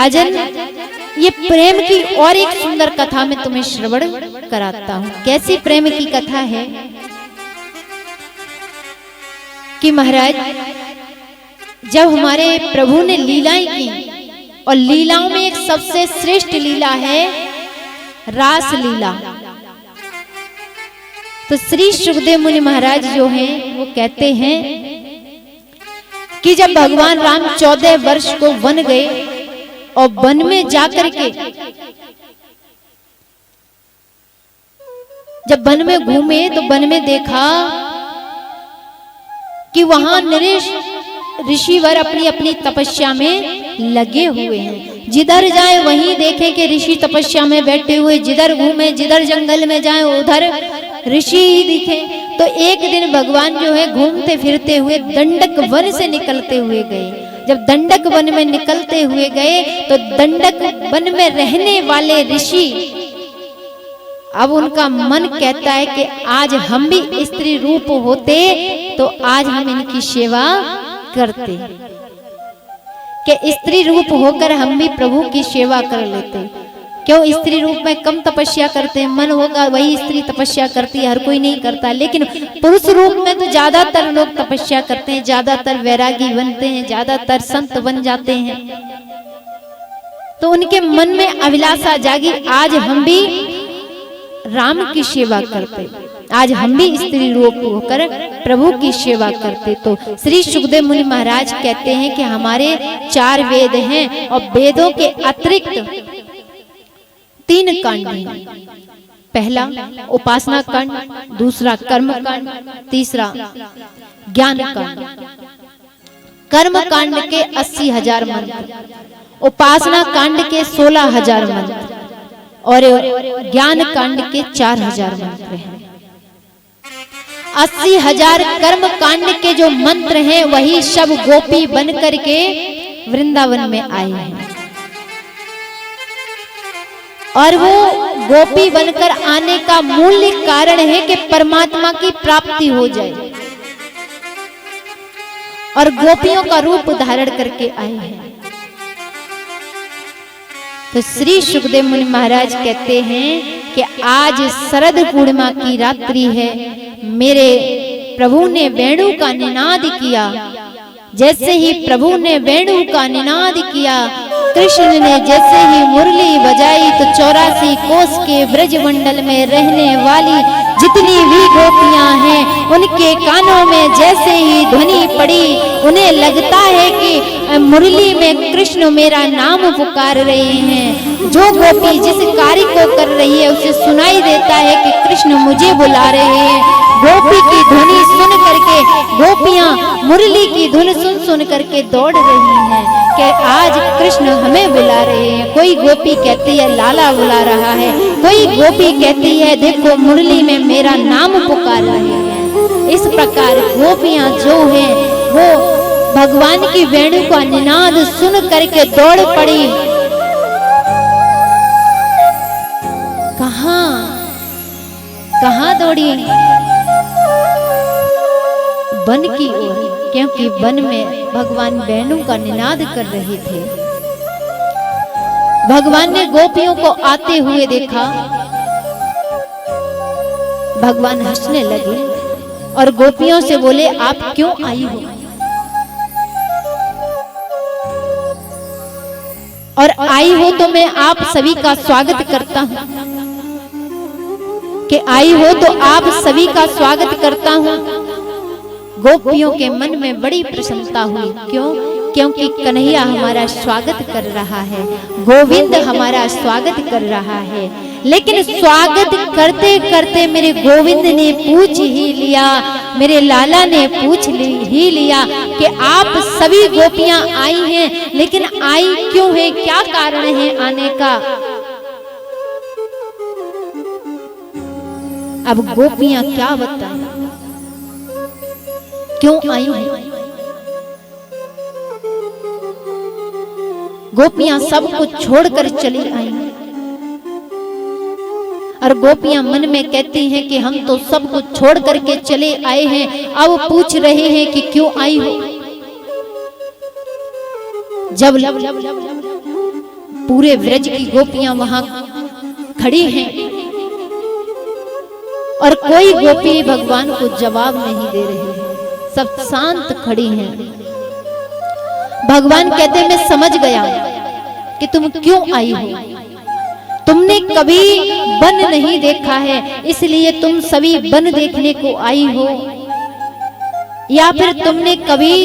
राजन, ये प्रेम की और एक सुंदर कथा मैं तुम्हें श्रवण कराता हूं। कैसी प्रेम की कथा है कि महाराज, जब हमारे प्रभु ने लीलाएं की, और लीलाओं में एक सबसे श्रेष्ठ लीला है रास लीला, तो श्री सुखदेव मुनि महाराज जो हैं वो कहते हैं कि जब भगवान राम 14 वर्ष को वन गए और वन में जाकर के जब वन में घूमे तो वन में देखा कि वहां नरेश ऋषिवर अपनी अपनी तपस्या में लगे हुए हैं। जिधर जाए वहीं देखे कि ऋषि तपस्या में बैठे हुए, जिधर घूमे, जिधर जंगल में जाए उधर ऋषि ही दिखे। तो एक दिन भगवान जो है घूमते फिरते हुए दंडक वन से निकलते हुए गए। जब दंडक वन में निकलते हुए गए तो दंडक वन में रहने वाले ऋषि, अब उनका मन कहता है कि आज हम भी स्त्री रूप होते तो आज हम इनकी सेवा करते, कि स्त्री रूप होकर हम भी प्रभु की सेवा कर लेते। क्यों स्त्री रूप में कम तपस्या करते हैं, मन होगा वही स्त्री तपस्या करती है, हर कोई नहीं करता, लेकिन पुरुष रूप में तो ज्यादातर लोग तपस्या करते हैं, ज्यादातर वैरागी बनते हैं, ज्यादातर संत बन जाते हैं। तो उनके मन में अभिलाषा जागी, आज हम भी राम की सेवा करते, आज हम भी स्त्री रूप होकर प्रभु की सेवा करते। तो श्री सुखदेव मुनि महाराज कहते हैं कि हमारे 4 वेद हैं और वेदों के अतिरिक्त 3 कांड हैं। पहला उपासना कांड, दूसरा कर्म कांड, तीसरा ज्ञान कांड। कर्म कांड के 80,000 मंत्र, उपासना कांड के 16,000 मंत्र और ज्ञान कांड के 4,000 मंत्र हैं। 80,000 कर्म कांड के जो मंत्र हैं वही सब गोपी बन करके वृंदावन में आए हैं, और वो गोपी बनकर आने का मूल कारण है कि परमात्मा की प्राप्ति हो जाए, और गोपियों का रूप धारण करके आए हैं। तो श्री सुखदेव मुनि महाराज कहते हैं कि आज शरद पूर्णिमा की रात्रि है, मेरे प्रभु ने वेणु का निनाद किया। जैसे ही प्रभु ने वेणु का निनाद किया, कृष्ण ने जैसे ही मुरली बजाई, तो 84 कोस के ब्रज मंडल में रहने वाली जितनी भी गोपियां हैं उनके कानों में जैसे ही ध्वनि पड़ी, उन्हें लगता है कि मुरली में कृष्ण मेरा नाम पुकार रहे हैं। जो गोपी जिस कार्य को कर रही है उसे सुनाई देता है कि कृष्ण मुझे बुला रहे हैं। गोपी की ध्वनि सुन करके गोपियां मुरली की धुन सुन करके दौड़ रही हैं कि आज कृष्ण हमें बुला रहे हैं। कोई गोपी कहती है लाला बुला रहा है, कोई गोपी कहती है देखो मुरली में मेरा नाम पुकार रहे हैं। इस प्रकार गोपियां जो हैं वो भगवान की वेणु का निनाद सुन करके दौड़ पड़ी। कहां दौड़ी? वन की ओर, क्योंकि वन में भगवान वेणु का निनाद कर रहे थे। भगवान ने गोपियों को आते हुए देखा, भगवान हंसने लगे और गोपियों से बोले आप क्यों आई हो? और आई हो तो मैं आप सभी का स्वागत करता हूं, कि आई हो तो आप सभी का स्वागत करता हूं। गोपियों के मन में बड़ी प्रसन्नता हुई। क्यों? क्योंकि कन्हैया हमारा स्वागत कर रहा है, गोविंद हमारा स्वागत कर रहा है। लेकिन स्वागत करते करते मेरे गोविंद ने पूछ ही लिया, मेरे लाला ने पूछ ही लिया कि आप सभी गोपियां आई हैं, लेकिन आई क्यों है, क्या कारण है आने का? अब गोपियां क्या बताएं क्यों आई हैं? गोपियां सब कुछ छोड़कर चली आई, और गोपियां मन में कहती हैं कि हम तो सब कुछ छोड़ करके चले आए हैं, अब पूछ रहे हैं कि क्यों आई हो। जब पूरे व्रज की गोपियां वहां खड़ी हैं और कोई गोपी भगवान को जवाब नहीं दे रही है, सब शांत खड़ी हैं। भगवान कहते मैं समझ गया कि तुम क्यों आई हो, तुमने कभी वन नहीं देखा है इसलिए तुम सभी वन देखने को आई हो, या फिर तुमने कभी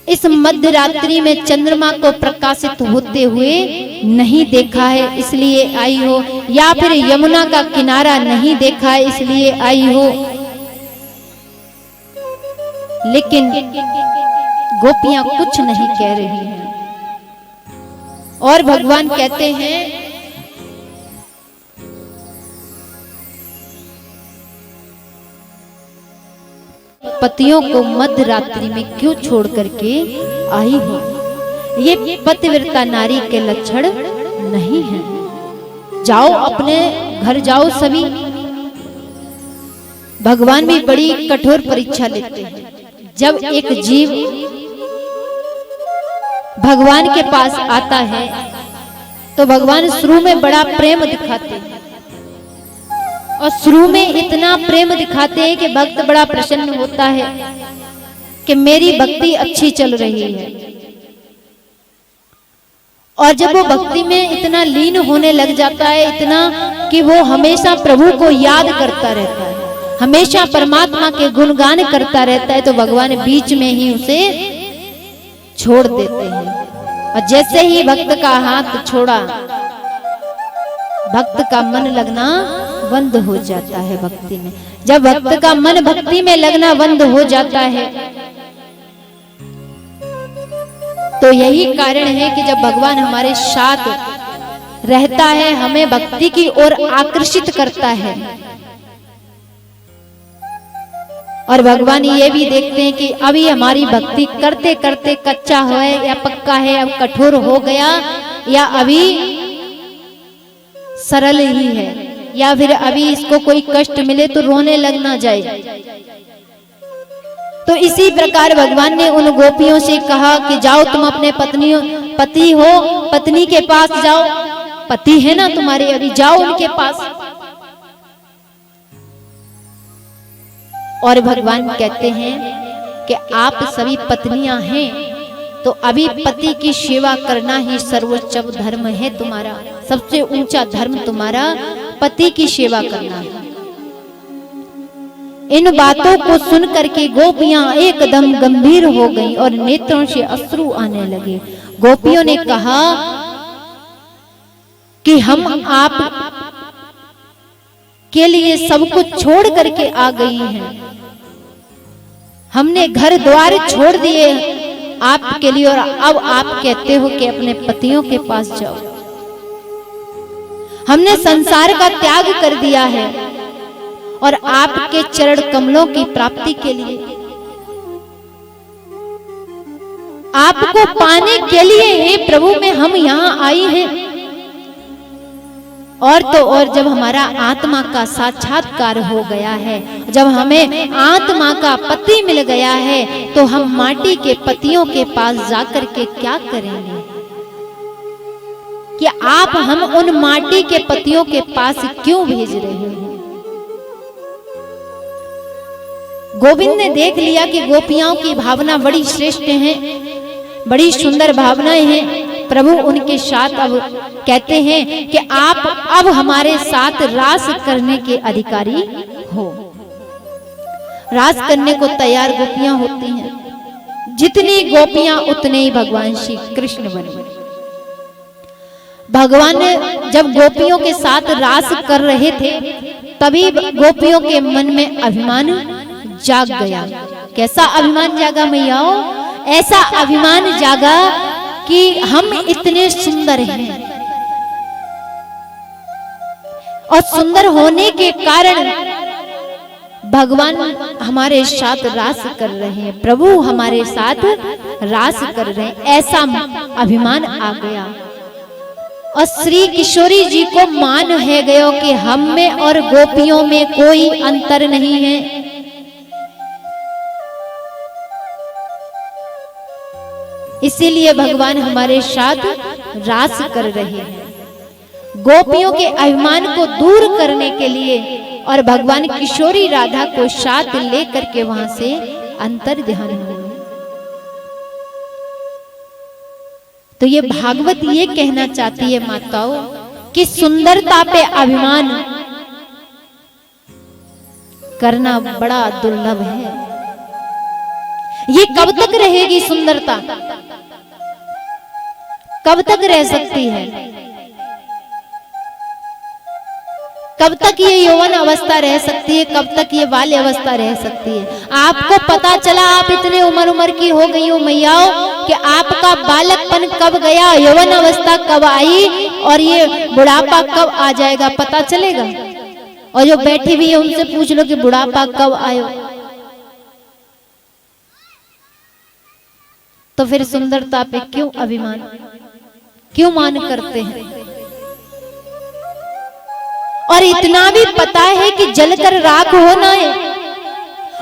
इस मध्य रात्रि में चंद्रमा को प्रकाशित होते हुए नहीं देखा है इसलिए आई हो, या फिर यमुना का किनारा नहीं देखा है इसलिए आई हो। लेकिन गोपियां कुछ नहीं कह रही हैं और भगवान कहते हैं पतियों को मध्य रात्रि में क्यों छोड़ करके आई हो, ये पतिव्रता नारी के लक्षण नहीं है। जाओ अपने घर जाओ सभी। भगवान भी बड़ी कठोर परीक्षा लेते हैं। जब एक जीव भगवान के पास आता है तो भगवान शुरू में बड़ा प्रेम दिखाते हैं और शुरू में इतना प्रेम दिखाते हैं कि भक्त बड़ा प्रसन्न होता है कि मेरी भक्ति अच्छी चल रही है। और जब वो भक्ति में इतना लीन होने लग जाता है, इतना कि वो हमेशा प्रभु को याद करता रहता है, हमेशा परमात्मा के गुणगान करता रहता है, तो भगवान बीच में ही उसे छोड़ देते हैं। और जैसे ही भक्त का हाथ छोड़ा, भक्त का मन लगना बंद हो जाता है भक्ति में। जब भक्त का मन भक्ति में लगना बंद हो जाता है तो यही कारण है कि जब भगवान हमारे साथ रहता है, हमें भक्ति की ओर आकर्षित करता है। और भगवान ये भी देखते हैं कि अभी हमारी भक्ति करते करते कच्चा है या पक्का है, अब कठोर हो गया या अभी सरल ही है, या फिर अभी इसको कोई कष्ट मिले तो रोने लग ना जाए। तो इसी प्रकार भगवान ने उन गोपियों से कहा कि जाओ तुम अपने पति हो, पत्नी के पास जाओ, पति है ना तुम्हारे, अभी जाओ उनके पास। और भगवान कहते हैं कि आप सभी पत्नियां हैं तो अभी पति की सेवा करना ही सर्वोच्च धर्म है तुम्हारा, सबसे ऊंचा धर्म तुम्हारा पति की सेवा करना है। इन बातों को सुन करके गोपियां एकदम गंभीर हो गईं और नेत्रों से अश्रु आने लगे। गोपियों ने कहा कि हम आप के लिए सब कुछ छोड़ करके आ गई हैं, हमने घर द्वार छोड़ दिए आपके लिए, और अब आप कहते हो कि अपने पतियों के पास जाओ। हमने संसार का त्याग कर दिया है और आपके चरण कमलों की प्राप्ति के लिए, आपको पाने के लिए हे प्रभु में हम यहाँ आई हैं। और तो और जब हमारा आत्मा का साक्षात्कार हो गया है, जब हमें आत्मा का पति मिल गया है, तो हम माटी के पतियों के पास जाकर के क्या करेंगे कि आप हम उन माटी के पतियों के पास क्यों भेज रहे हैं। गोविंद ने देख लिया कि गोपियाओं की भावना बड़ी श्रेष्ठ है, बड़ी सुंदर भावनाएं हैं। प्रभु उनके साथ अब कहते हैं कि आप अब हमारे साथ रास करने के अधिकारी हो। रास करने को तैयार गोपियां होती हैं। जितनी गोपियां उतने ही भगवान श्री कृष्ण बने। भगवान जब गोपियों के साथ रास कर रहे थे तभी गोपियों के मन में अभिमान जाग गया। कैसा अभिमान जागा मैयाओ? ऐसा अभिमान जागा कि हम इतने सुंदर हैं और सुंदर होने के कारण भगवान हमारे साथ रास कर रहे हैं, प्रभु हमारे साथ रास कर रहे हैं, ऐसा अभिमान आ गया। और श्री किशोरी जी को मान है गयो कि हम में और गोपियों में कोई अंतर नहीं है। इसीलिए भगवान हमारे साथ रास कर रहे हैं, गोपियों के अभिमान को दूर करने के लिए, और भगवान किशोरी राधा को साथ लेकर के वहां से अंतर ध्यान हुए। तो ये भागवत ये कहना चाहती है माताओं कि सुंदरता पे अभिमान करना बड़ा दुर्लभ है। ये कब तक रहेगी सुंदरता, कब तक रह सकती है, कब तक ये यौवन अवस्था रह सकती है, कब तक ये बाल्य अवस्था रह सकती है। आपको पता चला आप इतने उम्र की हो गई हो मैयाओं कि आपका बालकपन कब गया, यौवन अवस्था कब आई और ये बुढ़ापा कब आ जाएगा, पता चलेगा? और जो बैठी हुई है उनसे पूछ लो कि बुढ़ापा कब आयो। तो फिर सुंदरता पे क्यों अभिमान, क्यों मान करते हैं? और इतना भी पता है कि जलकर राख होना है,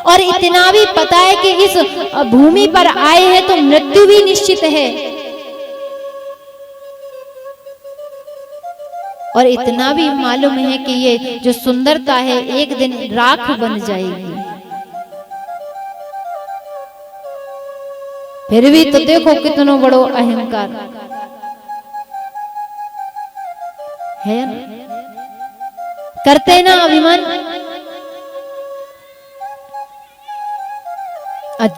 और इतना भी पता है कि इस भूमि पर आए हैं तो मृत्यु भी निश्चित है, और इतना भी मालूम है कि ये जो सुंदरता है एक दिन राख बन जाएगी। फिर भी तो देखो कितना बड़ो अहंकार है, करते ना अभिमान।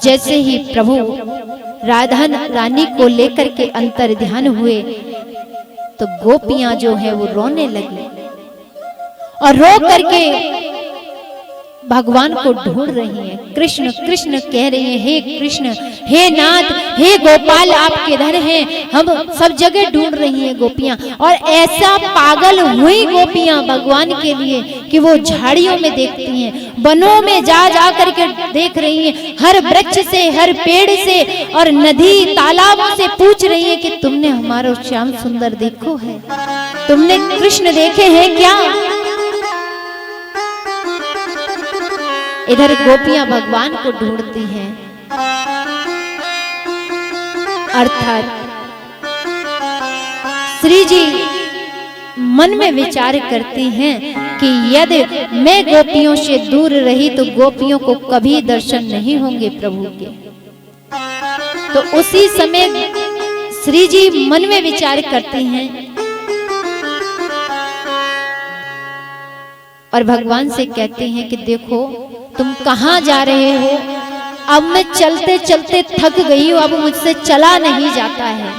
जैसे ही प्रभु राधा रानी को लेकर के अंतर ध्यान हुए तो गोपियां जो है वो रोने लगी, और रो करके भगवान को ढूंढ रही हैं, कृष्ण कृष्ण कह रही हैं, हे कृष्ण, हे नाथ, हे गोपाल, आप किधर हैं? हम सब जगह ढूंढ रही हैं गोपियां। और ऐसा पागल हुई गोपियां भगवान के लिए कि वो झाड़ियों में देखती हैं, वनों में जा जा करके देख रही हैं, हर वृक्ष से, हर पेड़ से और नदी तालाबों से पूछ रही है कि तुमने हमारा श्याम सुंदर देखो है, तुमने कृष्ण देखे हैं क्या? इधर गोपियां भगवान को ढूंढती हैं, अर्थात श्री जी मन में विचार करती हैं कि यदि मैं गोपियों से दूर रही तो गोपियों को कभी दर्शन नहीं होंगे प्रभु के। तो उसी समय श्री जी मन में विचार करती हैं और भगवान से कहते हैं कि देखो तुम कहां जा रहे हो? अब मैं चलते चलते थक गई हूं, अब मुझसे चला नहीं जाता है।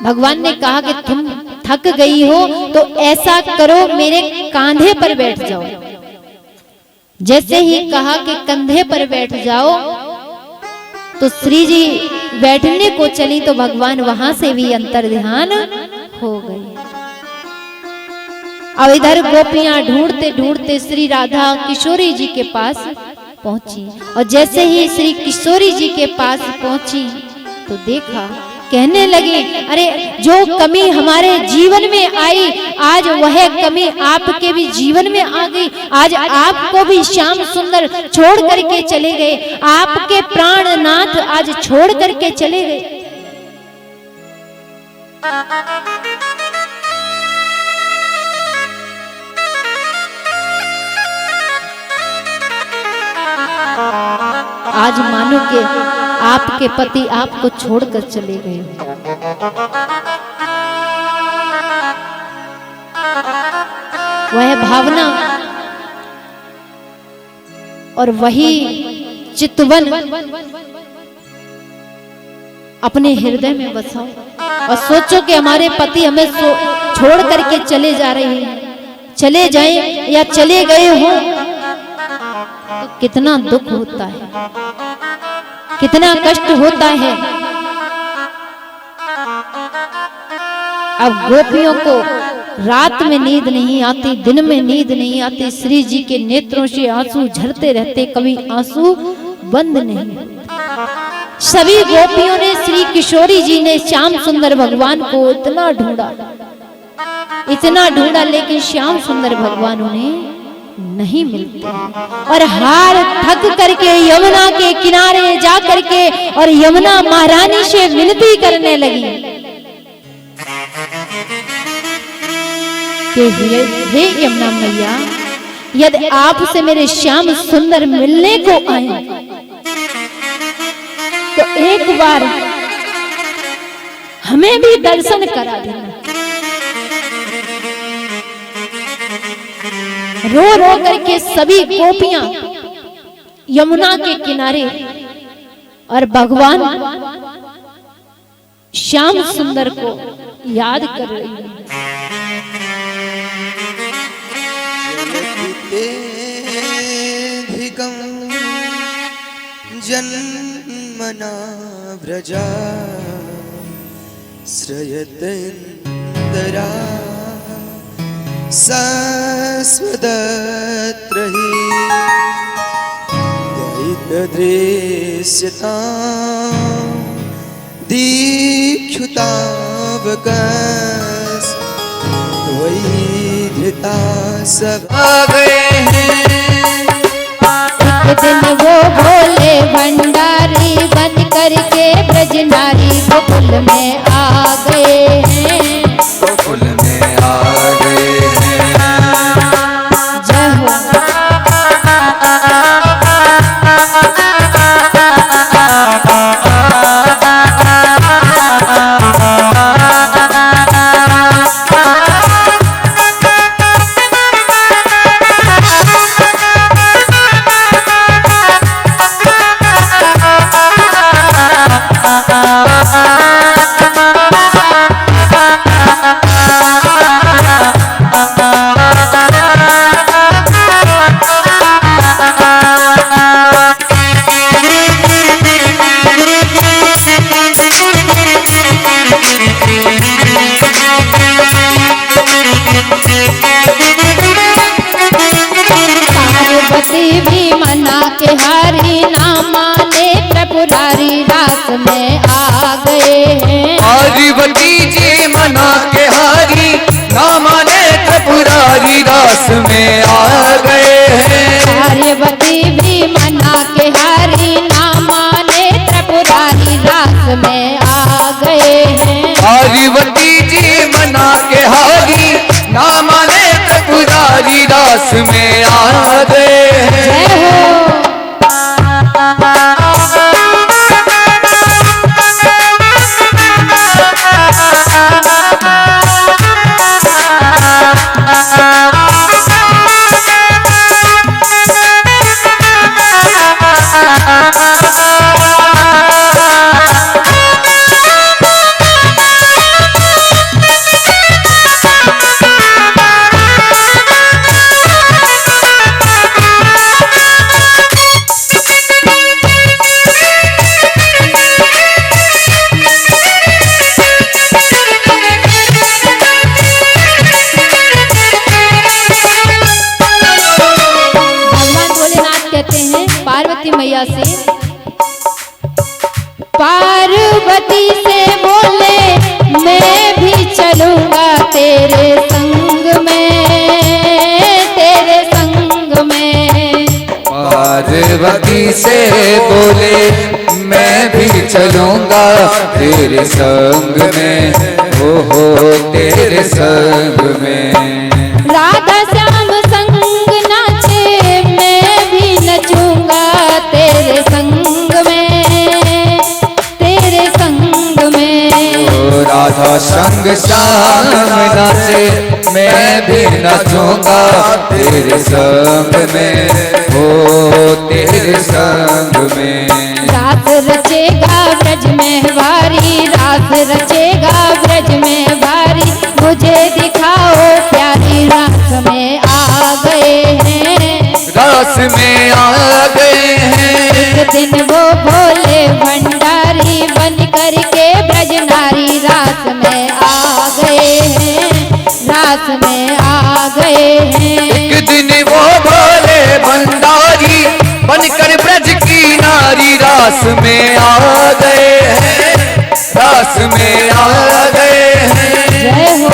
भगवान ने कहा कि तुम थक गई हो तो ऐसा करो, मेरे कांधे पर बैठ जाओ। जैसे ही कहा कि कंधे पर बैठ जाओ तो श्री जी बैठने को चली तो भगवान वहां से भी अंतर ध्यान हो गए। अब इधर गोपियां ढूंढते ढूंढते श्री राधा किशोरी जी के पास पहुंची, और जैसे ही श्री किशोरी जी के पास पहुंची तो देखा, कहने लगी, अरे जो कमी हमारे जीवन में आई आज वह कमी आपके भी जीवन में आ गई। आज आपको भी श्याम सुंदर छोड़ करके चले गए, आपके प्राणनाथ आज छोड़ करके चले गए। आज मानो कि आपके पति आपको छोड़कर चले गए। वह भावना और वही चितवन अपने हृदय में बसाओ और सोचो कि हमारे पति हमें छोड़ करके चले जा रहे हैं, चले जाएं या चले गए हों तो कितना दुख होता है, कितना कष्ट होता है। अब गोपियों को रात में नींद नहीं आती, दिन में नींद नहीं आती, श्री जी के नेत्रों से आंसू झरते रहते, कभी आंसू बंद नहीं। सभी गोपियों ने, श्री किशोरी जी ने श्याम सुंदर भगवान को इतना ढूंढा, इतना ढूंढा, लेकिन श्याम सुंदर भगवान उन्हें नहीं मिलते। और हार थक करके यमुना के किनारे जा करके और यमुना महारानी से विनती करने लगी कि हे यमुना मैया, यदि आपसे मेरे श्याम सुंदर मिलने को आए तो एक बार हमें भी दर्शन करा देना। रो रो करके सभी गोपियां यमुना के किनारे और भगवान श्याम सुंदर को याद कर रही है। जन्मना व्रजा श्रयतेन्द्रा शाश्वतत्र हि दयितदृश्यतां दीक्षुतावकस् त्वयि धृता सब आ गए हैं। एक दिन वो भोले भंडारी बन करके ब्रज नारी गोकुल में आ गए हैं। गोकुल में आ गए हैं। जय हो। पार्वती जी मना के हारी ना माने त्रिपुरारी रास में आ गए हैं। पार्वती भी मना के हारी ना माने त्रिपुरारी रास में आ गए हैं। पार्वती जी मना के हारी ना माने त्रिपुरारी रास में आ गए हैं। जय हो। मैया से पार्वती से बोले मैं भी चलूंगा तेरे संग में, तेरे संग में। पार्वती से बोले मैं भी चलूंगा तेरे संग में, हो तेरे संग में। राधा श्याम संग नाचे मैं भी नचूंगा तेरे संग में, तेरे संग में। राधा संग श्याम नाचे मैं भी नचूंगा तेरे संग में, हो तेरे संग में। रास रचेगा ब्रज में भारी, रास रचेगा ब्रज में भारी, मुझे दिखाओ प्यारी रास में आ गए हैं, रास में आ गए हैं। एक दिन वो भोले भंडारी बन करके ब्रज नारी रास में आ गए हैं, रास में आ गए हैं। एक दिन वो भोले भंडारी बनकर ब्रज की नारी रास में आ गए हैं, रास में आ गए हैं। जय हो।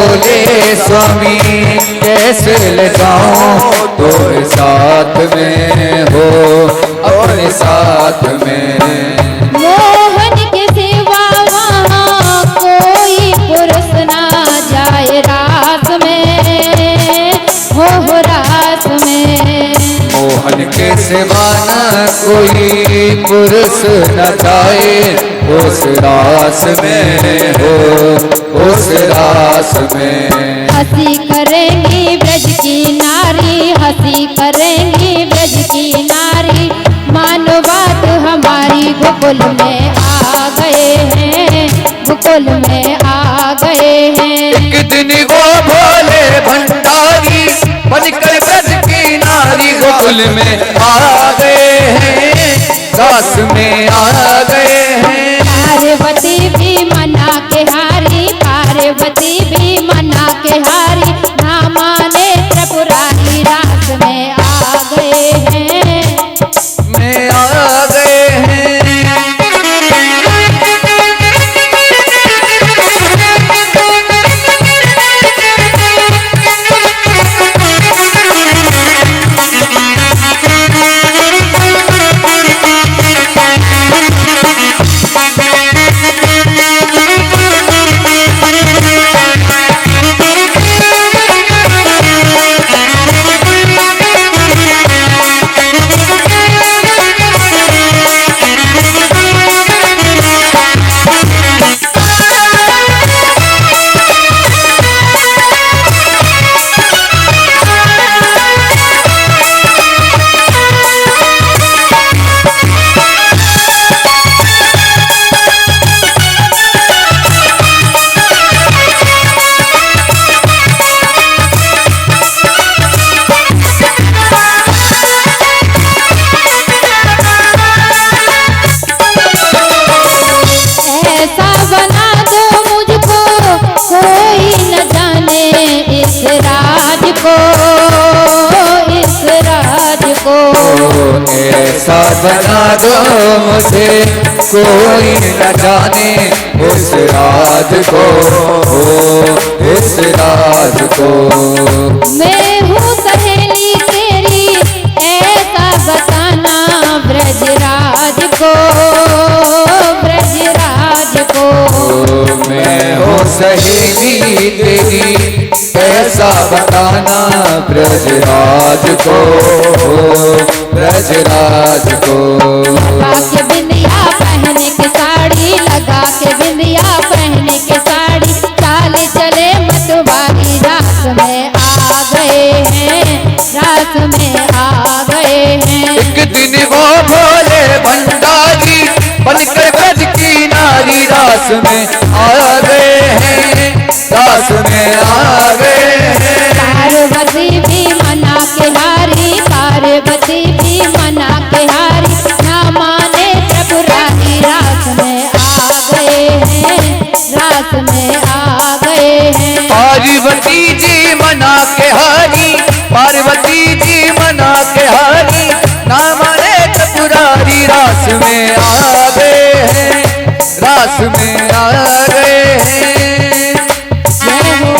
बोले स्वामी कैसे ले जाऊं तो साथ में हो अपने साथ में। मोहन के सिवा वहाँ कोई पुरुष ना जाए रास में, हो रास में। मोहन के सिवा न कोई पुरुष न जाए उस रास में हो उस रास में। हंसी करेंगी ब्रज की नारी, हंसी करेंगी ब्रज की नारी, मानो बात हमारी गोकुल में आ गए हैं, गोकुल में आ गए हैं। एक दिन वो भोले भंडारी बनकर ब्रज की नारी गोकुल में आ गए हैं, रास में आ गए हैं। पार्वती भी मना के हारी, पार्वती भी मना के हारी, ना माने त्रिपुरारी रास में आ गए हैं, में आ गए हैं। ऐसा बना दो मुझे कोई न जाने उस राज को उस राज को। मैं हूँ सहेली तेरी ऐसा बताना ब्रजराज को, ब्रजराज को। मैं हूँ सहेली तेरी ऐसा बताना ब्रजराज को ब्रजराज को। लगा के बिंदिया पहने के साड़ी, लगा के बिंदिया पहने के साड़ी, चाल चले मतवारी रास में आ गए हैं, रास में आ गए हैं। एक दिन वो भोले भंडारी बनकर ब्रज की नारी रास में आ गए हैं, रास में आ गए हैं। पार्वती भी मना के हारी, पार्वती भी मना के हारी, ना माने त्रिपुरारी रास में आ गए हैं, रास में आ गए हैं। पार्वती जी मना के हारी, पार्वती जी मना के हारी, ना माने त्रिपुरारी रास में आ गए हैं, रास में आ गए हैं। जय हो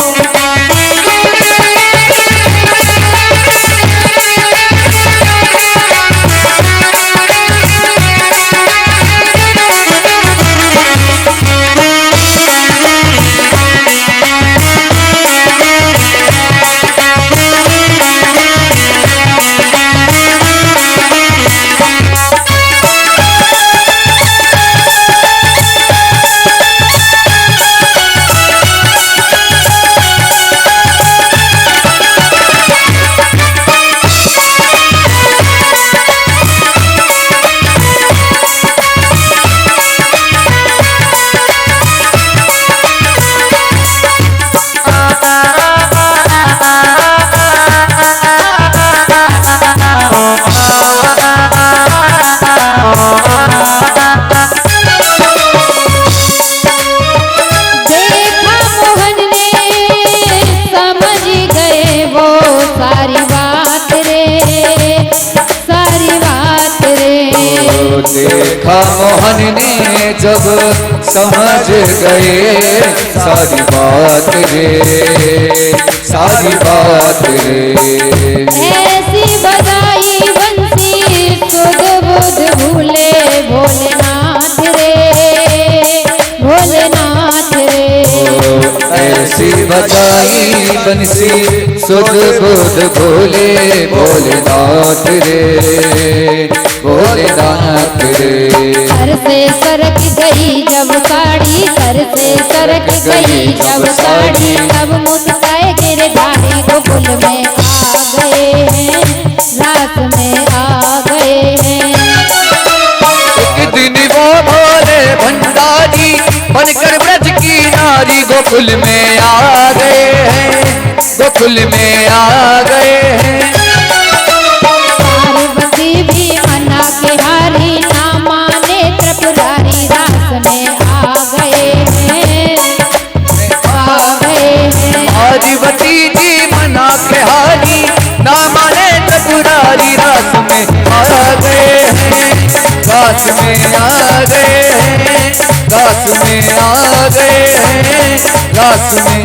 देखा मोहन ने जब समझ गए सारी बात रे, सारी बात रे। ऐसी बजाई बंसी सुध बुध भूले भोलेनाथ रे, भोलेनाथ रे। ऐसी बजाई बंसी सुध बुध भोले भोलेनाथ रे, भोलेनाथ रे। सर से सरक गई जब साड़ी, सर से सरक गई जब साड़ी, तब मुस्काए गिरधारी गोकुल में आ गए हैं, रात में आ गए हैं। एक दिन वो भोले भंडारी बनकर ब्रज की नारी गोकुल में आ गए हैं, गोकुल में आ गए हैं। पार्वती भी मना के हारी, ना माने त्रिपुरारी, रास में आ गए हैं, आ गए हैं। पार्वती जी मना के हारी, ना माने त्रिपुरारी, रास में आ गए हैं, रास में आ गए हैं, रास में आ गए हैं, रास में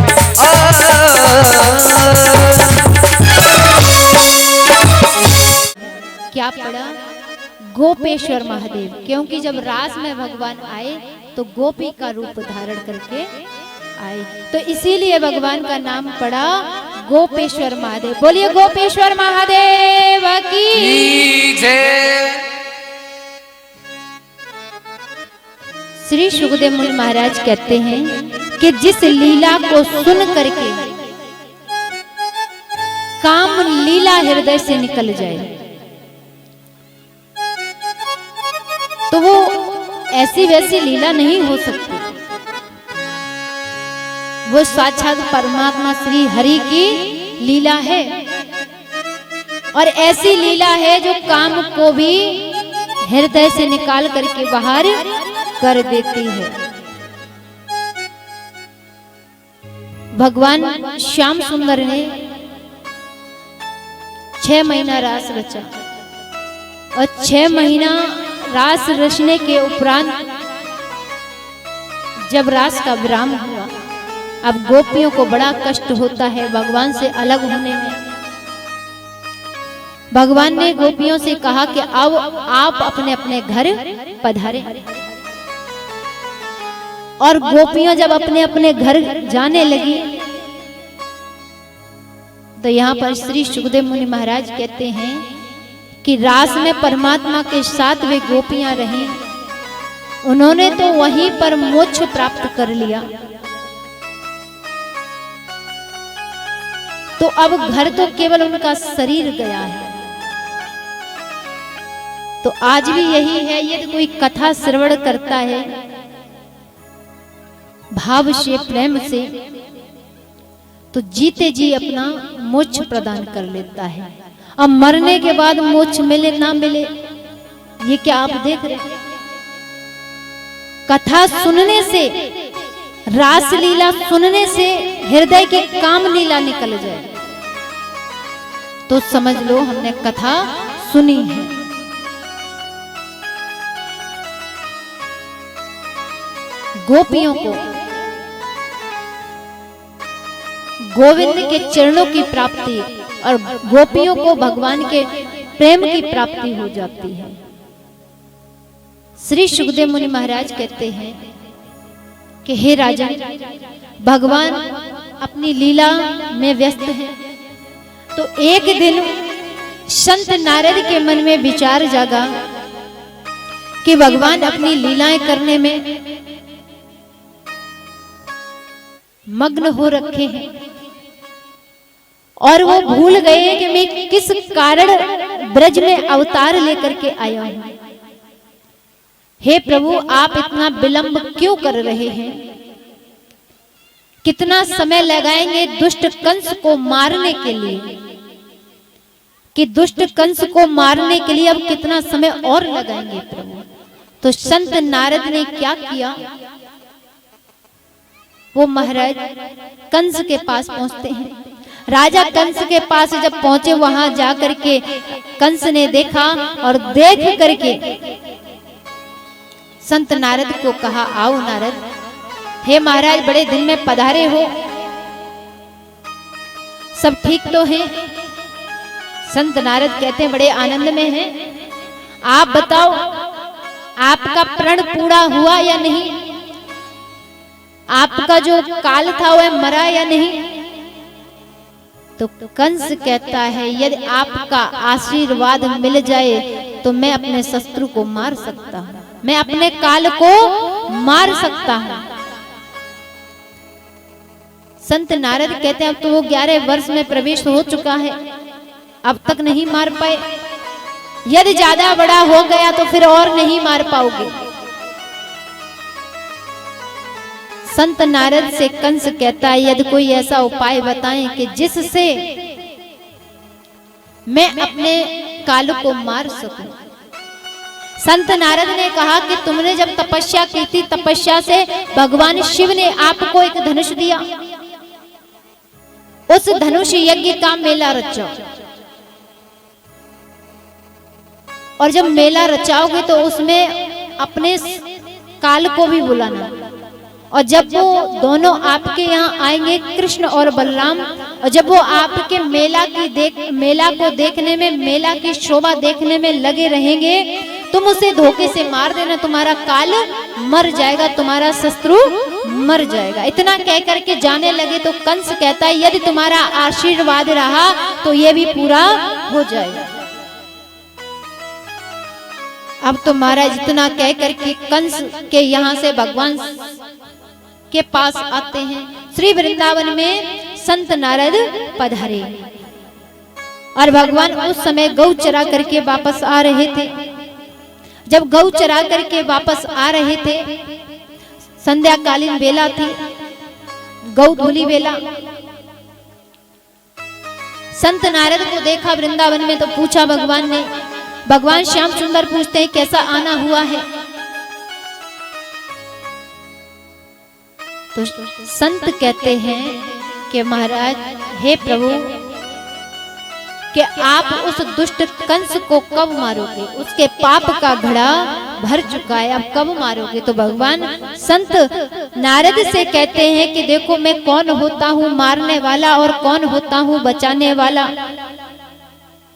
क्या पढ़ा? गोपेश्वर महादेव, क्योंकि जब रास में भगवान आए तो गोपी का रूप धारण करके आए, तो इसीलिए भगवान का नाम पड़ा गोपेश्वर महादेव। बोलिए गोपेश्वर महादेव की जय। श्री सुखदेव मुनि महाराज कहते हैं कि जिस लीला को सुन करके काम लीला हृदय से निकल जाए तो वो ऐसी वैसी लीला नहीं हो सकती। वो साक्षात परमात्मा श्री हरि की लीला है, और ऐसी लीला है जो काम को भी हृदय से निकाल करके बाहर कर देती है। भगवान श्याम सुंदर ने 6 महीना रास रचा, और 6 महीना रास रचने के उपरांत जब रास का विराम हुआ, अब गोपियों को बड़ा कष्ट होता है भगवान से अलग होने में। भगवान ने गोपियों से कहा कि अब आप अपने अपने घर पधारे, और गोपियां जब अपने अपने घर जाने लगी तो यहाँ पर श्री सुखदेव मुनि महाराज कहते हैं कि रास में परमात्मा के साथ वे गोपियां रहीं, उन्होंने तो वहीं पर मोक्ष प्राप्त कर लिया। तो अब घर तो केवल उनका शरीर गया है। तो आज भी यही है, यदि कोई कथा श्रवण करता है भाव से प्रेम से, तो जीते जी अपना मोक्ष प्रदान कर लेता है। अब मरने के बाद मोक्ष मिले ना मिले, ये क्या आप देख रहे हैं? कथा सुनने से, रास लीला सुनने से हृदय की काम लीला निकल जाए तो समझ लो हमने कथा सुनी है। गोपियों को गोविंद के चरणों की प्राप्ति और गोपियों को भगवान के प्रेम की प्राप्ति हो जाती है। श्री सुखदेव मुनि महाराज कहते हैं कि हे राजन, भगवान अपनी लीला में व्यस्त हैं। तो एक दिन संत नारद के मन में विचार जागा कि भगवान अपनी लीलाएं करने में मग्न हो रखे हैं, और वो भूल गए कि मैं किस कारण ब्रज में अवतार लेकर के आया हूं। हे प्रभु, आप इतना विलंब क्यों कर रहे हैं? कितना समय लगाएंगे दुष्ट कंस को मारने के लिए? कि दुष्ट कंस को मारने के लिए अब कितना समय और लगाएंगे प्रभु? तो संत नारद ने क्या किया? वो महाराज कंस के पास पहुंचते हैं। राजा कंस के पास जब पहुंचे, वहां जाकर के कंस ने देखा और देख करके संत नारद को कहा, आओ नारद, हे महाराज बड़े दिन में पधारे हो, सब ठीक तो है? संत नारद कहते हैं बड़े आनंद में हैं। आप बताओ आपका प्रण पूरा हुआ या नहीं? आपका जो काल था वह मरा या नहीं? तो कंस कहता है यदि आपका आशीर्वाद मिल जाए तो मैं अपने शत्रु को मार सकता हूं, मैं अपने काल को मार सकता हूं। संत नारद कहते हैं अब तो वो 11 वर्ष में प्रवेश हो चुका है, अब तक नहीं मार पाए, यदि ज्यादा बड़ा हो गया तो फिर और नहीं मार पाओगे। संत नारद से कंस कहता है यदि कोई ऐसा उपाय बताएं कि जिससे मैं अपने काल को मार सकूं। संत नारद ने कहा कि तुमने जब तपस्या की थी, तपस्या से भगवान शिव ने आपको एक धनुष दिया, उस धनुष यज्ञ का मेला रचो, और जब मेला रचाओगे तो उसमें अपने काल को भी बुलाना, और जब वो दोनों आपके यहाँ आएंगे कृष्ण और बलराम, और जब वो आपके मेला को देखने में, मेला की शोभा देखने में लगे रहेंगे, तुम उसे धोखे से मार देना, तुम्हारा काल मर जाएगा, तुम्हारा शत्रु मर जाएगा। इतना कह करके जाने लगे तो कंस कहता है यदि तुम्हारा आशीर्वाद रहा तो ये भी पूरा हो जाएगा। अब तो महाराज इतना कह करके कंस के यहाँ से भगवान के पास आते हैं। श्री वृंदावन में संत नारद पधारे और भगवान उस समय गौ चरा करके वापस आ रहे थे। जब गौ चरा करके वापस आ रहे थे, संध्याकालीन बेला थी, गौ धुली बेला। संत नारद को देखा वृंदावन में तो पूछा भगवान ने, भगवान श्याम सुंदर पूछते हैं कैसा आना हुआ है? तो संत कहते हैं कि महाराज हे प्रभु, कि आप उस दुष्ट कंस को कब मारोगे? उसके पाप का घड़ा भर चुका है, अब कब मारोगे? तो भगवान संत नारद से कहते हैं कि देखो मैं कौन होता हूँ मारने वाला और कौन होता हूँ बचाने वाला।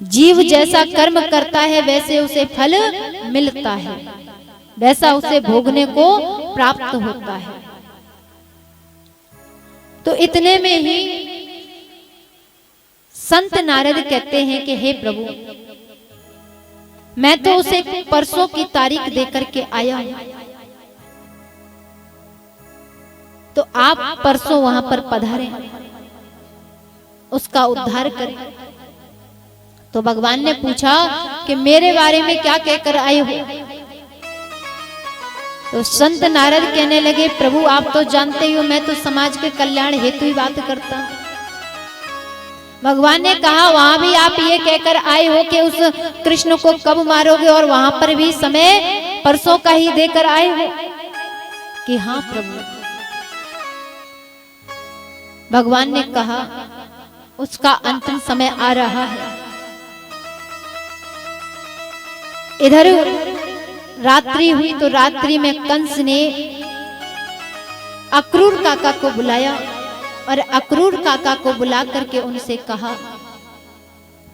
जीव जैसा कर्म करता है वैसे उसे फल मिलता है, वैसा उसे भोगने को प्राप्त होता है। तो इतने में ही संत नारद कहते हैं कि हे प्रभु, मैं तो उसे परसों की तारीख देकर के आया हूं, तो आप परसों वहां पर पधारें, उसका उद्धार करें। तो भगवान ने पूछा कि मेरे बारे में क्या कहकर आए हो? तो संत नारद कहने लगे प्रभु आप तो जानते ही हो मैं तो समाज के कल्याण हेतु ही बात करता हूं। भगवान ने कहा वहां भी आप ये कहकर आए हो कि उस कृष्ण को कब मारोगे, और वहां पर भी समय परसों का ही देकर आए हो? कि हाँ प्रभु। भगवान ने कहा उसका अंतिम समय आ रहा है। इधर रात्रि हुई तो रात्रि में कंस ने अक्रूर काका को बुलाया और अक्रूर काका को बुला करके उनसे कहा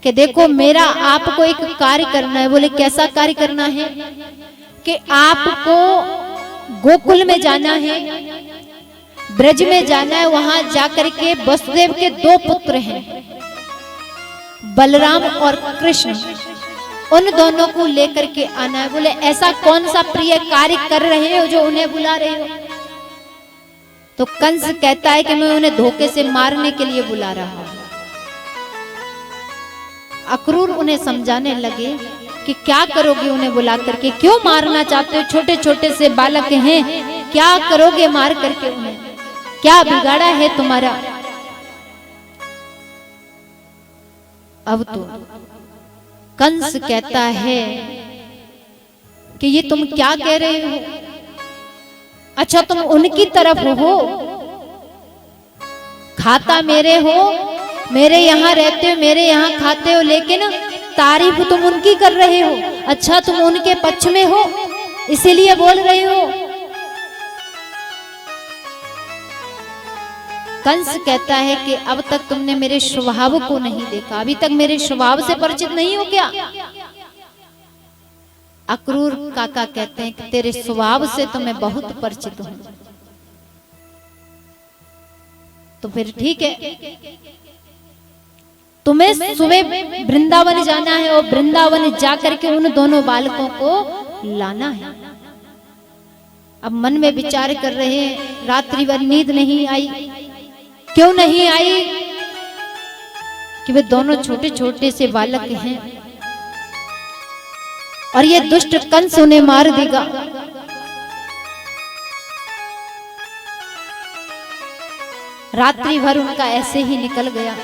कि देखो मेरा आपको एक कार्य करना है। बोले कैसा कार्य करना है? कि आपको गोकुल में जाना है, ब्रज में जाना है, वहां जाकर के वसुदेव के 2 पुत्र हैं, बलराम और कृष्ण, उन दोनों को लेकर के आना है। बोले ऐसा कौन सा प्रिय कार्य कर रहे हो जो उन्हें बुला रहे हो? तो कंस कहता है कि मैं उन्हें धोखे से मारने के लिए बुला रहा हूं। अक्रूर उन्हें समझाने लगे कि क्या करोगे उन्हें बुला करके, क्यों मारना चाहते हो? छोटे छोटे से बालक हैं, क्या करोगे मार करके उन्हें? क्या बिगाड़ा है तुम्हारा? अब तो कंस कहता है कि ये तुम क्या कह रहे हो? अच्छा तुम उनकी तरफ हो, खाता मेरे हो, मेरे यहाँ रहते हो, मेरे यहाँ खाते हो, लेकिन तारीफ तुम उनकी कर रहे हो। अच्छा तुम उनके पक्ष में हो, इसीलिए बोल रहे हो। कंस कहता है कि अब तक तुमने मेरे स्वभाव को नहीं देखा, अभी तक मेरे स्वभाव से परिचित नहीं हो क्या? अक्रूर काका कहते हैं कि तेरे स्वभाव से तो मैं बहुत परिचित हूं। तो फिर ठीक है, तुम्हें सुबह वृंदावन जाना है और वृंदावन जाकर के उन दोनों बालकों को लाना है। अब मन में विचार कर रहे हैं, रात्रि भर नींद नहीं आई। क्यों नहीं आई? कि वे दोनों छोटे छोटे से बालक हैं और ये दुष्ट कंस उन्हें मार देगा। रात्रि भर उनका ऐसे ही निकल गया।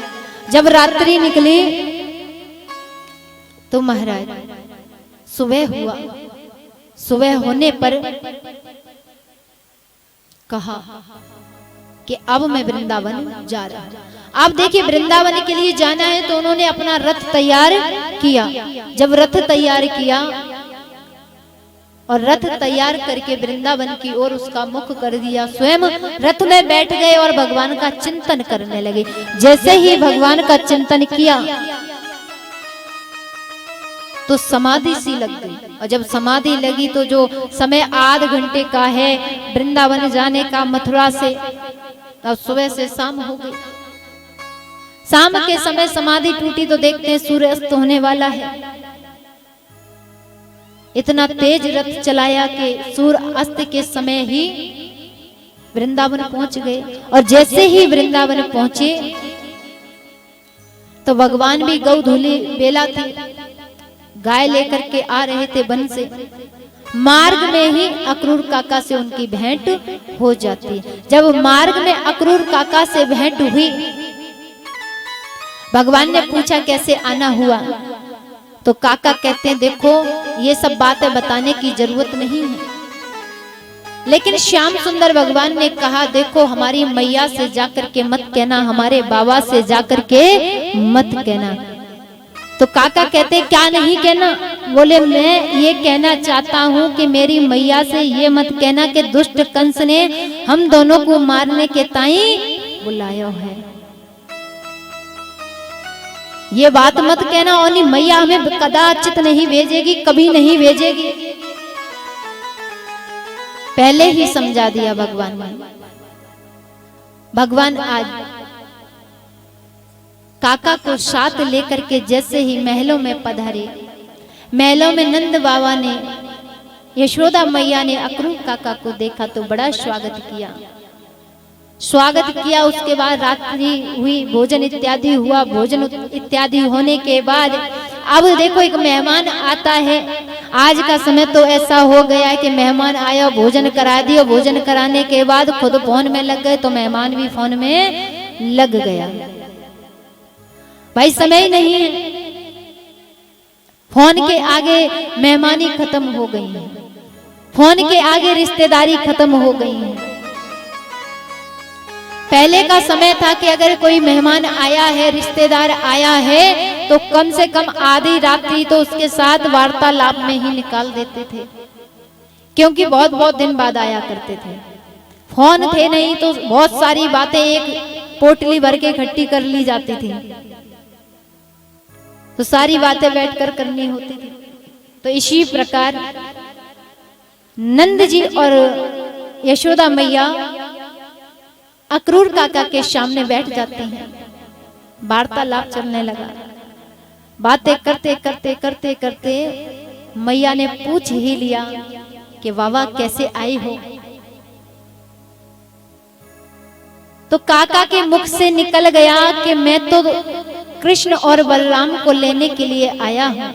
जब रात्रि निकली तो महाराज सुबह हुआ। सुबह होने पर कहा कि अब मैं वृंदावन जा रहा हूं। आप देखिए, वृंदावन के लिए जाना है तो उन्होंने अपना रथ तैयार किया। जब रथ तैयार किया और रथ तैयार करके वृंदावन की ओर उसका मुख कर दिया, स्वयं रथ में बैठ गए और भगवान का चिंतन करने लगे। जैसे ही भगवान का चिंतन किया तो समाधि सी लग गई। और जब समाधि लगी तो जो समय आध घंटे का है वृंदावन जाने का मथुरा से, अब सुबह से शाम हो गई। शाम के समय समाधि टूटी तो देखते हैं सूर्य अस्त होने वाला है। इतना तेज रथ चलाया कि सूर्य अस्त के समय ही वृंदावन पहुंच गए। और जैसे ही वृंदावन पहुंचे तो भगवान भी गौ धूली बेला थी, गाय लेकर के आ रहे थे वन से। मार्ग में ही अक्रूर काका से उनकी भेंट हो जाती। जब मार्ग में अक्रूर काका से भेंट हुई, भगवान ने पूछा कैसे आना हुआ? तो काका कहते हैं देखो ये सब बातें बताने की जरूरत नहीं है, लेकिन श्याम सुंदर भगवान ने कहा देखो हमारी मैया से जाकर के मत कहना, हमारे बाबा से जाकर के मत कहना। तो काका कहते हैं क्या नहीं कहना? बोले मैं ये कहना चाहता हूँ कि मेरी मैया से ये मत कहना कि दुष्ट कंस ने हम दोनों को मारने के ताई बुलाया है। ये बात मत कहना, और मैया हमें कदाचित नहीं भेजेगी, कभी नहीं भेजेगी। पहले ही समझा दिया भगवान ने। भगवान आज काका को साथ लेकर के जैसे ही महलों में पधारे, महलों में नंद बाबा ने, यशोदा मैया ने अक्रूर काका को देखा तो बड़ा स्वागत किया। उसके बाद रात्रि हुई, भोजन इत्यादि हुआ। भोजन इत्यादि होने के बाद अब देखो एक मेहमान आता है। आज का समय तो ऐसा हो गया है कि मेहमान आया, भोजन करा दिया, भोजन कराने के बाद खुद फोन में लग गए तो मेहमान भी फोन में लग गया। भाई समय नहीं है, फोन के आगे मेहमानी खत्म हो गई है, फोन के आगे रिश्तेदारी खत्म हो गई है। पहले का समय था कि अगर कोई मेहमान आया है, रिश्तेदार आया है, तो कम से कम आधी रात्रि तो उसके साथ वार्तालाप में ही निकाल देते थे, क्योंकि बहुत बहुत दिन बाद आया करते थे। फोन थे नहीं तो बहुत सारी बातें एक पोटली भर के इकट्ठी कर ली जाती थी, तो सारी बातें बैठकर करनी होती थी। तो इसी प्रकार नंद जी और यशोदा मैया अक्रूर काका के सामने बैठ जाते हैं। वार्तालाप चलने लगा। बातें करते करते करते करते मैया ने पूछ ही लिया कि बाबा कैसे आई हो? तो काका के मुख से निकल गया कि मैं तो कृष्ण और बलराम को लेने के लिए आया हूं।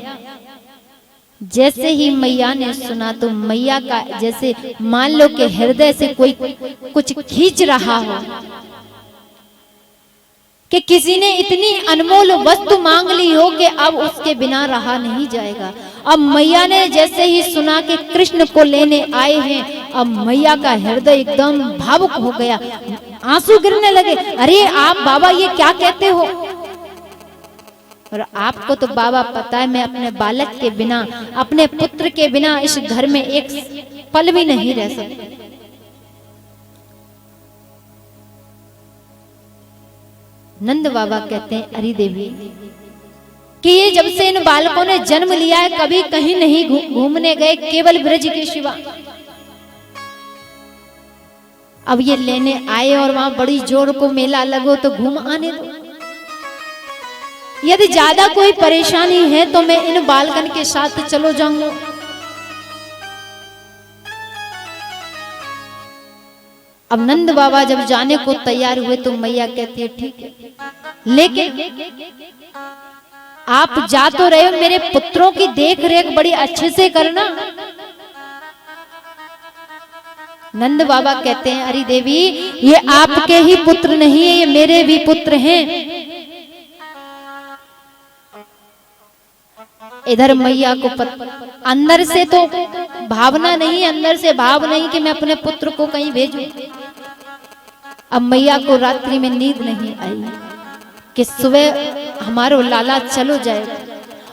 जैसे ही मैया ने सुना तो मैया का जैसे मान लो कि हृदय से कोई कुछ खींच रहा हो, कि किसी ने इतनी अनमोल वस्तु मांग ली हो कि अब उसके बिना रहा नहीं जाएगा। अब मैया ने जैसे ही सुना कि कृष्ण को लेने आए हैं, अब मैया का हृदय एकदम भावुक हो गया, आंसू गिरने लगे। अरे आप बाबा ये क्या कहते हो? और आपको तो बाबा पता है, मैं अपने बालक के बिना, अपने पुत्र के बिना इस घर में एक पल भी नहीं रह सकती। नंद बाबा कहते हैं, अरे देवी कि ये जब से इन बालकों ने जन्म लिया है कभी कहीं नहीं घूमने गए, केवल ब्रज के सिवा। अब ये लेने आए और वहां बड़ी जोर को मेला लगो तो घूम आने दो। यदि ज्यादा कोई परेशानी है तो मैं इन बालकन के साथ चलो जाऊंगा। अब नंद बाबा जब जाने को तैयार हुए तो मैया कहती है ठीक है, लेकिन आप जा तो रहे हो, मेरे पुत्रों की देख रेख बड़ी अच्छे से करना। नंद बाबा कहते हैं, अरे देवी ये आपके ही पुत्र नहीं है, ये मेरे भी पुत्र हैं। इधर मैया को अंदर से तो भावना नहीं, अंदर से भाव नहीं कि मैं अपने पुत्र को कहीं भेजूं। अब मैया को रात्रि में नींद नहीं आई कि सुबह हमारो लाला चलो जाएगा,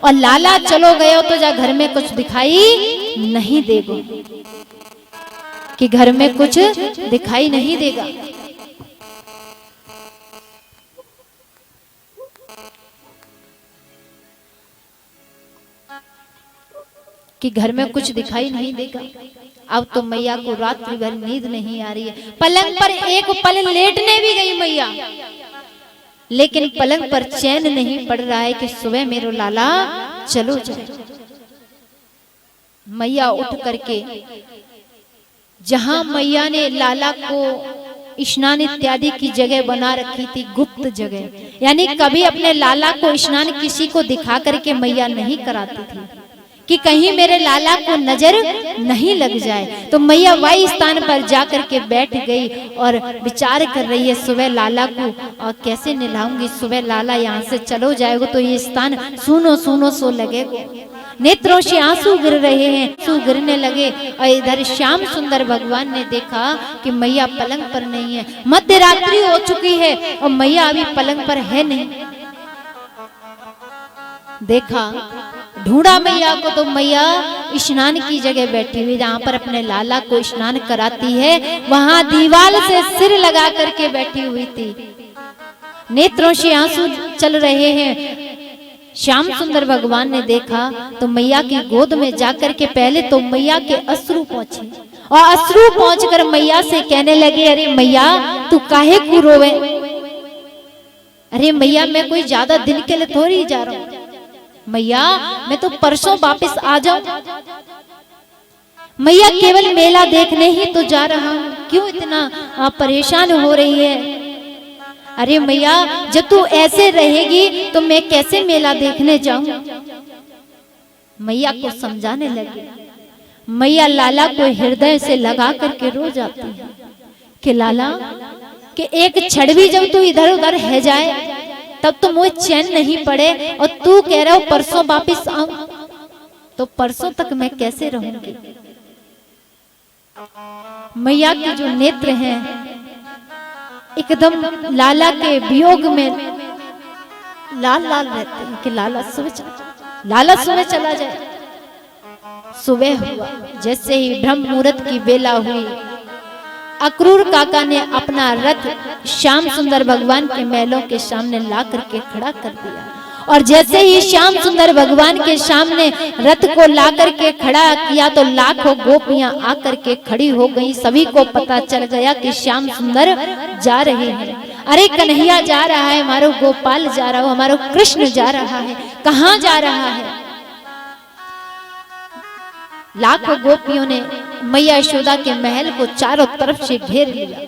और लाला चलो गए हो तो जा घर में कुछ दिखाई नहीं देगा, कि घर में कुछ दिखाई नहीं देगा। कि घर में कुछ दिखाई नहीं देगा। अब तो मैया को रात्रि भर नींद नहीं आ रही है। पलंग पर एक पल लेटने भी गई मैया, लेकिन पलंग पर चैन नहीं पड़ रहा है कि सुबह मेरो लाला चलो जाए। मैया उठ करके, जहां मैया ने लाला को स्नान इत्यादि की जगह बना रखी थी, गुप्त जगह, यानी कभी अपने लाला को स्नान किसी को दिखा करके मैया नहीं कराती थी कि कहीं मेरे लाला को नजर नहीं लग जाए। तो मैया वही स्थान पर जाकर के बैठ गई और विचार कर रही है, सुबह लाला को और कैसे नहलाऊंगी, सुबह लाला यहाँ से चलो जाएगा तो ये स्थान सुनो सुनो सो लगेगा। नेत्रों से आंसू गिर रहे हैं, आंसू गिरने लगे। और इधर श्याम सुंदर भगवान ने देखा कि मैया पलंग पर नहीं है, मध्य रात्रि हो चुकी है और मैया अभी पलंग पर है नहीं। देखा, ढूंढा मैया को तो मैया स्नान की जगह बैठी हुई, जहां पर अपने लाला को स्नान कराती है वहां दीवार से सिर लगा करके बैठी हुई थी। नेत्रों से आंसू चल रहे हैं। श्याम सुंदर भगवान ने देखा तो मैया की गोद में जाकर के पहले तो मैया के अश्रु पहुंचे, और अश्रु पहुंचकर मैया से कहने लगे, अरे मैया तू काहे को रोवे? अरे मैया मैं कोई ज्यादा दिन के लिए थोड़ी जा रहा हूं, मैया मैं तो परसों वापस आ जाऊं। मैया केवल मेला देखने ही तो जा रहा हूं, क्यों इतना परेशान हो रही है? अरे मैया जब तू ऐसे रहेगी तो मैं कैसे मेला देखने जाऊं? मैया को समझाने लगे। मैया लाला को हृदय से लगा करके रो जाती है कि लाला कि एक क्षण भी जब तू इधर उधर है जाए तब तो मुझे चैन नहीं पड़े, और तू कह रहा हो परसों वापिस आऊं, तो परसों तक मैं कैसे रहूंगी? मैया के जो नेत्र हैं एकदम लाला के वियोग में लाल लाल रहते हैं कि लाला सुबह चला जाए। सुबह हुआ, जैसे ही ब्रह्म मुहूर्त की बेला हुई, अक्रूर काका ने अपना रथ श्याम सुंदर भगवान के महलों के सामने ला करके खड़ा कर दिया, और जैसे ही श्याम सुंदर भगवान के सामने रथ को ला करके खड़ा किया तो लाखों गोपियां आकर के खड़ी हो गई। सभी को पता चल गया कि श्याम सुंदर जा रहे हैं। अरे कन्हैया जा रहा है, हमारो गोपाल जा रहा हो, हमारो कृष्ण जा रहा है, कहाँ जा रहा है? लाखों गोपियों ने मैया यशोदा के महल को चारों तरफ से घेर लिया।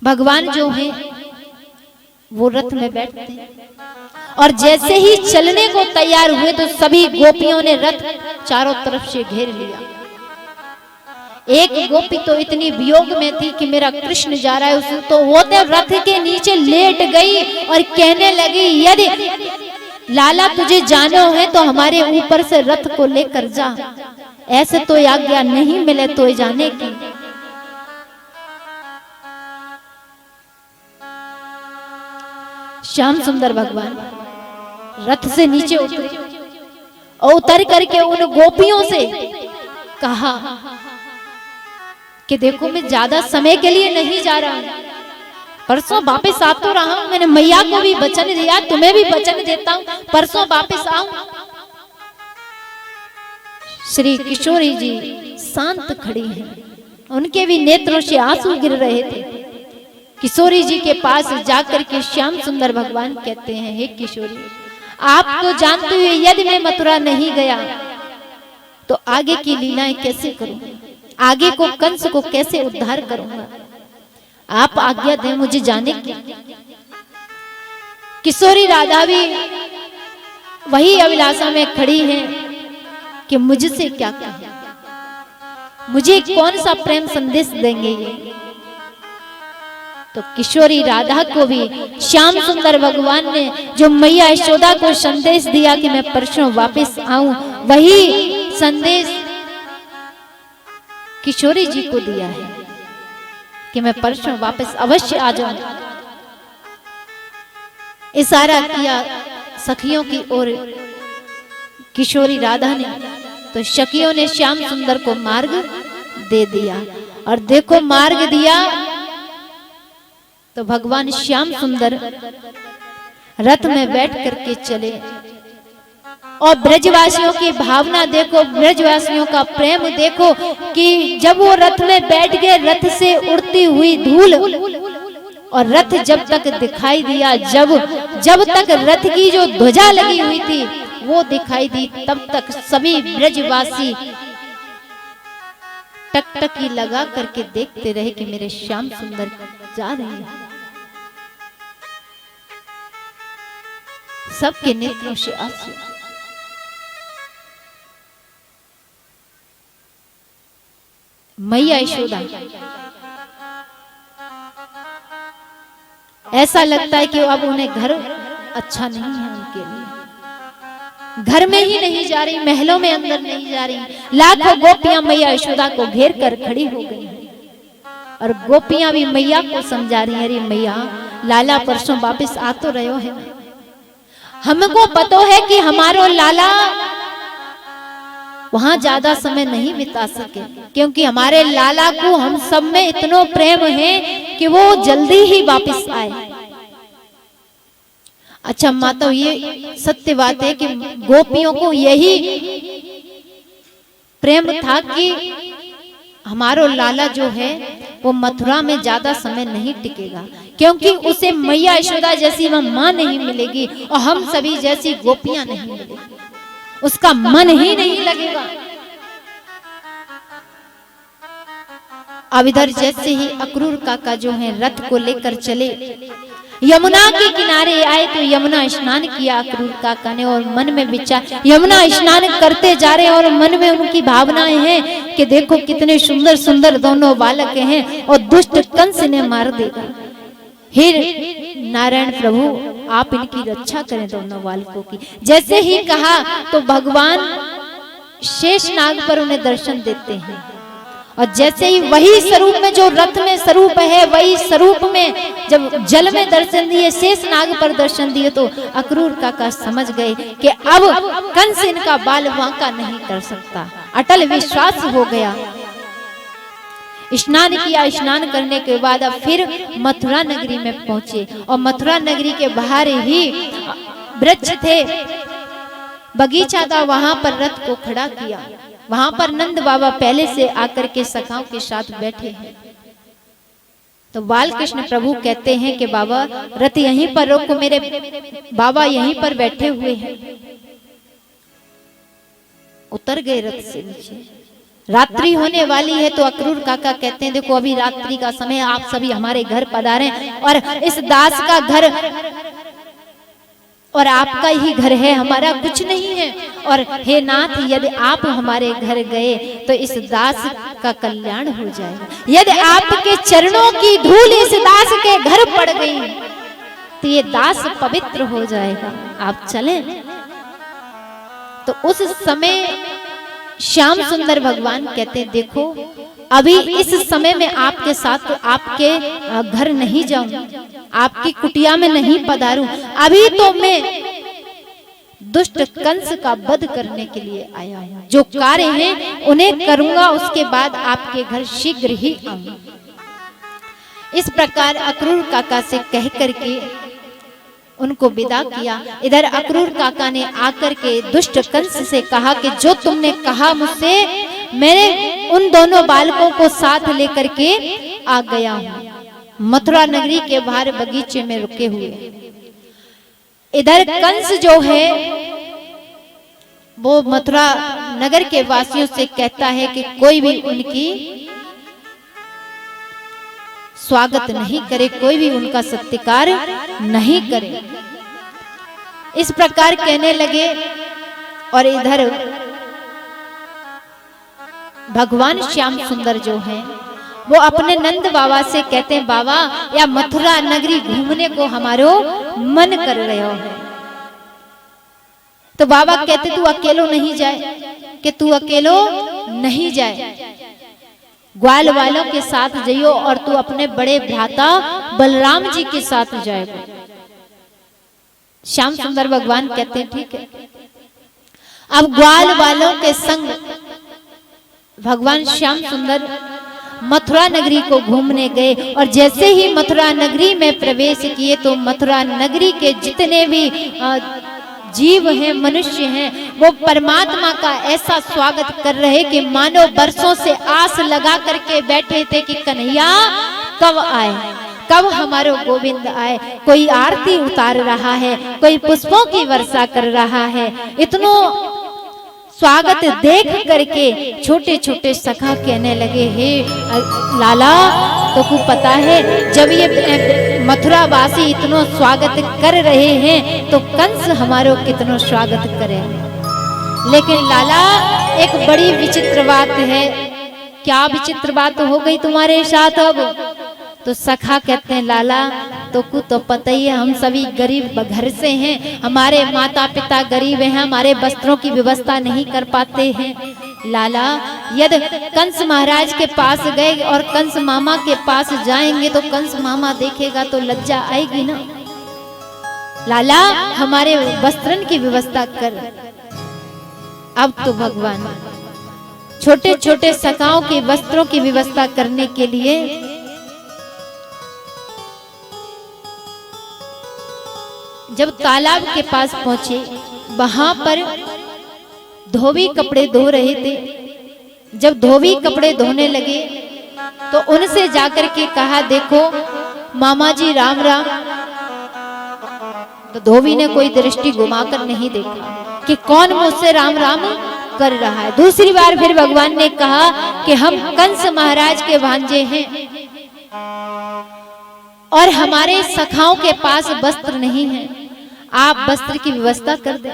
भगवान जो है वो रथ में बैठते हैं, और जैसे ही चलने को तैयार हुए तो सभी गोपियों ने रथ चारों तरफ से घेर लिया। एक गोपी तो इतनी वियोग में थी कि मेरा कृष्ण जा रहा है, उसे तो वो तो रथ के नीचे लेट गई और कहने लगी, यदि लाला तुझे जाना है तो हमारे ऊपर से रथ को लेकर जा, ऐसे तो आज्ञा नहीं मिले तो जाने की। श्याम सुंदर भगवान रथ से नीचे उतरे और उतर करके उन गोपियों से कहा कि देखो मैं ज्यादा समय के लिए नहीं जा रहा हूं, परसों वापस आ तो रहा हूं, मैंने मैया को भी वचन दिया, तुम्हें भी वचन देता हूं, परसों वापस आऊं। श्री किशोरी जी शांत खड़ी हैं, उनके भी नेत्रों से आंसू गिर रहे थे। किशोरी जी के पास जाकर के श्याम सुंदर भगवान कहते हैं, हे किशोरी, आप तो जानते हुए यदि मैं मथुरा नहीं गया तो आगे की लीलाएं कैसे करूं, आगे को कंस को कैसे उद्धार करूंगा, आप आज्ञा दें मुझे जाने की। किशोरी राधा भी वही अभिलाषा में खड़ी हैं कि मुझसे क्या कहें, मुझे कौन सा प्रेम संदेश देंगे ये। तो किशोरी राधा को भी श्याम सुंदर भगवान ने जो मैया यशोदा को संदेश दिया कि मैं परसों वापस आऊं, वही संदेश किशोरी जी को दिया है कि मैं परसों वापस अवश्य आ जाऊं। इशारा किया सखियों की ओर किशोरी राधा ने, तो सखियों ने श्याम सुंदर को मार्ग दे दिया। और देखो मार्ग दिया तो भगवान श्याम सुंदर रथ में बैठ करके चले। और ब्रजवासियों की भावना देखो, ब्रजवासियों का प्रेम देखो कि जब वो रथ में बैठ गए, रथ से उड़ती हुई धूल और रथ जब तक दिखाई दिया, जब तक रथ की जो ध्वजा लगी हुई थी वो दिखाई दी, तब तक सभी ब्रजवासी टकटकी लगा करके देखते रहे कि मेरे श्याम सुंदर जा रहे हैं। सबके नेत्रों से आंसू। मैया यशोदा, ऐसा लगता है कि अब उन्हें घर अच्छा नहीं है उनके लिए, घर में ही नहीं जा रही, महलों में अंदर नहीं जा रही। लाखों गोपियां मैया यशोदा को घेर कर खड़ी हो गई और गोपियां भी मैया को समझा रही हैं, अरे मैया लाला परसों वापस आ तो रहे हो, हमको पता है कि हमारो लाला वहां ज्यादा समय नहीं बिता सके, क्योंकि हमारे लाला को हम सब में इतना प्रेम है कि वो जल्दी ही वापस आए। अच्छा माता, ये सत्य बात है कि गोपियों को यही प्रेम था कि हमारो लाला जो है वो मथुरा में ज्यादा समय नहीं टिकेगा, क्योंकि उसे मैया यशोदा जैसी वह मां नहीं मिलेगी और हम सभी जैसी गोपियां नहीं मिलेगी, उसका मन ही नहीं लगेगा। अब इधर जैसे ही अक्रूर काका जो है रथ को लेकर चले, यमुना के किनारे आए तो यमुना स्नान किया अक्रूर काका ने, और मन में विचार, यमुना स्नान करते जा रहे और मन में उनकी भावनाएं हैं कि देखो कितने सुंदर सुंदर दोनों बालक हैं और दुष्ट कंस ने मार देगा। हे नारायण प्रभु, आप इनकी रक्षा करें दोनों बालकों की। जैसे ही कहा तो भगवान शेषनाग पर उन्हें दर्शन देते हैं, और जैसे ही वही स्वरूप में जो रथ में स्वरूप है, वही स्वरूप में जब जल में दर्शन दिए, शेषनाग पर दर्शन दिए, तो अक्रूर काका समझ गए कि अब कंस इनका बाल बांका नहीं कर सकता। अटल विश्वास हो गया। स्नान किया, स्नान करने के बाद अब फिर मथुरा नगरी में पहुंचे, और मथुरा नगरी के बाहर ही वृक्ष थे, बगीचा था, वहां पर रथ को खड़ा किया। वहां पर नंद बाबा पहले से आकर के सखाओं के साथ बैठे हैं। तो बाल कृष्ण प्रभु कहते हैं कि बाबा रथ यहीं पर रोको, मेरे बाबा यहीं पर बैठे हुए हैं। उतर गए रथ से नीचे। रात्रि होने वाली है तो अक्रूर काका कहते हैं देखो अभी रात्रि का समय, आप सभी हमारे घर पधारे और इस दास का घर और आपका ही घर है, हमारा कुछ नहीं है। और हे नाथ, यदि आप हमारे घर गए तो इस दास का कल्याण हो जाएगा। यदि आपके चरणों की धूल इस दास के घर पड़ गई तो ये दास पवित्र हो जाएगा, आप चलें। तो उस समय श्याम सुंदर भगवान कहते देखो अभी इस समय में आपके साथ तो आपके घर नहीं जाऊं, आपकी कुटिया में नहीं पधारूं, अभी तो मैं दुष्ट कंस का वध करने के लिए आया हूं। जो कार्य हैं उन्हें करूंगा, उसके बाद आपके घर शीघ्र ही आऊंगा। इस प्रकार अक्रूर काका से कह करके उनको विदा किया। इधर अक्रूर काका ने आकर के दुष्ट कंस से कहा कि जो तुमने कहा मुझसे, मैंने उन दोनों बालकों को साथ लेकर के आ गया हूं। मथुरा नगरी के बाहर बगीचे में रुके हुए। इधर कंस जो है वो मथुरा नगर के वासियों से कहता है कि कोई भी उनकी स्वागत नहीं करे, कोई भी उनका सत्कार नहीं करे। इस प्रकार कहने लगे। और इधर भगवान श्याम सुंदर जो हैं वो अपने नंद बाबा से कहते हैं, बाबा या मथुरा नगरी घूमने को हमारो मन कर रहे हो है। तो बाबा कहते तू अकेलो नहीं जाए, कि तू अकेलो नहीं जाए, ग्वाल वालों के साथ जाइयो और तू अपने बड़े भ्राता बलराम जी के साथ जाएगा। श्याम सुंदर भगवान कहते हैं ठीक है। अब ग्वाल वालों के संग भगवान श्याम सुंदर मथुरा नगरी को घूमने गए। और जैसे ही मथुरा नगरी में प्रवेश किए तो मथुरा नगरी के जितने भी जीव हैं, मनुष्य हैं, वो परमात्मा का ऐसा स्वागत कर रहे कि मानो बरसों से आस लगा करके बैठे थे कि कन्हैया कब आए, कब हमारे गोविंद आए। कोई आरती उतार रहा है, कोई पुष्पों की वर्षा कर रहा है। इतनो स्वागत देख करके छोटे छोटे सखा कहने लगे, हे लाला तो को पता है जब ये मथुरा वासी इतनो स्वागत कर रहे हैं तो कंस हमारो कितनो स्वागत करे। लेकिन लाला एक बड़ी विचित्र बात है। क्या विचित्र बात हो गई तुम्हारे साथ अब? तो सखा कहते हैं, लाला तो को तो पता ही है हम सभी गरीब घर से हैं, हमारे माता पिता गरीब हैं, हमारे वस्त्रों की व्यवस्था नहीं कर पाते हैं। लाला यदि कंस महाराज के पास गए और कंस मामा के पास जाएंगे तो कंस मामा देखेगा तो लज्जा आएगी ना। लाला हमारे वस्त्रन की व्यवस्था कर। अब तो भगवान छोटे छोटे सखाओं के वस्त्रों की व्यवस्था करने के लिए जब तालाब के पास पहुंचे, वहां पर धोबी कपड़े धो रहे थे। जब धोबी कपड़े धोने लगे तो उनसे जाकर के कहा, देखो मामा जी राम राम। तो धोबी ने कोई दृष्टि घुमाकर नहीं देखा कि कौन मुझसे राम राम कर रहा है। दूसरी बार फिर भगवान ने कहा कि हम कंस महाराज के भांजे हैं और हमारे सखाओं के पास वस्त्र नहीं है, आप वस्त्र की व्यवस्था कर दें।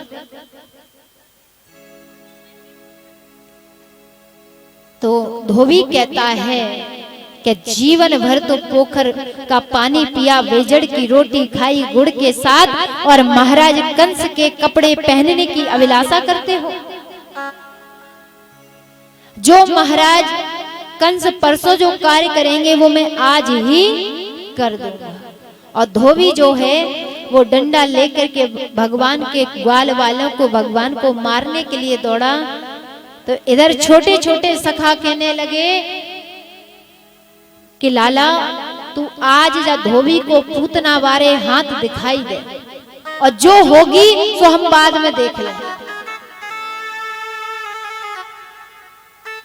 तो धोबी कहता है कि जीवन भर तो पोखर का पानी पिया, बेजड़ की रोटी खाई गुड़ के साथ, और महाराज कंस के कपड़े पहनने की अभिलाषा करते हो। जो महाराज कंस परसों जो कार्य करेंगे वो मैं आज ही कर दूंगा। और धोबी जो है वो डंडा लेकर के भगवान के ग्वाल वालों को, भगवान को मारने के लिए दौड़ा। तो इधर छोटे छोटे सखा कहने लगे कि लाला तू आज जा धोबी को पूतना वारे हाथ दिखाई दे, और जो होगी तो हम बाद में देख लेंगे।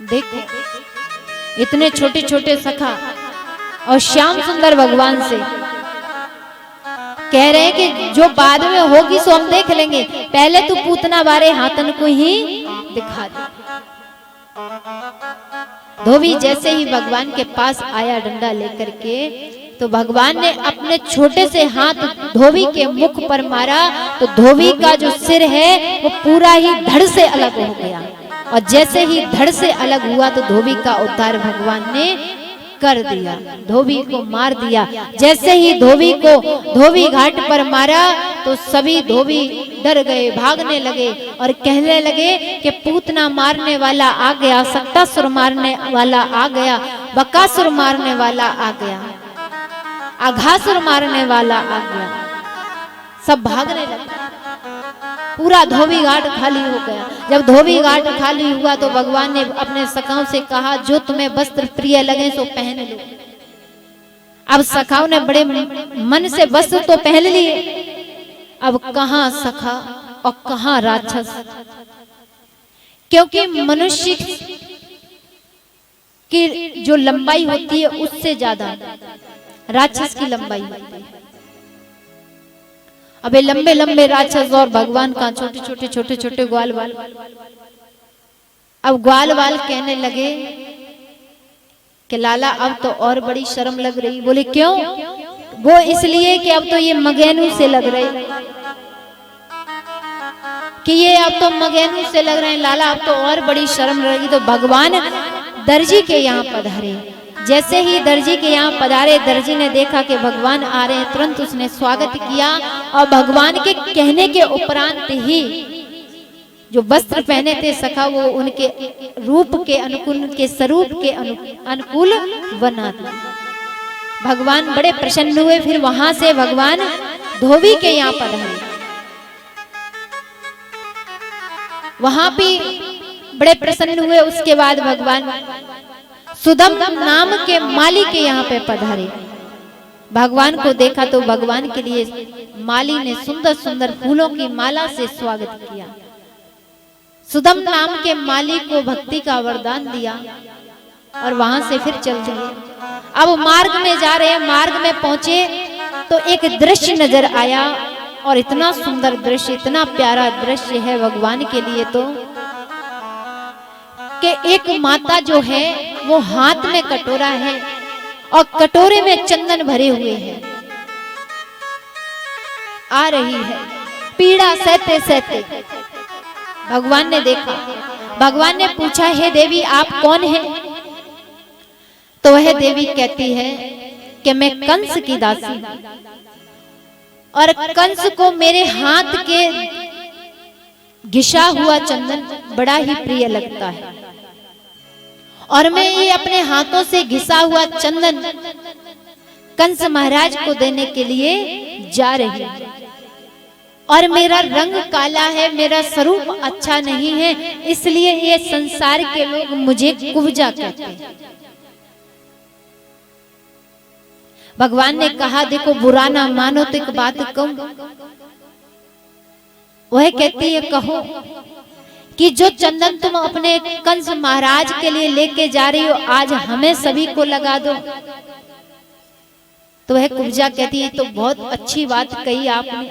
देखो इतने छोटे छोटे सखा और श्याम सुंदर भगवान से कह रहे हैं कि जो बाद में होगी सो हम देख लेंगे, पहले तू पूतना वारे हाथन को ही दिखा दे। धोबी जैसे ही भगवान के पास आया डंडा लेकर के, तो भगवान ने अपने छोटे से हाथ धोबी के मुख पर मारा। तो धोबी का जो सिर है वो पूरा ही धड़ से अलग हो गया, और जैसे ही धड़ से अलग हुआ तो धोबी का उद्धार भगवान ने कर दिया, धोबी को मार दिया। जैसे ही धोबी को धोबी घाट पर मारा तो सभी धोबी डर गए, भागने लगे और कहने लगे कि पूतना मारने वाला आ गया, सक्तासुर मारने वाला आ गया, बकासुर मारने वाला आ गया। अघासुर मारने वाला आ गया। सब भागने लगे, पूरा धोबी घाट खाली हो गया। जब धोबी घाट खाली हुआ तो भगवान ने अपने सखाओं से कहा, जो तुम्हें वस्त्र प्रिय लगे सो पहन लो। अब सखाओं ने बड़े मन से वस्त्र तो पहन लिए। अब कहां सखा और कहां राक्षस, क्योंकि मनुष्य की जो लंबाई होती है उससे ज्यादा राक्षस की लंबाई होती है। अबे लंबे लंबे राक्षस और भगवान का छोटे छोटे ग्वाल वाल। अब ग्वाल वाल कहने लगे कि लाला अब तो और बड़ी शर्म लग रही। बोले क्यों? वो इसलिए कि अब तो ये मगेनू से लग रहे, कि ये अब तो मगेनू से लग रहे हैं लाला, अब तो और बड़ी शर्म लगी। तो भगवान दर्जी के यहाँ पधारे। जैसे ही दर्जी के यहाँ पधारे, दर्जी ने देखा कि भगवान आ रहे हैं, तुरंत उसने स्वागत किया और भगवान के कहने के उपरांत ही जो वस्त्र पहने थे सखा वो उनके रूप के अनुकूल, उनके स्वरूप के अनुकूल बना दिया। भगवान बड़े प्रसन्न हुए। फिर वहां से भगवान धोबी के यहाँ पधारे। वहां भी बड़े प्रसन्न हुए। उसके बाद भगवान सुदम नाम के माली के यहाँ पे पधारे। भगवान को देखा तो भगवान के लिए माली ने सुंदर सुंदर फूलों की माला से स्वागत किया। सुदम नाम के माली को भक्ति का वरदान दिया और वहां से फिर चल दिए। अब मार्ग में जा रहे हैं, मार्ग में पहुंचे तो एक दृश्य नजर आया और इतना सुंदर दृश्य, इतना प्यारा दृश्य है भगवान के लिए तो कि एक माता जो है वो हाथ में कटोरा है और कटोरे में चंदन भरे हुए हैं, आ रही है पीड़ा सहते सहते। भगवान ने देखा, भगवान ने पूछा, हे देवी आप कौन हैं? तो वह देवी कहती है कि मैं कंस की दासी, और कंस को मेरे हाथ के घिसा हुआ चंदन बड़ा ही प्रिय लगता है और मैं ये अपने हाथों से घिसा हुआ चंदन कंस महाराज को देने के लिए जा रही हूं। और मेरा रंग काला है, मेरा स्वरूप अच्छा नहीं है, इसलिए ये संसार के लोग मुझे कुब्जा कहते हैं। भगवान ने कहा, देखो बुरा ना मानो तो एक बात कहूं। वह कहती है, कहो कि जो चंदन तुम अपने कंस महाराज के लिए लेके जा रही हो आज हमें सभी को लगा दो। तो वह कुब्जा कहती है, तो बहुत अच्छी बात कही आपने।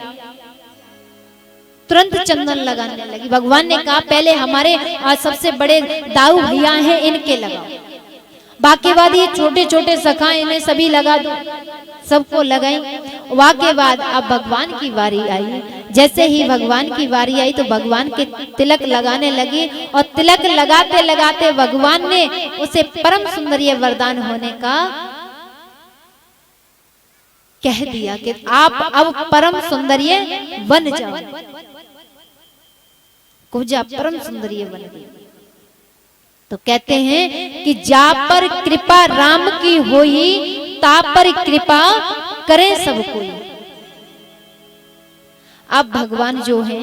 तुरंत चंदन लगाने लगी। भगवान ने कहा, पहले हमारे सबसे बड़े दाऊ भैया हैं इनके लगाओ, बाकी बाद ये छोटे छोटे सखा इन्हें सभी लगा दो। सबको लगाई। वाके बाद अब भगवान की बारी आई। जैसे ही भगवान की बारी आई तो भगवान के तिलक लगाने लगी और तिलक लगाते लगाते भगवान ने उसे परम सुंदरीय वरदान होने का कह दिया कि आप अब परम सुंदरीय बन जाओ। कुब्जा परम सुंदरीय बन गई। तो कहते हैं कि जा पर कृपा राम की होई, ता पर कृपा करें सब कोई। अब भगवान जो है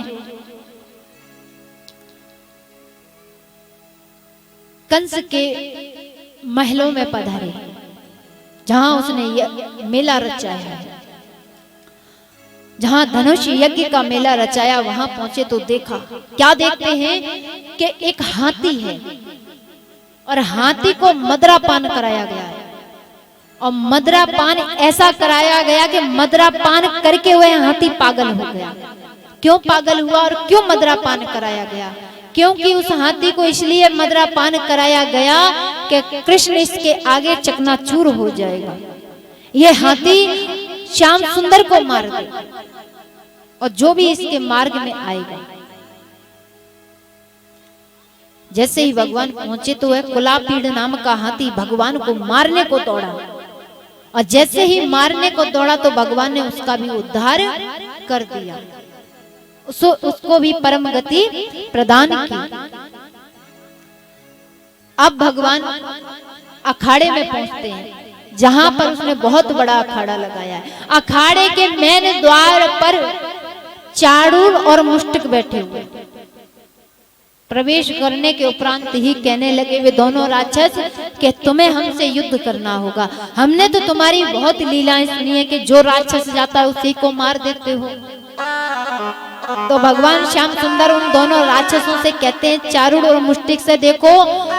कंस के महलों में पधारे, जहां उसने मेला रचाया है, जहां धनुष यज्ञ का मेला रचाया, वहां पहुंचे तो देखा, क्या देखते हैं कि एक हाथी है और हाथी को मदरा पान कराया गया है। और मदरा पान ऐसा कराया गया कि मदरा पान करके वह हाथी पागल हो गया। क्यों पागल हुआ और क्यों मदरा पान कराया गया? क्योंकि उस हाथी को इसलिए मदरा पान कराया गया कि कृष्ण इसके आगे चकनाचूर हो जाएगा। यह हाथी श्याम सुंदर को मार दे और जो भी इसके मार्ग में आएगा। जैसे ही भगवान पहुंचे तो वह कुलापीड़ नाम का हाथी भगवान को मारने को दौड़ा, और जैसे ही मारने को दौड़ा तो भगवान ने उसका भी उद्धार कर दिया, उसको भी परम गति प्रदान की। अब भगवान अखाड़े में पहुंचते हैं। जहां पर उसने बहुत बड़ा अखाड़ा लगाया है। अखाड़े के मेन द्वार पर चारूर और मुष्टिक बैठे हुए। प्रवेश करने के उपरांत ही कहने लगे वे दोनों राक्षस कि तुम्हें हमसे युद्ध करना होगा। हमने तो तुम्हारी बहुत लीलाएं सुनी है कि जो राक्षस जाता है उसी को मार देते हो। तो भगवान श्याम सुंदर उन दोनों राक्षसों से कहते हैं, चारूर और मुष्टिक से, देखो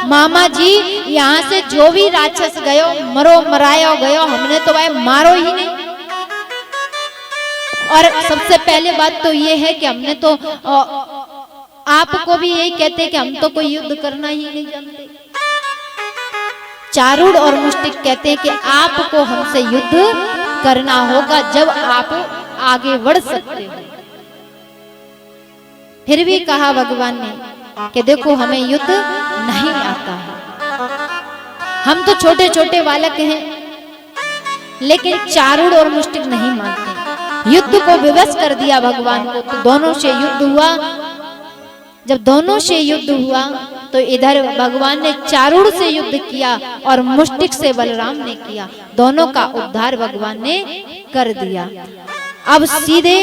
मामा जी, यहाँ से जो भी राक्षस गयो मरो मरायो गयो, हमने तो भाई मारो ही नहीं। और सबसे पहले बात तो ये है कि हमने तो आपको भी यही कहते हैं कि हम तो कोई युद्ध करना ही नहीं जानते। चारूर और मुष्टिक कहते हैं कि आपको हमसे युद्ध करना होगा जब आप आगे बढ़ सकते हो। फिर भी कहा भगवान ने कि देखो हमें युद्ध नहीं आता है, हम तो छोटे छोटे बालक हैं। लेकिन चारूर और मुष्टिक नहीं मानते, युद्ध को विवश कर दिया भगवान को। तो दोनों से युद्ध हुआ। जब दोनों से युद्ध हुआ तो इधर भगवान ने चारूर से युद्ध किया और मुष्टिक से बलराम ने किया। दोनों का उद्धार भगवान ने कर दिया। अब सीधे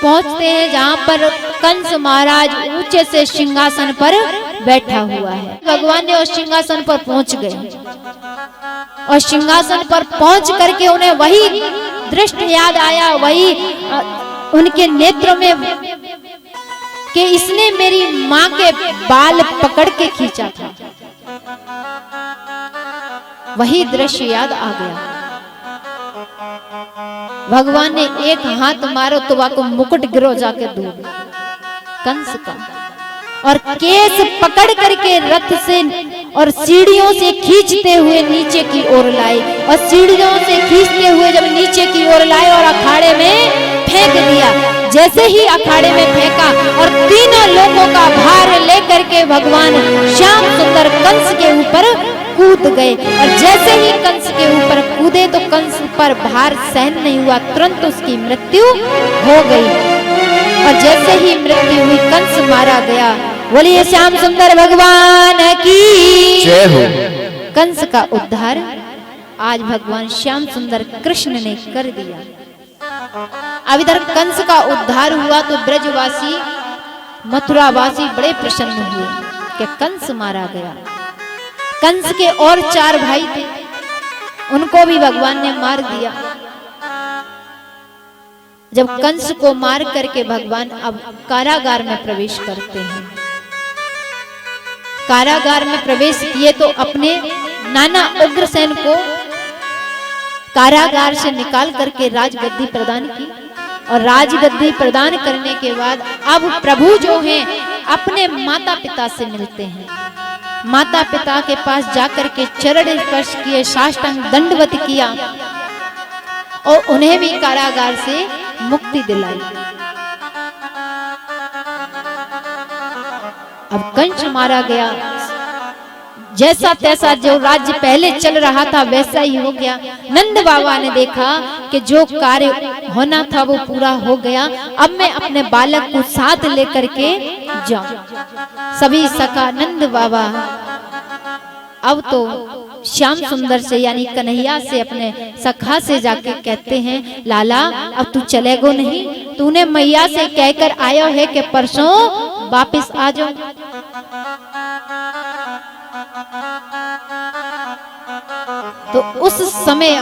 पहुंचते हैं जहां पर कंस महाराज ऊंचे से सिंहासन पर बैठा हुआ है। भगवान ने उस सिंहासन पर पहुंच गए और सिंहासन पर पहुंच करके उन्हें वही दृश्य याद आया, वही उनके नेत्रों में कि इसने मेरी माँ के बाल पकड़ के खींचा था। वही दृश्य याद आ गया। भगवान ने एक हाथ मारो तो वाको मुकुट गिरो जाके दूर कंस का, और केस पकड़ करके रथ से और सीढ़ियों से खींचते हुए नीचे की ओर लाए, और सीढ़ियों से खींचते हुए जब नीचे की ओर लाए और अखाड़े में फेंक दिया। जैसे ही अखाड़े में फेंका और तीनों लोगों का भार लेकर के भगवान श्याम सुंदर कंस के ऊपर कूद गए। और जैसे ही कंस के ऊपर कूदे तो कंस पर भार सहन नहीं हुआ, तुरंत उसकी मृत्यु हो गई। और जैसे ही मृत्यु हुई कंस मारा गया। बोलिए श्याम सुंदर भगवान की जय हो। कंस का उद्धार आज भगवान श्याम सुंदर कृष्ण ने कर दिया। अब इधर कंस का उद्धार हुआ तो ब्रजवासी मथुरावासी बड़े प्रसन्न हुए कि कंस मारा गया। कंस के और 4 भाई थे, उनको भी भगवान ने मार दिया। जब कंस को मार करके भगवान अब कारागार में प्रवेश करते हैं। कारागार में प्रवेश किए तो अपने नाना उग्रसेन को कारागार से निकाल करके राजगद्दी प्रदान की। और राजगद्दी प्रदान करने के बाद अब प्रभु जो हैं अपने माता पिता से मिलते हैं। माता पिता के पास जाकर के चरण स्पर्श किए, साष्टांग दंडवत किया और उन्हें भी कारागार से मुक्ति दिलाई। अब कंस मारा गया, जैसा तैसा जो राज्य पहले चल रहा था वैसा ही हो गया। नंद बाबा ने देखा कि जो कार्य होना था वो पूरा हो गया, अब मैं अपने बालक को साथ लेकर के जाऊं। सभी सखा नंद बाबा अब तो श्याम सुंदर से यानी कन्हैया से अपने सखा से जाके कहते हैं, लाला अब तू चलेगो नहीं, तूने मैया से कहकर आयो है कि परसों वापस आ जाओ। तो उस समय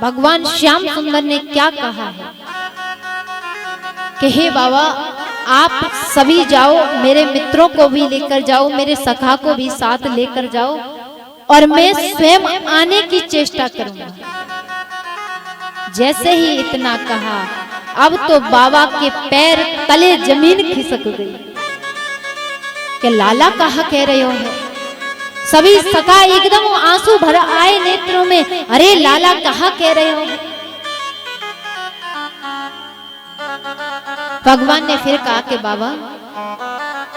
भगवान श्याम सुंदर ने क्या कहा है कि हे बाबा आप सभी जाओ, मेरे मित्रों को भी लेकर जाओ, मेरे सखा को भी साथ लेकर जाओ और मैं स्वयं आने की चेष्टा करूंगा। जैसे ही इतना कहा अब तो बाबा के पैर तले जमीन खिसक गई कि लाला कहा कह रहे हो है। सभी सखा एकदम आंसू भर आए नेत्रों में, अरे लाला कहा कह रहे हो। भगवान ने फिर कहा कि बाबा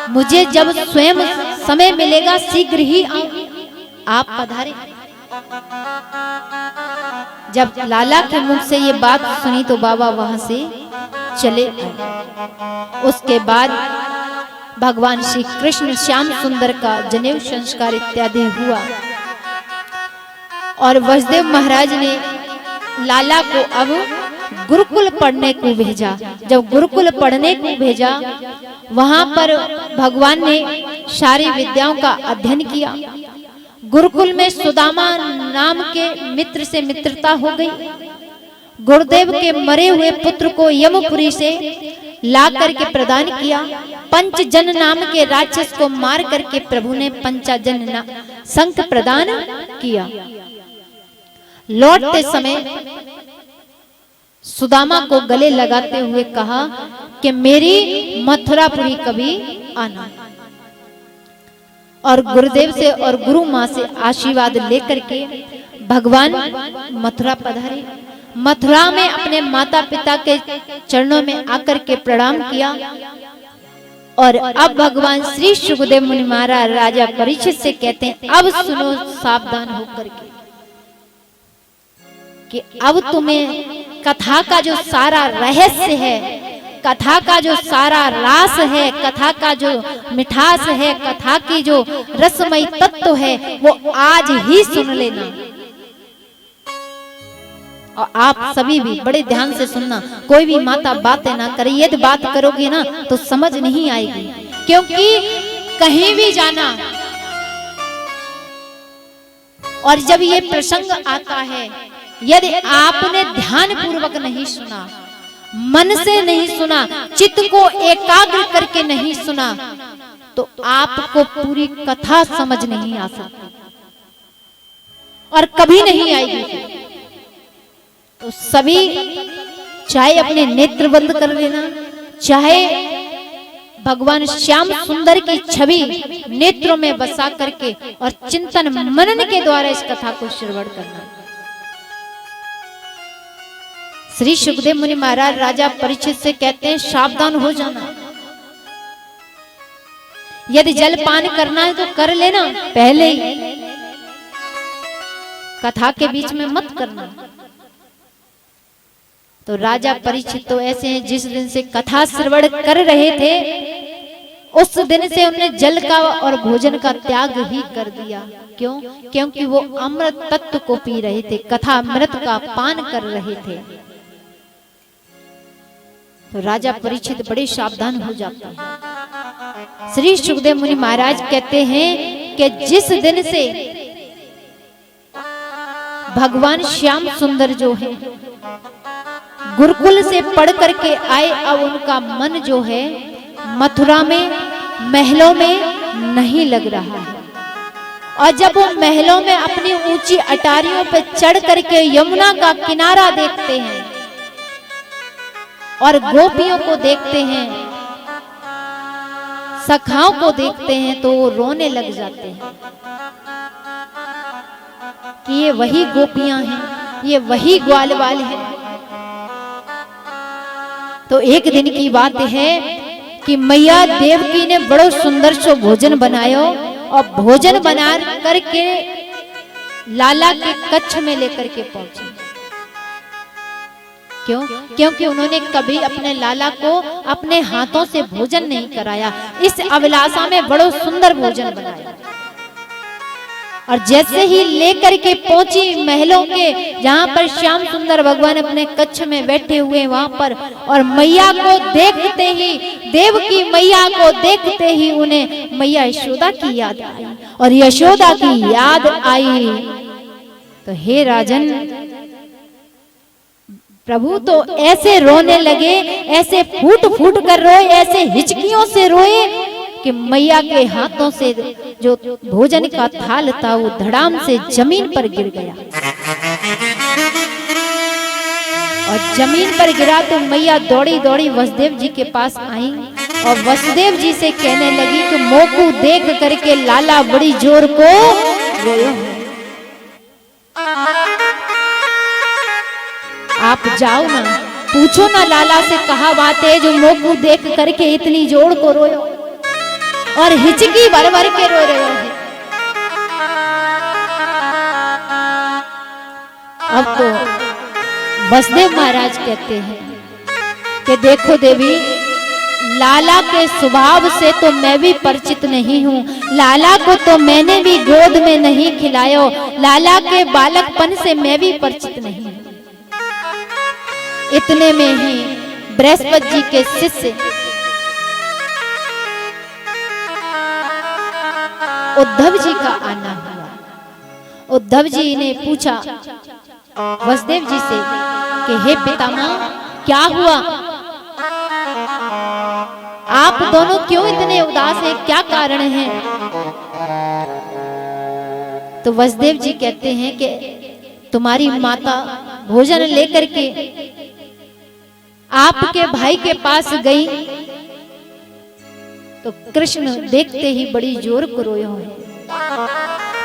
मुझे जब स्वयं समय मिलेगा शीघ्र ही आऊं, आप पधारे। जब लाला के मुख से ये बात सुनी तो बाबा वहां से चले आए। उसके बाद भगवान श्री कृष्ण श्याम सुंदर का जनेऊ संस्कार इत्यादि हुआ और वसुदेव महाराज ने लाला को अब गुरुकुल पढ़ने को भेजा। जब गुरुकुल पढ़ने को भेजा, वहां पर भगवान ने सारी विद्याओं का अध्ययन किया। गुरुकुल में सुदामा नाम के मित्र से मित्रता हो गई। गुरुदेव के मरे हुए पुत्र को यमपुरी से ला करके प्रदान किया। पंचजन नाम के राक्षस को मार करके प्रभु ने पंचजन शंख प्रदान किया। लौटते समय सुदामा को गले लगाते हुए कहा कि मेरी मथुरापुरी कभी आना। और गुरुदेव से और गुरु माँ से आशीर्वाद लेकर के भगवान मथुरा पधारे। मथुरा में अपने माता पिता के चरणों में आकर के प्रणाम किया। और अब भगवान श्री सुखदेव मुनि महाराज राजा परीक्षित से कहते हैं, अब सुनो सावधान होकर के कि अब तुम्हें कथा का जो सारा रहस्य है, कथा का जो सारा रास है, कथा का जो मिठास है, कथा की जो रसमयी तत्व है, वो आज ही सुन लेना। और आप सभी भी बड़े ध्यान से सुनना, कोई भी माता बातें ना करे। यदि बात करोगे ना तो समझ नहीं आएगी, क्योंकि कहीं भी जाना और जब ये प्रसंग आता है, यदि आपने ध्यान पूर्वक नहीं सुना, मन से नहीं सुना, चित्त को एकाग्र करके नहीं सुना, तो आपको पूरी कथा समझ नहीं आ सकती और कभी नहीं आएगी। तो सभी चाहे अपने नेत्र बंद कर लेना, चाहे भगवान श्याम सुंदर की छवि नेत्रों में बसा करके और चिंतन मनन के द्वारा इस कथा को श्रवण करना। श्री सुखदेव मुनि महाराज राजा परीक्षित से कहते हैं, सावधान हो जाना। यदि जलपान करना है तो कर लेना पहले ही, कथा के बीच में मत करना। तो राजा परीक्षित तो ऐसे हैं, जिस दिन से कथा श्रवण कर रहे थे उस दिन से उन्होंने जल का और भोजन का त्याग ही कर दिया। क्यों? क्योंकि वो अमृत तत्व को पी रहे थे, कथा अमृत का पान कर रहे थे। तो राजा परीक्षित बड़े सावधान हो जाते हैं। श्री सुखदेव मुनि महाराज कहते हैं कि जिस दिन से भगवान श्याम सुंदर जो है गुरुकुल से पढ़ करके आए, अब उनका मन जो है मथुरा में महलों में नहीं लग रहा है। और जब वो महलों में अपनी ऊंची अटारियों पर चढ़ करके यमुना का किनारा देखते हैं और गोपियों को देखते हैं, सखाओं को देखते हैं, तो वो रोने लग जाते हैं कि ये वही गोपियां हैं, ये वही ग्वालवाल है। तो एक दिन की बात है कि मैया देवकी ने बड़ो सुंदर सो भोजन बनायो और भोजन बना करके लाला के कच्छ में लेकर के पहुंचे। क्यों? क्योंकि उन्होंने कभी अपने लाला को अपने हाथों से भोजन नहीं कराया। इस अभिलाषा में बड़ो सुंदर भोजन बनाया और जैसे ही लेकर के पहुंची महलों के जहां पर श्याम सुंदर भगवान अपने कच्छ में बैठे हुए वहां पर, और मैया को देखते ही, देव की मैया को देखते ही उन्हें मैया यशोदा की याद आई। और यशोदा की याद आई तो हे राजन, प्रभु तो ऐसे रोने लगे, ऐसे फूट फूट कर रोए, ऐसे हिचकियों से रोए कि मैया के हाथों से जो भोजन का थाल था वो धड़ाम से जमीन पर गिर गया। और जमीन पर गिरा तो मैया दौड़ी दौड़ी वसुदेव जी के पास आई और वसुदेव जी से कहने लगी कि मोकू देख करके लाला बड़ी जोर को रोयो। आप जाओ ना, पूछो ना लाला से कहा बात है जो मोकू देख करके इतनी जोर को रोयो और हिचकी भर भर के रो रहे हो। अब तो वसुदेव महाराज कहते हैं कि देखो देवी, लाला के स्वभाव से तो मैं भी परिचित नहीं हूँ, लाला को तो मैंने भी गोद में नहीं खिलाया, लाला के बालकपन से मैं भी परिचित नहीं हूँ। इतने में ही बृहस्पति जी के शिष्य उद्धव जी का आना हुआ। उद्धव जी ने पूछा वसुदेव जी से कि हे पितामह क्या हुआ, आप दोनों क्यों इतने उदास हैं, क्या कारण है? तो वसुदेव जी कहते हैं कि तुम्हारी माता भोजन लेकर के आपके भाई के पास गई तो कृष्ण देखते ही बड़ी जोर को रोए हैं।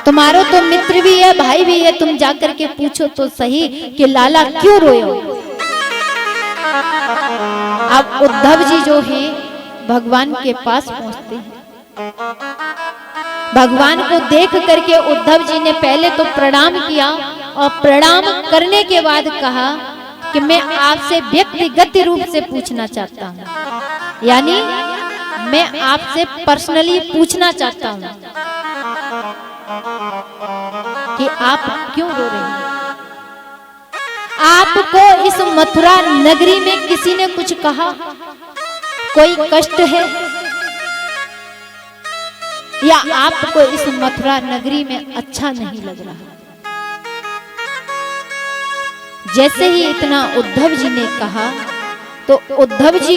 तुम्हारो तो मित्र भी है, भाई भी है, तुम जाकर के पूछो तो सही कि लाला क्यों रोए हो। अब उद्धव जी जो है भगवान के पास पहुंचते हैं। भगवान को देख करके उद्धव जी ने पहले तो प्रणाम किया और प्रणाम करने के बाद कहा कि मैं आपसे व्यक्तिगत रूप से पूछना चाहता हूं, यानी मैं आपसे पर्सनली पूछना चाहता हूं कि आप क्यों रो रहे हैं। आपको इस मथुरा नगरी में किसी ने कुछ कहा, कोई कष्ट है, या आपको इस मथुरा नगरी में अच्छा नहीं लग रहा? जैसे ही इतना उद्धव जी ने कहा तो उद्धव जी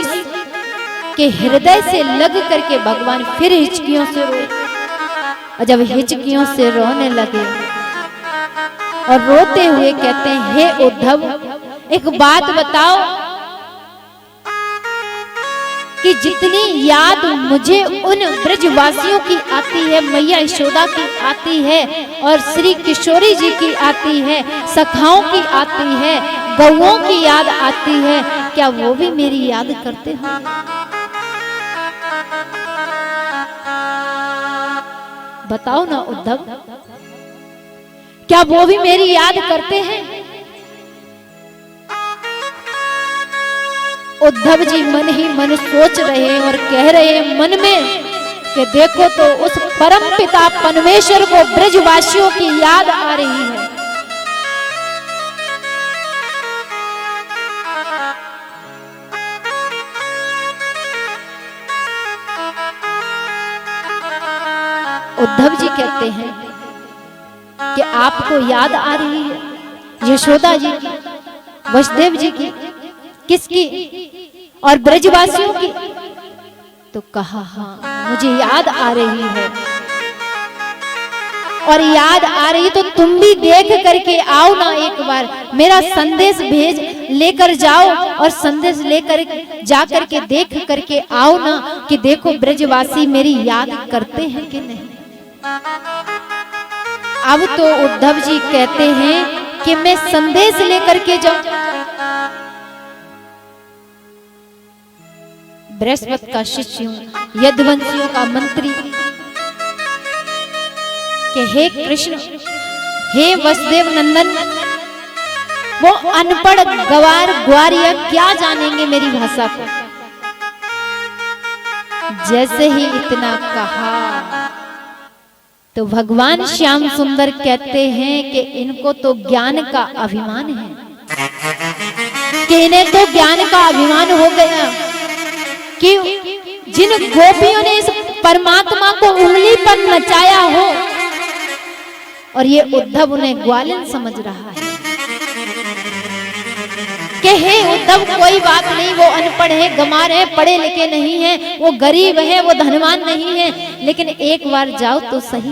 के हृदय से लग करके भगवान फिर हिचकियों से रोए। और जब हिचकियों से रोने लगे और रोते हुए कहते हैं हे उद्धव, एक बात बताओ कि जितनी याद मुझे उन ब्रजवासियों की आती है, मैया यशोदा की आती है और श्री किशोरी जी की आती है, सखाओं की आती है, गौओं की याद आती है, क्या वो भी मेरी याद करते हो? बताओ ना उद्धव, क्या वो भी मेरी याद करते हैं? उद्धव जी मन ही मन सोच रहे हैं और कह रहे हैं मन में कि देखो तो उस परम पिता परमेश्वर को ब्रजवासियों की याद आ रही है। उद्धव जी कहते हैं कि आपको याद आ रही है यशोदा जी की, वसुदेव जी की, किसकी? और ब्रजवासियों की। तो कहा हाँ मुझे याद आ रही है, और याद आ रही तो तुम भी देख करके आओ ना, एक बार मेरा संदेश भेज लेकर जाओ और संदेश लेकर जा करके देख करके आओ ना कि देखो ब्रजवासी मेरी याद करते हैं कि नहीं। अब तो उद्धव जी कहते हैं कि मैं संदेश लेकर के जाऊं। बृहस्पति का शिष्य हूं, यदुवंशियों का मंत्री, कि हे कृष्ण, हे वसुदेव नंदन, वो अनपढ़ गवार ग्वारिया क्या जानेंगे मेरी भाषा को। जैसे ही इतना कहा तो भगवान श्याम सुंदर कहते हैं कि इनको तो ज्ञान का अभिमान है, कि इन्हें तो ज्ञान का अभिमान हो गया कि जिन गोपियों ने इस परमात्मा को उंगली पर नचाया हो और ये उद्धव उन्हें ग्वालिन समझ रहा है कि हे उद्धव कोई बात नहीं, वो अनपढ़ है, गंवार है, पढ़े लिखे नहीं है, वो गरीब है, वो धनवान नहीं है, लेकिन एक बार जाओ तो सही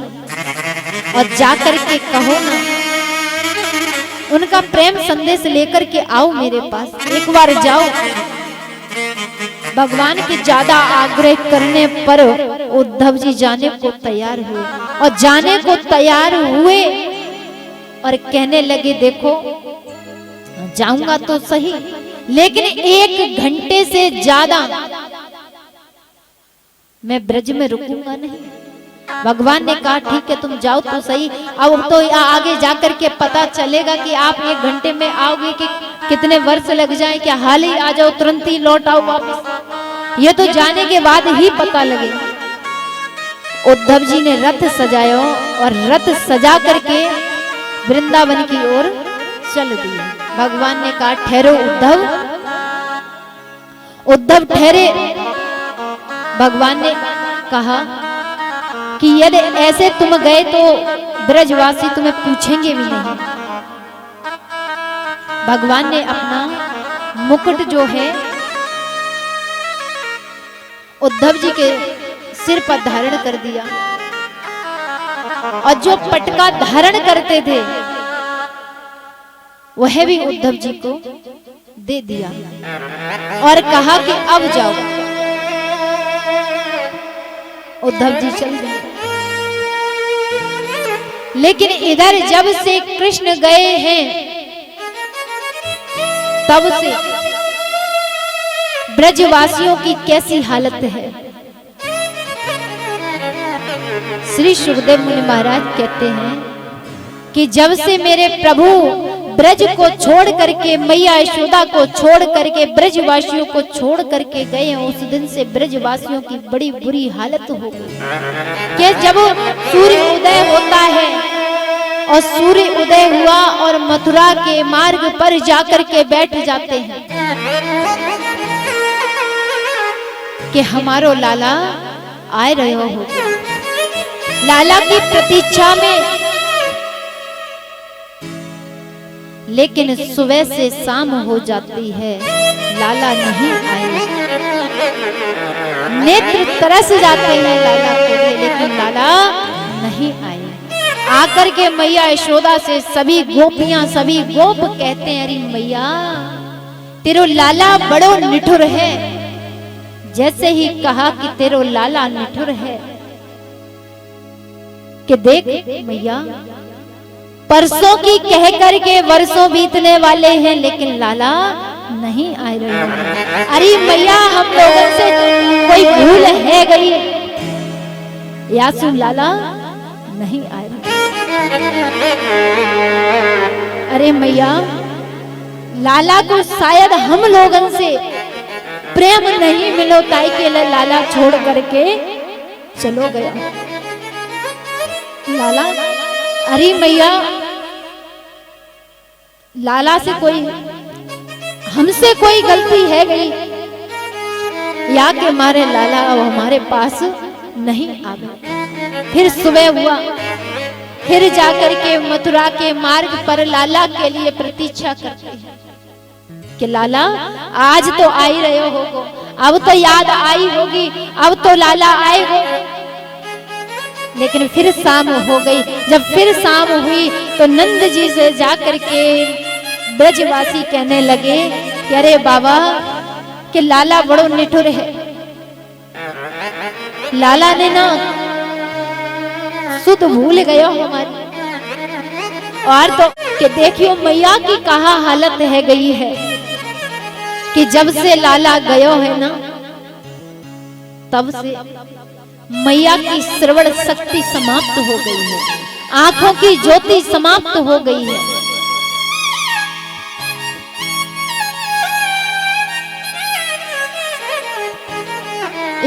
और जाकर के कहो ना, उनका प्रेम संदेश लेकर के आओ मेरे पास, एक बार जाओ। भगवान के ज्यादा आग्रह करने पर उद्धव जी जाने को तैयार हुए और जाने को तैयार हुए और कहने लगे देखो जाऊंगा तो सही, लेकिन 1 घंटे से ज्यादा मैं ब्रज में रुकूंगा नहीं। भगवान ने कहा ठीक है तुम जाओ तो सही, अब तो आगे जाकर के पता चलेगा कि आप 1 घंटे में आओगे कि कितने वर्ष लग जाए, क्या हाल ही आ जाओ, तुरंत ही लौट आओ वापस। ये तो जाने के बाद ही पता लगे। उद्धव जी ने रथ सजाया और रथ सजा करके वृंदावन की ओर चल दिए। भगवान ने कहा ठहरो उद्धव, उद्धव ठहरे। भगवान ने कहा कि यदि ऐसे तुम गए तो ब्रजवासी तुम्हें पूछेंगे भी नहीं। भगवान ने अपना मुकुट जो है उद्धव जी के सिर पर धारण कर दिया और जो पटका धारण करते थे वह भी उद्धव जी को दे दिया और कहा कि अब जाओ। उद्धव जी चल गए। लेकिन इधर जब से कृष्ण गए हैं तब से ब्रजवासियों की कैसी हालत है। श्री सुखदेव मुनि महाराज कहते हैं कि जब से मेरे प्रभु ब्रज को छोड़ करके, मैया यशोदा को छोड़ करके, ब्रजवासियों को छोड़ करके गए हैं, उस दिन से ब्रजवासियों की बड़ी बुरी हालत हो गई कि जब सूर्य उदय होता है और सूर्य उदय हुआ और मथुरा के मार्ग पर जाकर के बैठ जाते हैं कि हमारो लाला आए रहे हो। लाला की प्रतीक्षा में, लेकिन सुबह से शाम हो जाती है, लाला नहीं आए। नेत्र तरस जाते हैं लाला के लिए, लेकिन लाला नहीं आए। आकर के मैया यशोदा से सभी गोपियां, सभी गोप कहते हैं अरे मैया तेरो लाला बड़ो निठुर है। जैसे ही कहा कि तेरो लाला निठुर है कि देख मैया परसों की कह करके वर्षों बीतने वाले हैं लेकिन लाला नहीं आ रहे हैं। अरे मैया हम लोगों से कोई भूल है गई, यासु लाला नहीं आ रहे। अरे मैया लाला को शायद हम लोगों से प्रेम नहीं मिलो ताई के लिए लाला छोड़ करके चलो गया। लाला अरे मैया लाला से कोई, हमसे कोई गलती है गई या कि हमारे लाला अब हमारे पास नहीं आ गए। फिर सुबह हुआ, फिर जाकर के मथुरा के मार्ग पर लाला के लिए प्रतीक्षा करते हैं कि लाला आज तो आ ही रहे हो, अब तो याद आई होगी, अब तो लाला आए हो। लेकिन फिर शाम हो गई। जब फिर शाम हुई तो नंद जी से जाकर के ब्रजवासी कहने लगे कि अरे बाबा कि लाला बड़ो निठुर है, लाला ने ना सुध भूल गया हमारी। और तो कि देखियो मैया की कहा हालत है गई है कि जब से लाला गयो है ना तब से मैया की श्रवण शक्ति समाप्त हो गई है, आंखों की ज्योति समाप्त हो गई है।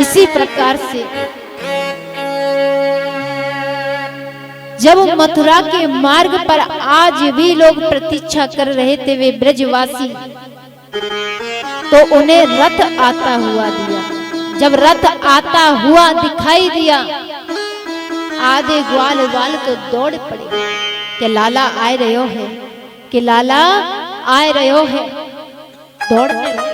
इसी प्रकार से जब मथुरा के मार्ग पर आज भी लोग प्रतीक्षा कर रहे थे वे ब्रजवासी, तो उन्हें रथ आता हुआ दिया। जब रथ आता हुआ दिखाई दिया, आधे ग्वाल वाल तो दौड़ पड़े कि लाला आए रहे हो है, कि लाला आए रहे हो है, दौड़ पड़े।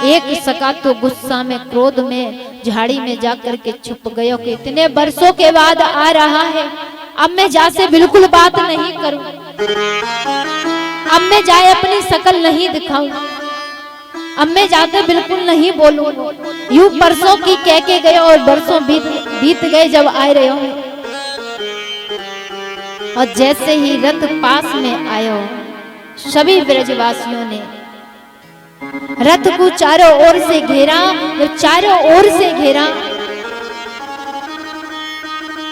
एक सका तो गुस्सा में, क्रोध में झाड़ी में जाकर के छुप गयो कि इतने बरसों के बाद आ रहा है, अब मैं जासे बिल्कुल बात नहीं करूं, अब मैं जाए अपनी शकल नहीं दिखाऊं, अब मैं जाते बिल्कुल नहीं बोलूं। यूं परसों की कह के गए और बरसों बीत गए जब आए रहे हो। और जैसे ही रथ पास में आयो, सभी ब्रजवासियों ने रथ को चारों ओर से घेरा, चारों ओर से घेरा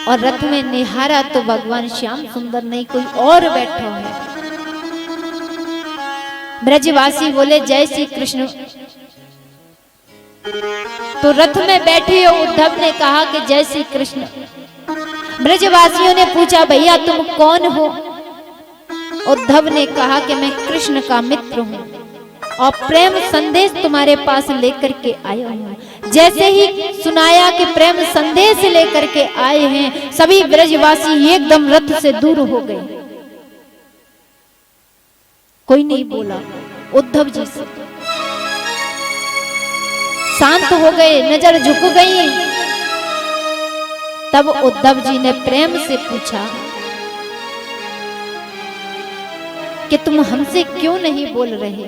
और रथ में निहारा तो भगवान श्याम सुंदर नहीं कोई और बैठा है। ब्रजवासी बोले जय श्री कृष्ण। तो रथ में बैठे उद्धव ने कहा कि जय श्री कृष्ण। ब्रजवासियों ने पूछा भैया तुम कौन हो? उद्धव ने कहा कि मैं कृष्ण का मित्र हूँ और प्रेम संदेश तुम्हारे पास लेकर के आया हूँ। जैसे ही सुनाया कि प्रेम संदेश लेकर के आए हैं, सभी ब्रजवासी एकदम रथ से दूर हो गए। कोई नहीं बोला उद्धव जी से, शांत हो गए, नजर झुक गई। तब उद्धव जी ने प्रेम से पूछा कि तुम हमसे क्यों नहीं बोल रहे?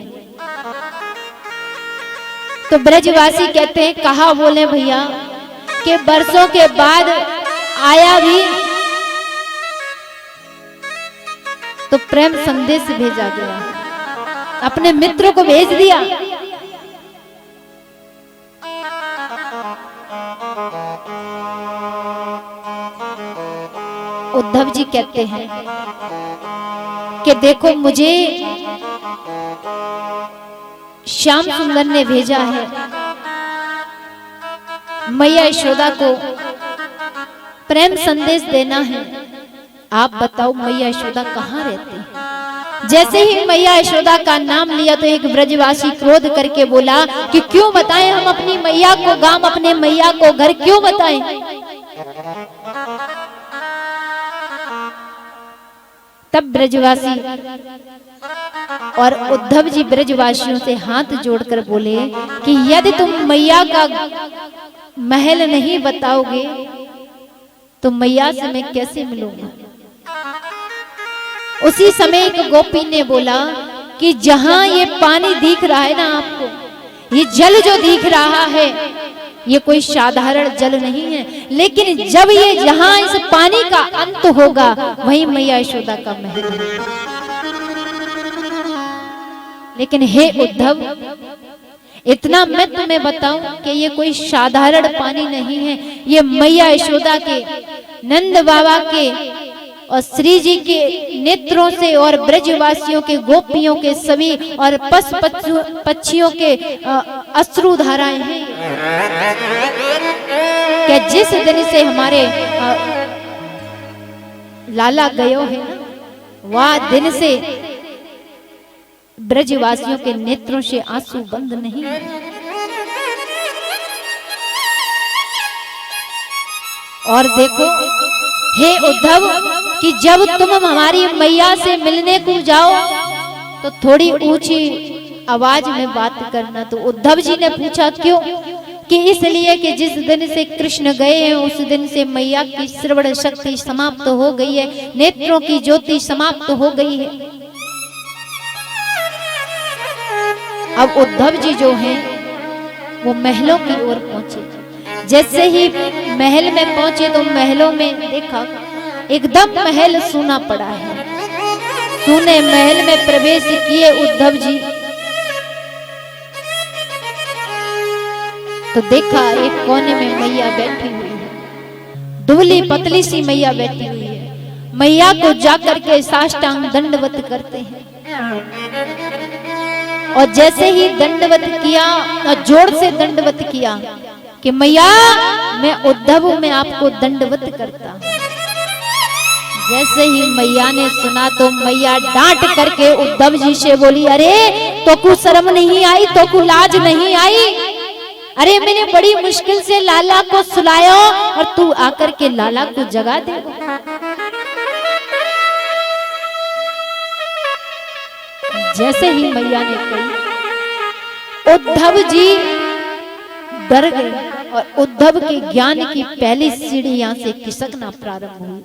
तो ब्रजवासी कहते हैं कहा बोले भैया कि बरसों के बाद आया भी तो प्रेम संदेश भेजा गया, अपने मित्र को भेज दिया। उद्धव जी कहते हैं कि देखो मुझे श्याम सुंदर ने भेजा है मैया यशोदा को प्रेम संदेश देना है। आप बताओ मैया यशोदा कहाँ रहती है? जैसे ही मैया यशोदा का नाम लिया तो एक ब्रजवासी क्रोध करके बोला कि क्यों बताएं हम अपनी मैया को गांव, अपने मैया को घर क्यों बताएं? तब ब्रजवासी और उद्धव जी ब्रजवासियों से हाथ जोड़कर बोले कि यदि तुम मैया का महल नहीं बताओगे तो मैया से मैं कैसे मिलूंगा? उसी समय एक गोपी ने बोला कि जहां ये पानी दिख रहा है ना आपको, ये जल जो दिख रहा है ये कोई साधारण जल नहीं है, लेकिन जब ये जहां इस पानी का अंत होगा वहीं मैया यशोदा का महल है। लेकिन हे उद्धव, इतना मैं तुम्हें बताऊं कि ये कोई साधारण पानी नहीं है, ये मैया यशोदा के, नंद बाबा के और श्री जी के नेत्रों से और ब्रजवासियों के, गोपियों के सभी और पक्षियों के अश्रु धाराएं हैं। क्या जिस दिन से हमारे लाला गयो है वह दिन से ब्रजवासियों के नेत्रों से आंसू बंद नहीं है। और देखो हे उद्धव कि जब तुम हमारी मैया से मिलने को जाओ तो थोड़ी ऊंची आवाज में बात करना। तो उद्धव जी ने पूछा क्यों? कि इसलिए कि जिस दिन से कृष्ण गए हैं उस दिन से मैया की श्रवण शक्ति समाप्त हो गई है, नेत्रों की ज्योति समाप्त हो गई है। अब उद्धव जी जो हैं वो महलों की ओर पहुंचे। जैसे ही महल में पहुंचे तो महलों में देखा एकदम महल सूना पड़ा है। सूने महल में प्रवेश किए उद्धव जी तो देखा एक कोने में मैया बैठी हुई है, दुबली पतली सी मैया बैठी हुई है। मैया को जाकर के साष्टांग दंडवत करते हैं और जैसे ही दंडवत किया और जोर से दंडवत किया कि मैया मैं उद्धव हूं, मैं आपको दंडवत करता हूं। जैसे ही मैया ने सुना तो मैया डांट करके उद्धव जी से बोली, अरे तो को शर्म नहीं आई, तो को लाज नहीं आई? अरे मैंने बड़ी मुश्किल से लाला को सुलाया और तू आकर के लाला को जगा दे। जैसे ही मैया ने कही उद्धव जी डर गए और उद्धव के ज्ञान की पहली सीढ़ी यहां से खिसकना प्रारंभ हुई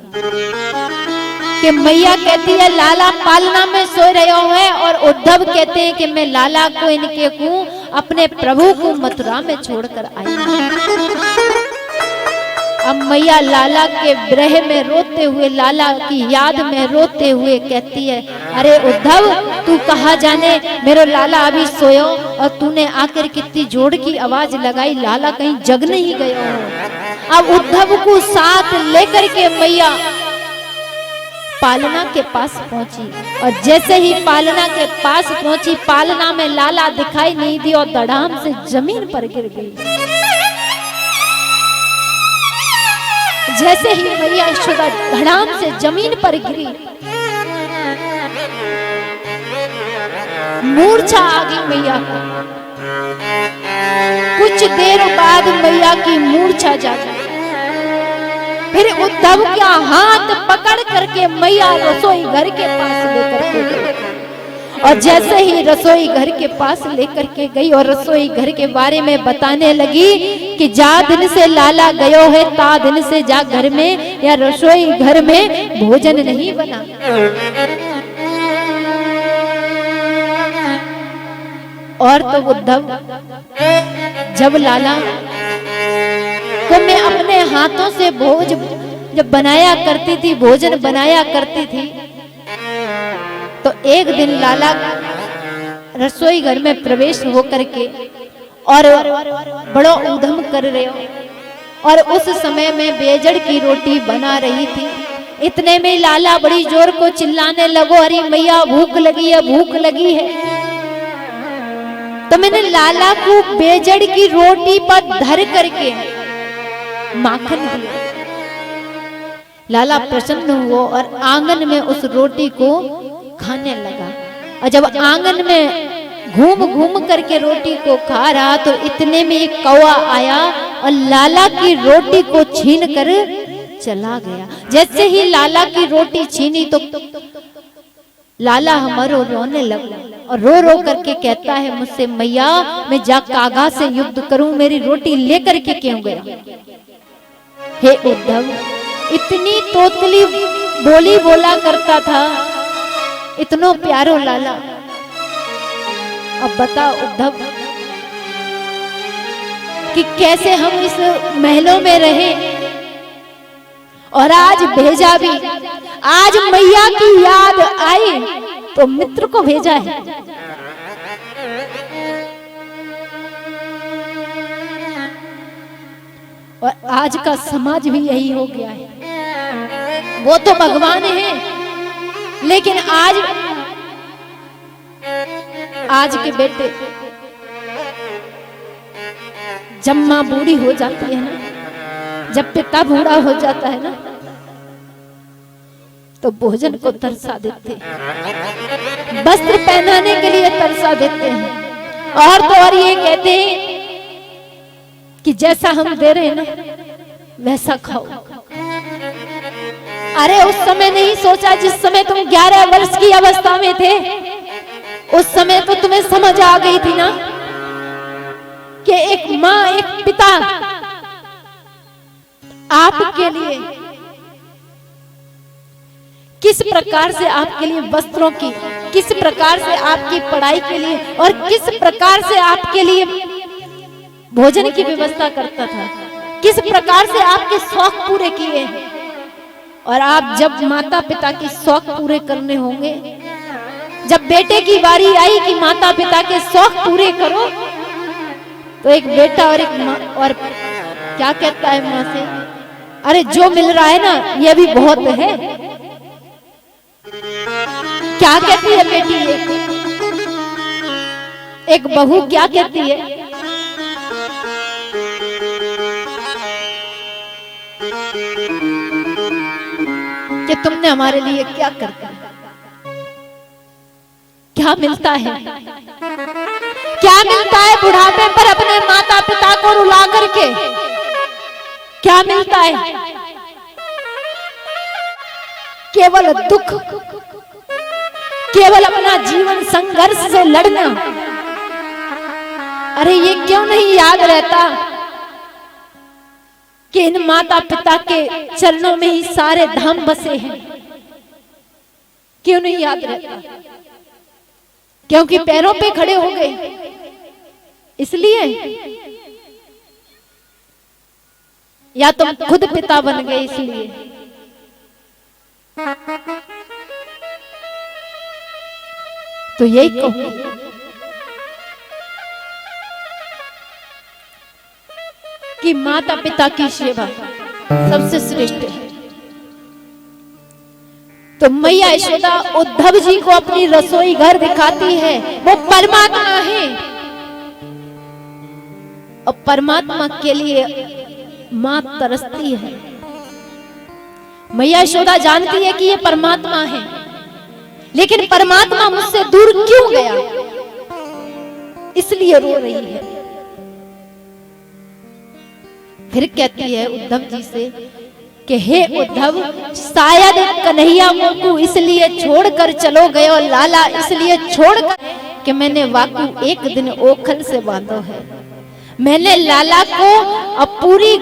कि मैया कहती है लाला पालना में सो रहे हैं और उद्धव कहते हैं कि मैं लाला को इनके को अपने प्रभु को मथुरा में छोड़कर आई। अब मैया लाला के विरह में रोते हुए, लाला की याद में रोते हुए कहती है, अरे उद्धव तू कहाँ जाने, मेरा लाला अभी सोयो और तूने आकर कितनी जोर की आवाज लगाई, लाला कहीं जग नहीं गया हो। अब उद्धव को साथ लेकर के मैया पालना के पास पहुंची, और जैसे ही पालना के पास पहुंची, पालना में लाला दिखाई नहीं दी और धड़ाम से जमीन पर गिर गई। जैसे ही मैया यशोदा धड़ाम से जमीन पर गिरी, मूर्छा आ गई मैया को। कुछ देर बाद मैया की मूर्छा जा गई। फिर उद्धव का हाथ पकड़ करके मैया रसोई घर के पास लेकर के गई, और जैसे ही रसोई घर के पास लेकर के गई और रसोई घर के बारे में बताने लगी कि जा दिन से लाला गयो है, ता दिन से जा घर में या रसोई घर में भोजन नहीं बना। और तो उद्धव, जब लाला को मैं अपने हाथों से जब बनाया करती थी, भोजन बनाया करती थी, तो एक दिन लाला रसोई घर में प्रवेश हो करके और बड़ा उधम कर रहे हो, और उस समय में बेजड़ की रोटी बना रही थी। इतने में लाला बड़ी जोर को चिल्लाने लगो, अरे मैया भूख लगी है, भूख लगी है। तो मैंने लाला को बेजड़ की रोटी पर धर करके माखन दिया। लाला प्रसन्न हुआ और आंगन में उस रोटी को खाने लगा, और जब आंगन में घूम घूम करके रोटी को खा रहा, तो इतने में एक कौवा आया और लाला की रोटी को छीन कर चला गया। जैसे ही लाला की रोटी छीनी तो लाला हमारो रोने लगा, और रो रो करके कहता है मुझसे, मैया मैं जा कागा से युद्ध करूं, मेरी रोटी लेकर के क्यों गया। हे उद्धव, इतनी तोतली बोली बोला करता था, इतनो प्यारो लाला। अब बता उद्धव कि कैसे हम इस महलों में रहे, और आज भेजा भी, आज मैया की याद आई तो मित्र को भेजा है। और आज का समाज भी यही हो गया है। वो तो भगवान है, लेकिन आज के बेटे, जब माँ बूढ़ी हो जाती है ना, जब पिता बूढ़ा हो जाता है ना, तो भोजन को तरसा देते हैं, वस्त्र पहनाने के लिए तरसा देते हैं, और तो और ये कहते हैं कि जैसा हम दे रहे हैं ना वैसा खाओ। अरे उस समय नहीं सोचा, जिस समय तुम 11 वर्ष की अवस्था में थे, उस समय तो तुम्हें समझ आ गई थी ना कि एक माँ, एक पिता आपके लिए किस प्रकार से आपके लिए वस्त्रों की, किस प्रकार से आपकी पढ़ाई के लिए, और किस प्रकार से आपके लिए भोजन की व्यवस्था करता था, किस प्रकार से आपके शौक पूरे किए। और आप जब माता पिता के शौक पूरे करने होंगे, जब बेटे की बारी आई कि माता पिता के शौक पूरे करो, तो एक बेटा और एक माँ, और क्या कहता है माँ से, अरे जो मिल रहा है ना ये भी बहुत है। क्या कहती है बेटी, एक बहू क्या कहती है, कि तुमने हमारे लिए क्या कर दिया, क्या मिलता है, क्या मिलता है बुढ़ापे पर अपने माता पिता को रुला करके, क्या मिलता है, केवल दुख, केवल अपना जीवन संघर्ष से लड़ना। अरे ये क्यों नहीं याद रहता कि इन माता पिता के चरणों में ही सारे धाम बसे हैं, क्यों नहीं याद रहता, क्योंकि पैरों पे खड़े हो गए इसलिए, या तुम खुद पिता बन गए इसलिए। तो यही कहूंगी कि माता पिता की सेवा सबसे श्रेष्ठ है। तो मैया यशोदा उद्धव जी को अपनी रसोई घर दिखाती है। वो परमात्मा है और परमात्मा के लिए मां तरसती है। मैया यशोदा जानती है कि ये परमात्मा है, लेकिन परमात्मा मुझसे दूर क्यों गया, इसलिए रो रही है। फिर कहती है उद्धव जी से कि हे उद्धव, शायद कन्हैया मोकू इसलिए छोड़कर चलो गए और लाला इसलिए छोड़कर कि मैंने वाकू एक दिन ओखल से बांधो है। मैंने लाला को अब पूरी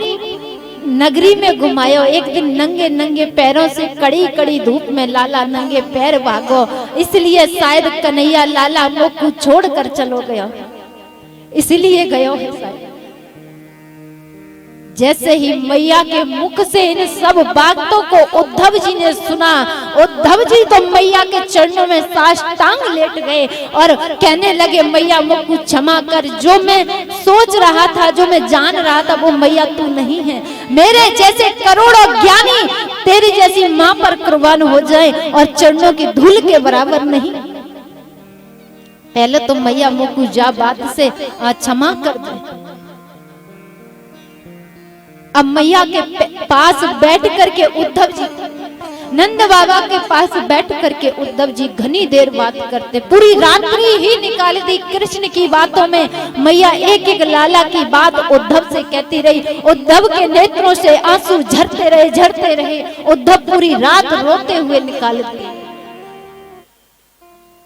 नगरी में घुमायो। एक दिन नंगे नंगे पैरों से कड़ी कड़ी धूप में लाला नंगे पैर भागो, इसलिए शायद कन्हैया लाला मोकू छोड़कर चलो गया, इसलिए गयो है शायद। जैसे ही मैया के मुख से इन सब बातों को उद्धव जी ने सुना, उद्धव जी तो मैया के चरणों में साष्टांग लेट गए और कहने लगे, मैया मुझको क्षमा कर, जो मैं सोच रहा था, जो मैं जान रहा था, वो मैया तू नहीं है। मेरे जैसे करोड़ों ज्ञानी तेरी जैसी मां पर कुर्बान हो जाए और चरणों की धूल के बराबर नहीं। पहले तो मैया मुझको जा बात से क्षमा कर दे। अब मैया के पास बैठ करके उद्धव जी, नंद बाबा के पास बैठ करके उद्धव जी घनी देर बात करते, पूरी रात्रि ही निकाल दी कृष्ण की बातों में। मैया एक एक लाला की बात उद्धव से कहती रही। उद्धव के नेत्रों से आंसू झरते रहे। उद्धव पूरी रात रोते हुए निकाल दिए।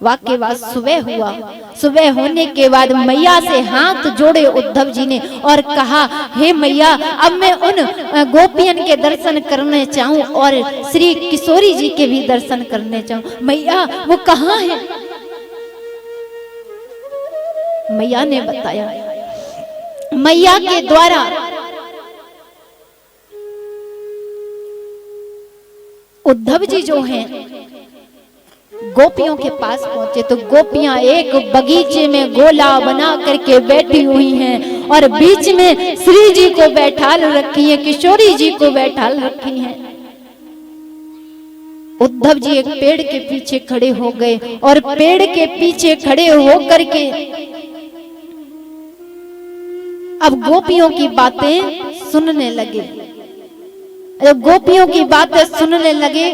वाक्य बाद सुबह हुआ। सुबह होने के बाद मैया से हाथ जोड़े उद्धव जी ने और कहा, हे मैया, अब मैं उन गोपियन के दर्शन करने चाहूं और श्री किशोरी जी के भी दर्शन करने चाहूं। मैया वो कहाँ है? मैया ने बताया, मैया के द्वारा उद्धव जी जो हैं गोपियों के पास पहुंचे तो गोपियां एक बगीचे में गोला बना करके बैठी हुई हैं और बीच में श्री जी को बैठाल रखी है, किशोरी जी को बैठाल रखी है। उद्धव जी एक पेड़ के पीछे खड़े हो गए और पेड़ के पीछे खड़े हो करके अब गोपियों की बातें सुनने लगे। जब गोपियों की बातें सुनने लगे,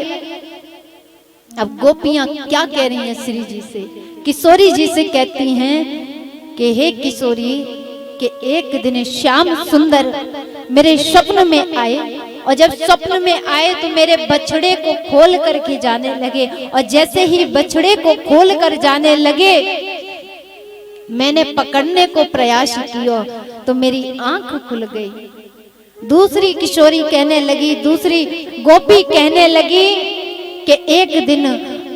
अब गोपियां क्या कह रही हैं श्री जी से? किशोरी जी से कहती हैं कि हे किशोरी, कि एक दिन श्याम सुंदर मेरे स्वप्न में आए और जब स्वप्न में आए तो मेरे बछड़े को खोल करके जाने लगे और जैसे ही बछड़े को खोल कर जाने लगे मैंने पकड़ने को प्रयास किया तो मेरी आंख खुल गई। दूसरी किशोरी कहने लगी, दूसरी गोपी कहने लगी कि एक दिन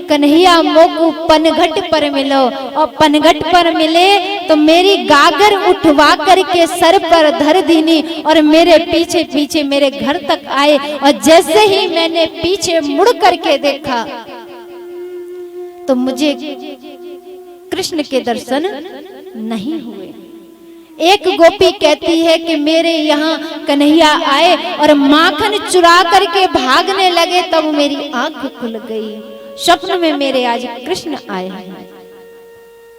कन्हैया मोकू पनघट पर मिलो और पनघट पर मिले तो मेरी गागर उठवा करके सर पर धर दीनी और मेरे पीछे पीछे मेरे घर तक आए और जैसे ही मैंने पीछे मुड़ करके देखा तो मुझे कृष्ण के दर्शन नहीं हुए। एक गोपी कहती है कि मेरे यहाँ कन्हैया आए और माखन चुरा करके भागने लगे तब मेरी आंख खुल गई, स्वप्न में मेरे आज कृष्ण आए हैं।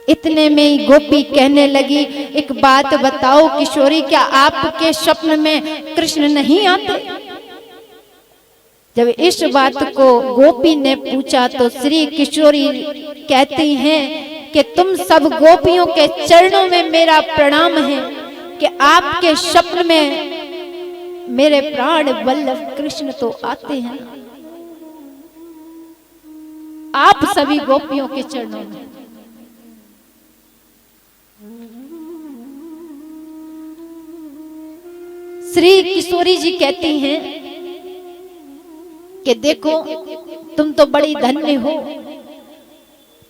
इतने में ही गोपी कहने लगी, एक बात बताओ किशोरी, क्या आपके स्वप्न में कृष्ण नहीं आते? जब इस बात को गोपी ने पूछा तो श्री किशोरी कहती हैं कि तुम सब गोपियों के चरणों में मेरा प्रणाम है कि आपके स्वप्न में मेरे प्राण वल्लभ कृष्ण तो आते हैं। आप सभी गोपियों के चरणों में। श्री किशोरी जी कहती हैं कि देखो तुम तो बड़ी धन्य हो,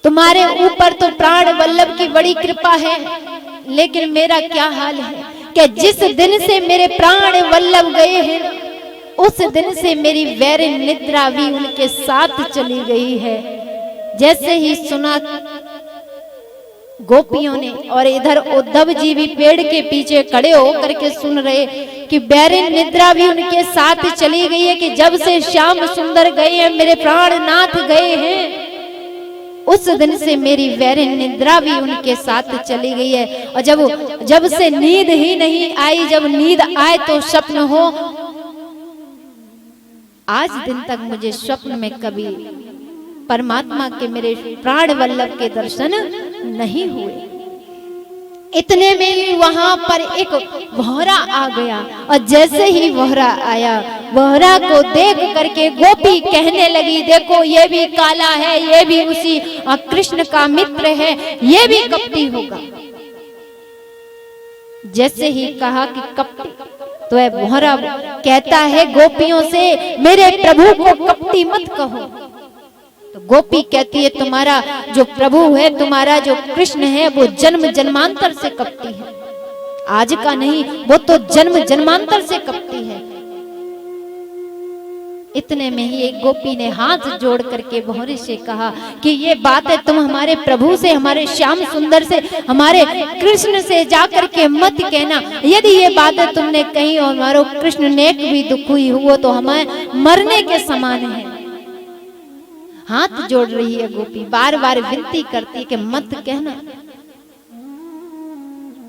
तुम्हारे ऊपर तो प्राण वल्लभ की बड़ी कृपा है, लेकिन मेरा क्या हाल है कि जिस दिन से मेरे प्राण वल्लभ गए हैं उस दिन से मेरी वैर निद्रा भी उनके साथ चली गई है। जैसे ही सुना गोपियों ने और इधर उद्धव जी भी पेड़ के पीछे खड़े होकर के सुन रहे कि बैरिन निद्रा भी उनके साथ चली गई है, कि जब से श्याम सुंदर गए हैं, मेरे प्राणनाथ गए हैं, उस दिन से मेरी बैरिन निद्रा भी उनके साथ चली गई है। और जब से नींद ही नहीं आई, जब नींद आए तो स्वप्न हो, आज दिन तक मुझे स्वप्न में कभी परमात्मा के, मेरे प्राण वल्लभ के दर्शन नहीं हुए। इतने में ही वहां पर एक वोहरा आ गया, और जैसे ही वोहरा आया, वोहरा को देख करके गोपी कहने लगी, देखो ये भी काला है, ये भी उसी कृष्ण का मित्र है, ये भी कपटी होगा। जैसे ही कहा कि कपटी, तो वह वोहरा कहता है गोपियों से, मेरे प्रभु को कपटी मत कहो। तो गोपी कहती है, तुम्हारा जो प्रभु है, तुम्हारा जो कृष्ण है, वो जन्म जन्मांतर से कपटी है, आज का नहीं, वो तो जन्म जन्मांतर से कपटी है। इतने में ही एक गोपी ने हाथ जोड़ करके भौरे से कहा कि ये बात है तुम हमारे प्रभु से, हमारे श्याम सुंदर से, हमारे कृष्ण से जाकर के मत कहना। यदि ये बातें तुमने कही और हमारो कृष्ण नेक भी दुख हुई हुआ तो हमें मरने के समान है। हाथ जोड़ रही है गोपी, बार बार विनती करती है कि मत कहना।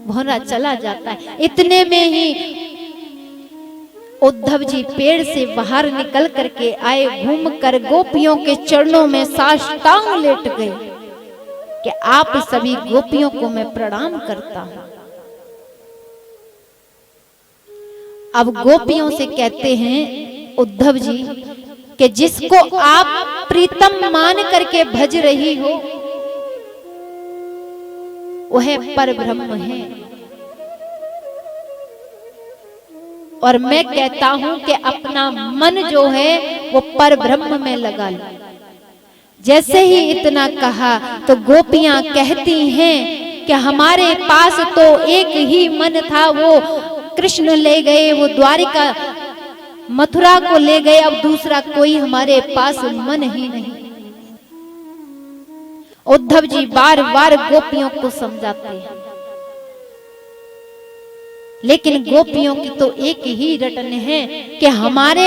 भौरा चला जाता है। इतने में ही उद्धव जी पेड़ से बाहर निकल करके आए, घूमकर गोपियों के चरणों में साष्टांग लेट गए कि आप सभी गोपियों को मैं प्रणाम करता हूं। अब गोपियों से कहते हैं उद्धव जी कि जिसको आप प्रीतम मान करके भज रही हो, वह परब्रह्म है, और मैं कहता हूं कि अपना मन जो है वो परब्रह्म में लगा लो। जैसे ही इतना कहा तो गोपियां कहती हैं कि हमारे पास तो एक ही मन था, वो कृष्ण ले गए, वो द्वारिका मथुरा को ले गए, अब दूसरा कोई हमारे पास मन ही नहीं। उद्धव जी बार बार गोपियों को समझाते हैं, लेकिन गोपियों की तो एक ही रटन है कि हमारे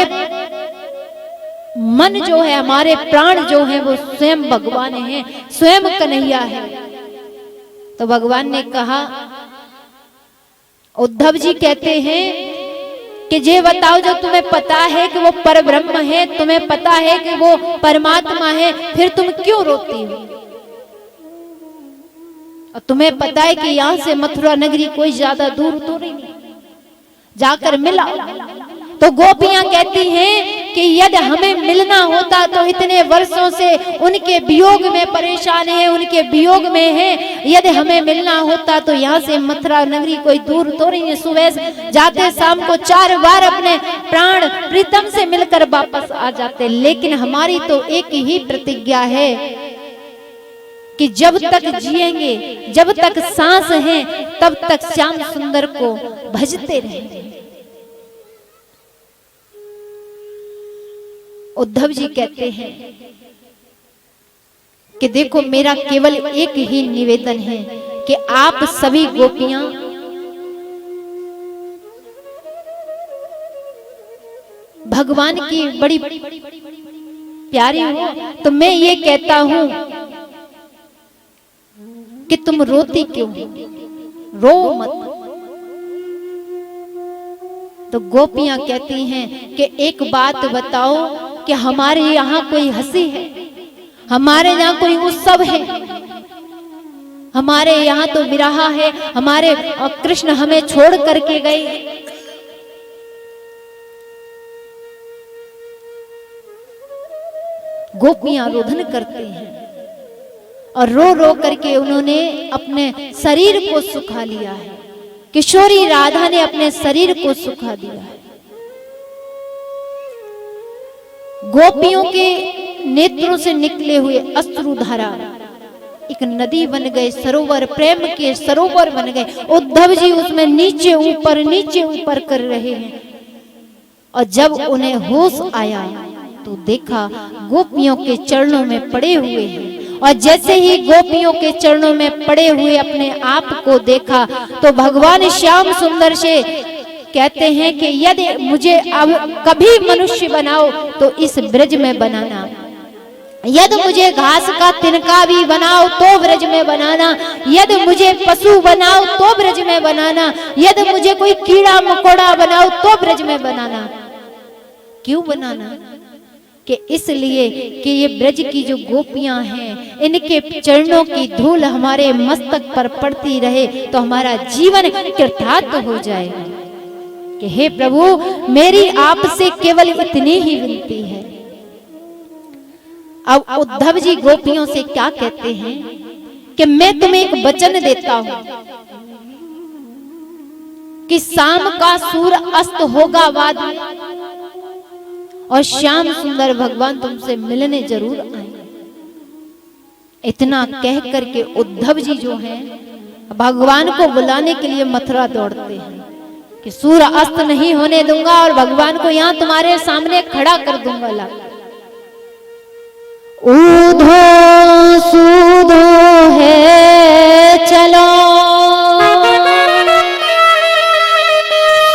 मन जो है, हमारे प्राण जो है, वो स्वयं भगवान है, स्वयं कन्हैया है। तो भगवान ने कहा, उद्धव जी कहते हैं कि ये बताओ, जो तुम्हें पता है कि वो परब्रह्म है, तुम्हें पता है कि वो परमात्मा है, फिर तुम क्यों रोती हो? और तुम्हें पता है कि यहां से मथुरा नगरी कोई ज्यादा दूर तो नहीं, जाकर मिला। तो गोपियां कहती हैं कि यदि हमें मिलना होता तो इतने वर्षों से उनके वियोग में परेशान है, उनके वियोग में है, यदि हमें मिलना होता तो यहाँ से मथुरा नगरी कोई दूर तो नहीं है, सुबह जाते शाम को 4 बार अपने प्राण प्रीतम से मिलकर वापस आ जाते। लेकिन हमारी तो एक ही प्रतिज्ञा है कि जब तक जिएंगे, जब तक सांस है, तब तक श्याम सुंदर को भजते रहेंगे। उद्धव जी कहते हैं कि देखो, मेरा केवल एक ही निवेदन है कि आप सभी गोपियां भगवान की बड़ी प्यारी हो, तो मैं ये कहता हूं कि तुम रोती क्यों? रो मत। तो गोपियां कहती हैं कि एक बात बताओ कि हमारे यहाँ कोई हंसी है, हमारे यहाँ कोई उत्सव है, हमारे यहाँ तो विरह है, हमारे कृष्ण हमें छोड़ करके गए। गोपियां रोदन करती हैं और रो रो करके उन्होंने अपने शरीर को सुखा लिया है। किशोरी राधा ने अपने शरीर को सुखा दिया है। गोपियों के नेत्रों से निकले हुए अश्रुधारा एक नदी बन गए, सरोवर, प्रेम के सरोवर बन गए। उद्धव जी उसमें नीचे ऊपर कर रहे हैं। और जब उन्हें होश आया तो देखा गोपियों के चरणों में पड़े हुए हैं। और जैसे ही गोपियों के चरणों में पड़े हुए अपने आप को देखा तो भगवान श्याम सुंदर से कहते हैं कि यदि मुझे अब कभी मनुष्य बनाओ तो इस ब्रज में बनाना, यदि मुझे घास का तिनका भी बनाओ तो ब्रज में बनाना, यदि मुझे पशु बनाओ तो ब्रज में बनाना, यदि मुझे कोई कीड़ा मकोड़ा बनाओ तो ब्रज में बनाना। क्यों बनाना? कि इसलिए कि ये ब्रज की जो गोपियां हैं, इनके चरणों की धूल हमारे मस्तक पर पड़ती रहे तो हमारा जीवन कृतार्थ हो जाए। कि हे प्रभु, मेरी आपसे केवल इतनी ही विनती है। अब उद्धव जी गोपियों से क्या कहते हैं कि मैं तुम्हें एक वचन देता हूं कि शाम का सूर्य अस्त होगा बाद में और श्याम सुंदर भगवान तुमसे मिलने जरूर आए। इतना कह करके उद्धव जी जो हैं भगवान को बुलाने के लिए मथुरा दौड़ते हैं कि सूर्य अस्त नहीं होने दूंगा और भगवान को यहां तुम्हारे सामने खड़ा कर दूंगा। ला ऊधो सूधो है चलो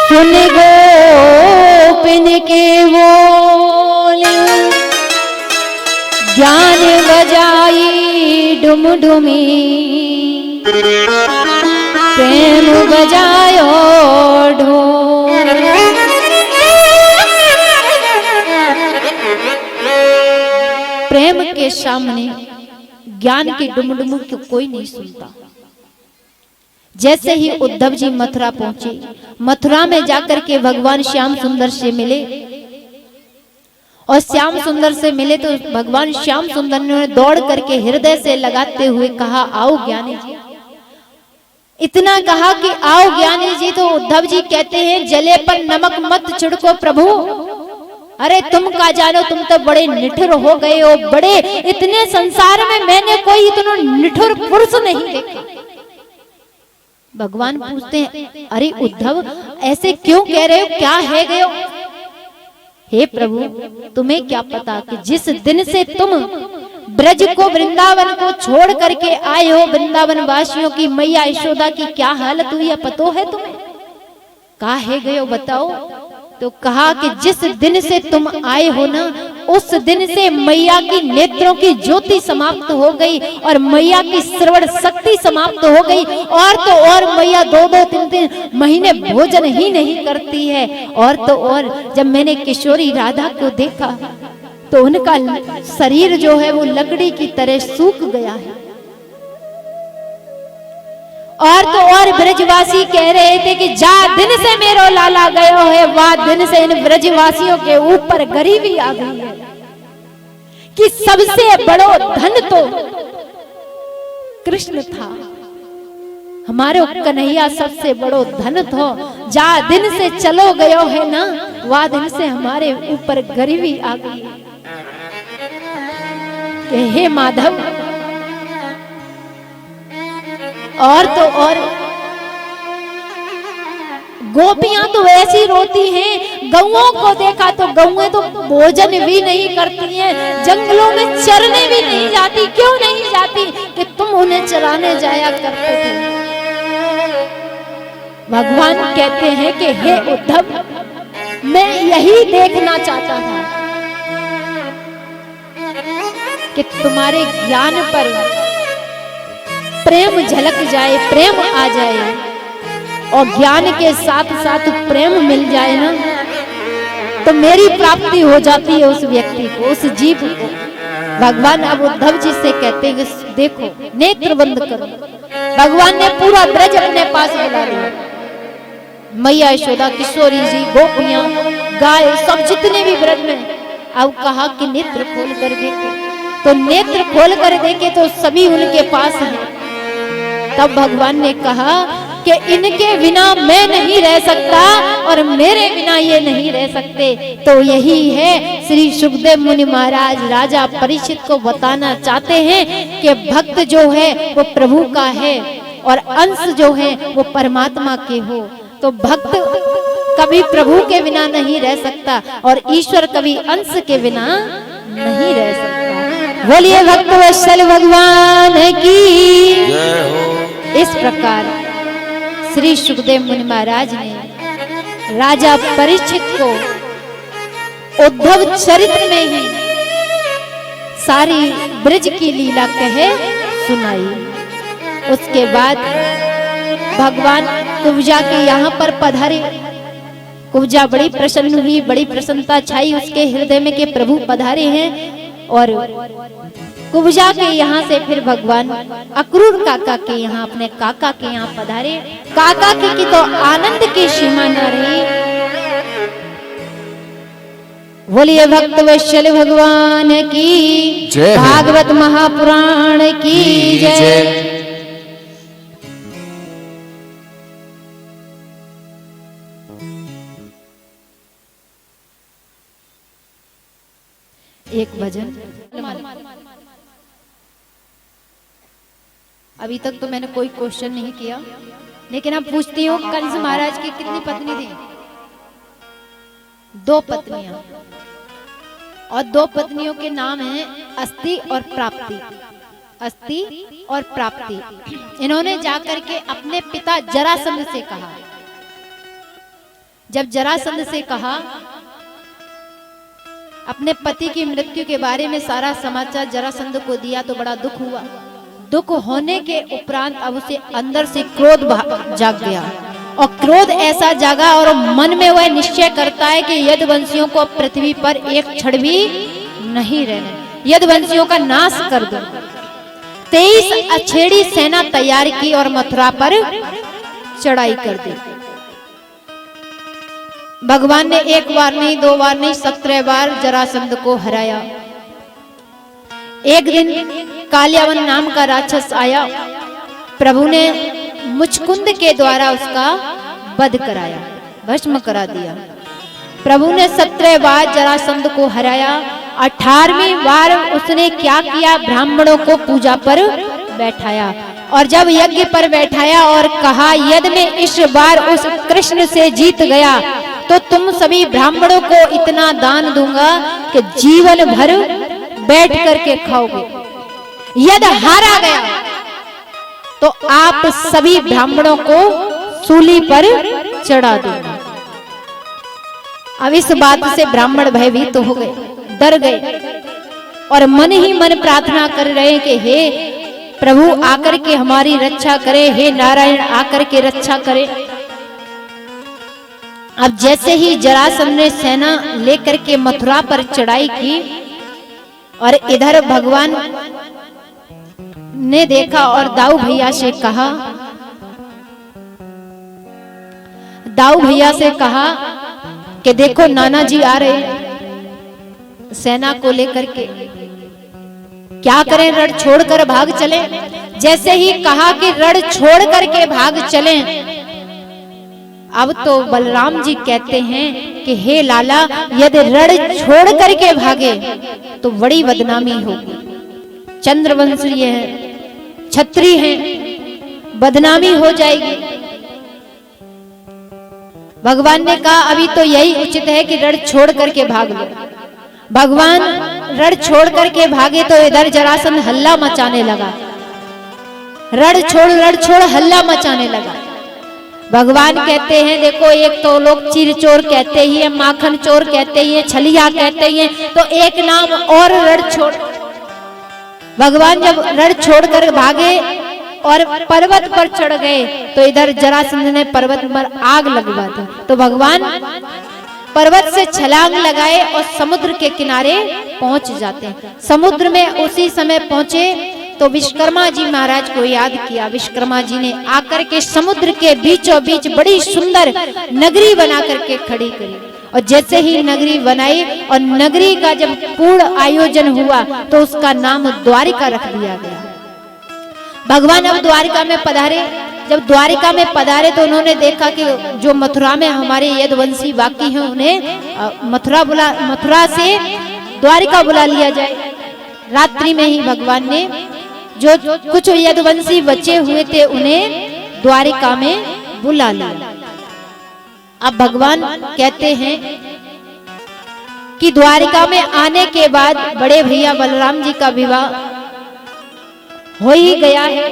सुन गोपिन के बोले, ज्ञान बजाई डुमडुमी प्रेम बजायो ढोल। प्रेम के सामने ज्ञान की डुमडुम को कोई नहीं सुनता। जैसे ही उद्धव जी मथुरा पहुंचे, मथुरा में जाकर के भगवान श्याम सुंदर से मिले और श्याम सुंदर से मिले तो भगवान श्याम सुंदर ने दौड़ करके हृदय से लगाते हुए कहा, आओ ज्ञानी जी। इतना कहा कि आओ ज्ञानी जी तो उद्धव जी कहते हैं, जले पर नमक मत छिड़को प्रभु, अरे तुम का जानो, तुम तो बड़े निठुर हो गए हो, बड़े इतने संसार में मैंने कोई इतना निठुर पुरुष नहीं देखा। भगवान पूछते हैं, अरे उद्धव ऐसे क्यों कह रहे हो, क्या है गए हो? हे प्रभु, तुम्हें क्या पता कि जिस दिन से तुम ब्रज को वृंदावन को छोड़ करके आए हो, वृंदावन वासियों की मैया यशोदा की क्या हालत हुई है पतो है तुम्हें? कहा है गए हो बताओ? तो कहा कि जिस दिन से तुम आए हो ना, उस दिन से मैया की नेत्रों की ज्योति समाप्त हो गई और मैया की श्रवण शक्ति समाप्त हो गई। और तो और मैया 2-2-3-3 महीने भोजन ही नहीं करती है। और तो और जब मैंने किशोरी राधा को देखा तो उनका शरीर जो है वो लकड़ी की तरह सूख गया है। और तो और ब्रजवासी कह रहे थे कि जा दिन से मेरो लाला गयो है, वह दिन से इन ब्रजवासियों के ऊपर गरीबी आ गई है कि सबसे बड़ो धन तो कृष्ण था, हमारे कन्हैया सबसे बड़ो धन था। जा दिन से चलो गयो है ना, वह दिन से हमारे ऊपर गरीबी आ गई है। कि हे माधव, और तो और गोपियां तो ऐसी रोती हैं, गौओं को देखा तो गौएं तो भोजन भी नहीं करती हैं, जंगलों में चरने भी नहीं जाती। क्यों नहीं जाती? कि तुम उन्हें चराने जाया करते थे। भगवान कहते हैं कि हे उद्धव, मैं यही देखना चाहता था कि तुम्हारे ज्ञान पर प्रेम झलक जाए, प्रेम आ जाए और ज्ञान के साथ साथ प्रेम मिल जाए ना, तो मेरी प्राप्ति हो जाती है उस व्यक्ति को, उस जीव को। भगवान अब उद्धव जी से कहते हैं कि देखो, नेत्र बंद करो। भगवान ने पूरा ब्रज अपने पास बुला लिया, मैया यशोदा, किशोरी जी, गोपियां, गाय, सब जितने भी ब्रज में। अब कहा कि नेत्र खोल कर देखे, तो नेत्र खोल कर देखे तो सभी उनके पास हैं। तब भगवान ने कहा कि इनके बिना मैं नहीं रह सकता और मेरे बिना ये नहीं रह सकते। तो यही है श्री सुखदेव मुनि महाराज राजा परीक्षित को बताना चाहते हैं कि भक्त जो है वो प्रभु का है और अंश जो है वो परमात्मा के हो। तो भक्त कभी प्रभु के बिना नहीं रह सकता और ईश्वर कभी अंश के बिना नहीं रह सकता। बोलिए भक्त वत्सल भगवान की। इस प्रकार श्री सुखदेव मुनि महाराज ने राजा परीक्षित को उद्धव चरित्र में ही सारी ब्रज की लीला कहे सुनाई। उसके बाद भगवान कुब्जा के यहाँ पर पधारे। कुब्जा बड़ी प्रसन्न हुई, बड़ी प्रसन्नता छाई उसके हृदय में कि प्रभु पधारे हैं। और कुब्जा के यहाँ से फिर भगवान अक्रूर काका के यहाँ, अपने काका के यहाँ पधारे। काका की तो आनंद की सीमा न रही। बोलिए भक्त वत्सल भगवान की जय, भागवत महापुराण की जय। एक भजन। अभी तक तो मैंने कोई क्वेश्चन नहीं किया, लेकिन अब पूछती हूँ, कंस महाराज की कितनी पत्नी थी? 2 पत्नियां, और 2 पत्नियों के नाम हैं अस्ति और प्राप्ति। अस्ति और प्राप्ति। इन्होंने जाकर के अपने पिता जरासंध से कहा। जब जरासंध से कहा, अपने पति की मृत्यु के बारे में सारा समाचार जरासंध को दिया तो बड़ा दुख हुआ। दुख होने के उपरांत अब उसे अंदर से क्रोध जाग गया, और क्रोध ऐसा जागा और मन में वह निश्चय करता है कि यदुवंशियों को पृथ्वी पर एक क्षण भी नहीं रहने, यदुवंशियों का नाश कर दो। 23 अछेड़ी सेना तैयार की और मथुरा पर चढ़ाई कर दी। भगवान ने 1 बार नहीं, 2 बार नहीं, 17 बार जरासंध को हराया। एक दिन काल्यावन नाम का राक्षस आया। प्रभु ने मुचकुंद के द्वारा उसका वध कराया, भस्म करा दिया। प्रभु ने 17 बार जरासंध को हराया। 18वीं बार उसने क्या किया? ब्राह्मणों को पूजा पर बैठाया, और जब यज्ञ पर बैठाया और कहा, यदि मैं इस बार उस कृष्ण से जीत गया तो तुम सभी ब्राह्मणों को इतना दान दूंगा कि जीवन भर बैठ करके खाओगे। यदि हारा गया तो आप सभी ब्राह्मणों को सूली पर चढ़ा दूंगा। अब इस बात से ब्राह्मण भयभीत हो गए, डर गए, और मन ही मन प्रार्थना कर रहे हैं कि हे प्रभु आकर के हमारी रक्षा करे, हे नारायण आकर के रक्षा करे। अब जैसे ही जरासंध ने सेना लेकर के मथुरा पर चढ़ाई की, और इधर भगवान ने देखा और दाऊ भैया से कहा, दाऊ भैया से कहा कि देखो नाना जी आ रहे सेना को लेकर के, क्या करें? रण छोड़कर भाग चले। जैसे ही कहा कि रण छोड़ करके भाग चलें, अब तो बलराम जी कहते हैं कि हे लाला, यदि रण छोड़ करके भागे तो बड़ी बदनामी होगी। चंद्रवंशीय है, छत्री है, बदनामी हो जाएगी। भगवान ने कहा अभी तो यही उचित है कि रण छोड़ करके भाग लो। भगवान रण छोड़ करके भागे तो इधर जरासंध हल्ला मचाने लगा। रण छोड़ हल्ला मचाने लगा। भगवान कहते हैं देखो, एक तो लोग चीर चोर कहते ही है, माखन चोर कहते ही है, छलिया कहते ही है, तो एक नाम और रण छोड़। भगवान जब रण छोड़ कर भागे और पर्वत पर चढ़ गए तो इधर जरासंध ने पर्वत पर आग लगवा दी। तो भगवान पर्वत से छलांग लगाए और समुद्र के किनारे पहुंच जाते हैं। समुद्र में उसी समय पहुंचे तो विश्वकर्मा जी महाराज को याद किया। विश्वकर्मा जी ने आकर के समुद्र के बीचों बीच बड़ी सुंदर नगरी बना करके खड़ी करी, और जैसे ही नगरी बनाई और नगरी का जब पूर्ण आयोजन हुआ तो उसका नाम द्वारिका रख दिया गया। भगवान अब द्वारिका में पधारे। जब द्वारिका में पधारे तो उन्होंने देखा कि जो मथुरा में हमारे यदुवंशी बाकी हैं उन्हें मथुरा से द्वारिका बुला लिया जाए। रात्रि में ही भगवान ने जो कुछ यदुवंशी बचे हुए थे उन्हें द्वारिका में बुला लिया। अब भगवान कहते हैं कि द्वारिका में आने के बाद बड़े भैया बलराम जी का विवाह हो ही गया है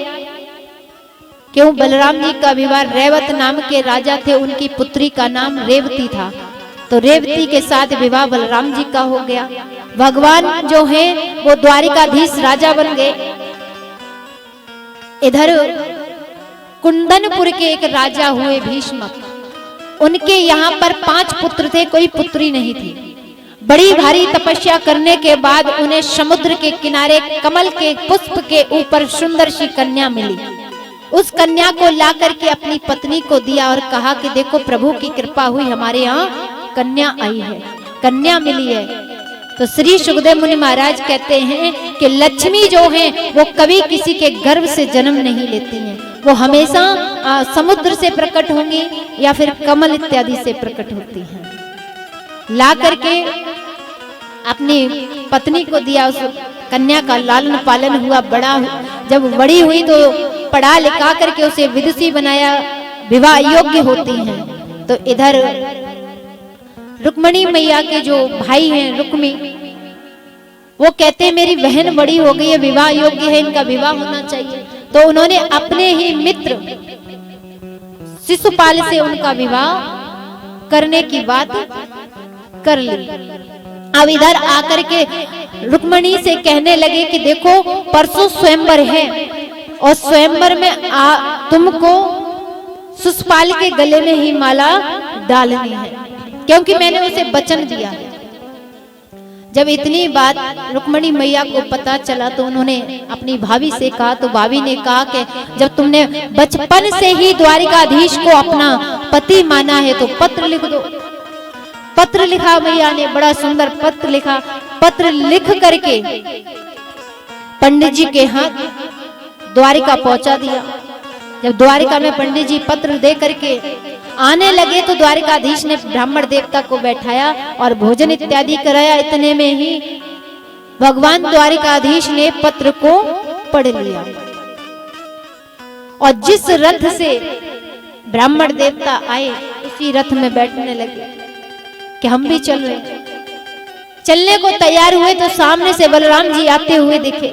क्यों? बलराम जी का विवाह रेवत नाम के राजा थे, उनकी पुत्री का नाम रेवती था, तो रेवती के साथ विवाह बलराम जी का हो गया। भगवान जो है वो द्वारिकाधीश राजा बन गए। इधर कुंदनपुर के एक राजा हुए भीष्मक, उनके यहाँ पर 5 पुत्र थे, कोई पुत्री नहीं थी। बड़ी भारी तपस्या करने के बाद उन्हें समुद्र के किनारे कमल के पुष्प के ऊपर सुंदर सी कन्या मिली। उस कन्या को ला करके अपनी पत्नी को दिया और कहा कि देखो प्रभु की कृपा हुई, हमारे यहाँ कन्या आई है, कन्या मिली है। तो श्री सुखदेव मुनि महाराज कहते हैं कि लक्ष्मी जो है वो कभी किसी के गर्भ से जन्म नहीं लेती हैं, वो हमेशा समुद्र से प्रकट होंगी या फिर कमल इत्यादि से प्रकट होती हैं। ला करके अपनी पत्नी को दिया, उस कन्या का लालन पालन हुआ, बड़ा जब बड़ी हुई तो पढ़ा लिखा करके उसे विदुषी बनाया, विवाह योग्य होती हैं। तो इधर रुक्मणी मैया के जो भाई हैं रुक्मी, वो कहते हैं मेरी बहन बड़ी हो गई है, विवाह योग्य है, इनका विवाह होना चाहिए। तो उन्होंने अपने ही मित्र शिशुपाल से उनका विवाह करने की बात कर ली। अब इधर आकर के रुक्मणी से कहने लगे कि देखो परसों स्वयंवर है और स्वयंवर में तुमको शिशुपाल के गले में ही माला डालनी है, क्योंकि मैंने उसे वचन दिया है। जब इतनी बात रुक्मणी मैया को पता चला तो उन्होंने अपनी भाभी से कहा, तो भाभी ने कहा कि जब तुमने बचपन से ही द्वारिकाधीश को अपना पति माना है तो पत्र लिख दो। पत्र लिखा मैया ने, बड़ा सुंदर पत्र लिखा। पत्र लिख करके पंडित जी के हाथ द्वारिका पहुंचा दिया। जब द्वारिका में पंडित जी पत्र दे करके आने लगे तो द्वारिकाधीश ने ब्राह्मण देवता को बैठाया और भोजन इत्यादि कराया। इतने में ही भगवान द्वारिकाधीश ने पत्र को पढ़ लिया और जिस रथ से ब्राह्मण देवता आए उसी रथ में बैठने लगे कि हम भी चल रहे हैं। चलने को तैयार हुए तो सामने से बलराम जी आते हुए दिखे।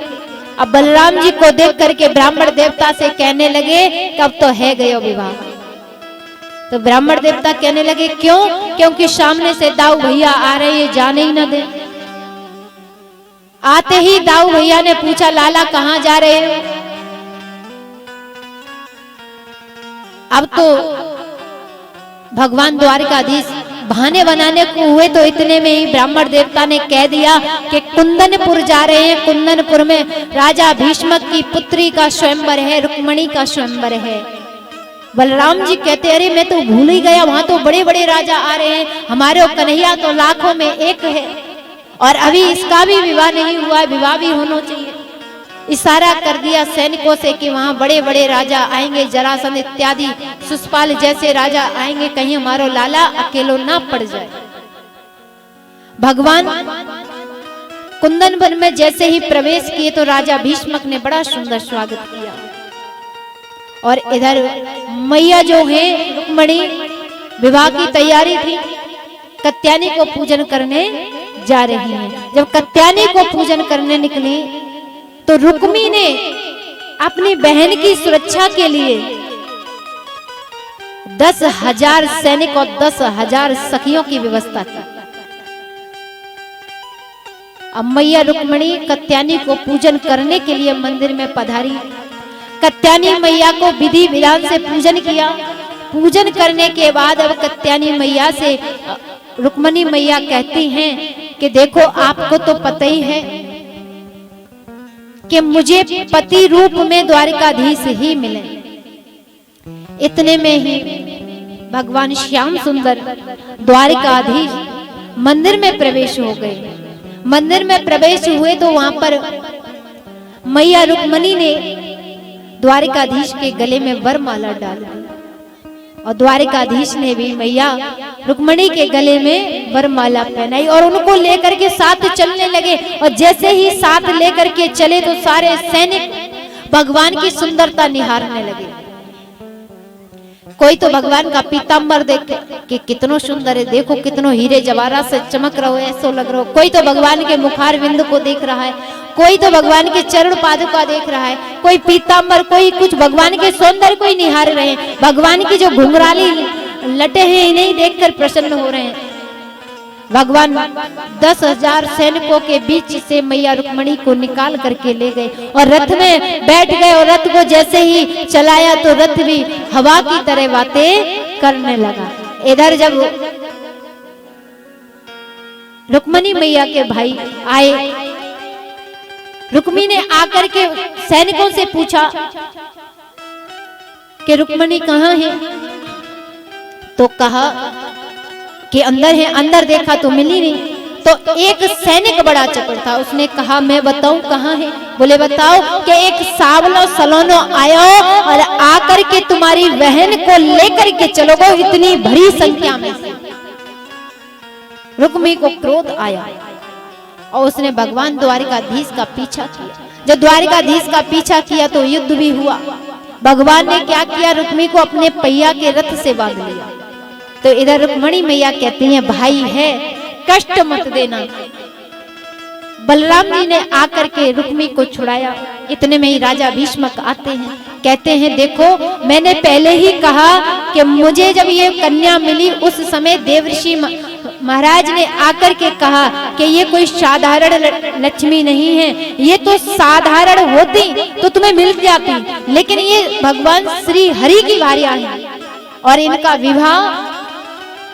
अब बलराम जी को देख करके ब्राह्मण देवता से कहने लगे कि अब तो है गयो विवाह। तो ब्राह्मण देवता कहने लगे क्यों? क्योंकि सामने से दाऊ भैया आ रहे हैं, जाने ही न दे। आते ही दाऊ भैया ने पूछा लाला कहाँ जा रहे हो? अब तो भगवान द्वारिकाधीश बहाने बनाने को हुए तो इतने में ही ब्राह्मण देवता ने कह दिया कि कुंदनपुर जा रहे हैं। कुंदनपुर में राजा भीष्मक की पुत्री का स्वयंवर है, रुक्मणी का स्वयंवर है। बलराम जी कहते अरे मैं तो भूल ही गया, वहां तो बड़े बड़े राजा आ रहे हैं, हमारे कन्हैया तो लाखों में एक है और अभी इसका भी विवाह नहीं हुआ है, विवाह भी होना चाहिए। इशारा कर दिया सैनिकों से कि वहां बड़े बड़े राजा आएंगे, जरासंध इत्यादि शिशुपाल जैसे राजा आएंगे, कहीं हमारो लाला अकेलो ना पड़ जाए। भगवान कुंदनपुर में जैसे ही प्रवेश किए तो राजा भीष्मक ने बड़ा सुंदर स्वागत किया और इधर मैया जो है रुक्मणी विवाह की तैयारी थी, कत्यानी को पूजन करने जा रही हैं। जब कत्यानी को पूजन करने निकली तो रुक्मी ने अपनी बहन की सुरक्षा के लिए 10,000 सैनिक और 10,000 सखियों की व्यवस्था की। अब मैया रुक्मणी कत्यानी को पूजन करने के लिए मंदिर में पधारी। कत्यानी मैया को विधि विधान से पूजन किया। पूजन करने के बाद अब कत्यानी मैया से रुक्मणी मैया कहती हैं कि देखो आपको तो पता ही है कि मुझे पति रूप में द्वारिकाधीश ही मिले। इतने में ही भगवान श्याम सुंदर द्वारिकाधीश मंदिर में प्रवेश हो गए। मंदिर में प्रवेश हुए तो वहां पर मैया रुक्मणी ने द्वारिकाधीश के गले में वरमाला डाल दी और द्वारिकाधीश ने भी मैया रुक्मणी के गले में वरमाला पहनाई और उनको लेकर के साथ चलने लगे। और जैसे ही साथ लेकर के चले तो सारे सैनिक भगवान की सुंदरता निहारने लगे। कोई तो भगवान का पीताम्बर देखे कि कितनो सुंदर है, देखो कितनो हीरे जवाहरात से चमक रहा है, ऐसा लग रहा हो। कोई तो भगवान के मुखार बिंदु को देख रहा है कोई तो भगवान के चरण पादुका देख रहा है, कोई पीतांबर, कोई कुछ भगवान के सौंदर्य को ही निहार रहे हैं, भगवान की जो घुंघराली लटे हैं इन्हें देखकर प्रसन्न हो रहे हैं। भगवान 10,000 सैनिकों के बीच से मैया रुक्मणी को निकाल करके ले गए और रथ में बैठ गए, और रथ को जैसे ही चलाया तो रथ भी हवा की तरह बातें करने लगा। इधर जब रुक्मणी मैया के भाई आए, रुक्मी ने आकर के सैनिकों से पूछा कि रुक्मणी कहाँ है, तो कहा कि अंदर है। अंदर देखा तो मिली नहीं। तो एक सैनिक बड़ा चतुर था, उसने कहा मैं बताऊं कहाँ है। बोले बताओ कि एक सावलो सलोनो आयो और आकर के तुम्हारी बहन को लेकर के चलोगे इतनी बड़ी संख्या में से। रुक्मी को क्रोध आया और उसने भगवान द्वारिकाधीश का पीछा किया। जब द्वारिकाधीश का पीछा किया तो युद्ध भी हुआ। भगवान ने क्या किया, रुक्मी को अपने पहिया के रथ से बांध लिया। तो इधर रुक्मणी मैया कहती हैं भाई है कष्ट मत देना। बलराम जी ने आकर के रुक्मी को छुड़ाया। इतने में ही राजा भीष्मक आते हैं, कहते हैं देखो मैंने पहले ही कहा कि मुझे जब ये कन्या मिली उस समय देवर्षि महाराज ने आकर के कहा कि ये कोई साधारण लक्ष्मी नहीं है, ये तो साधारण होती तो तुम्हें मिल जाती, लेकिन ये भगवान श्री हरि की भार्या है और इनका विवाह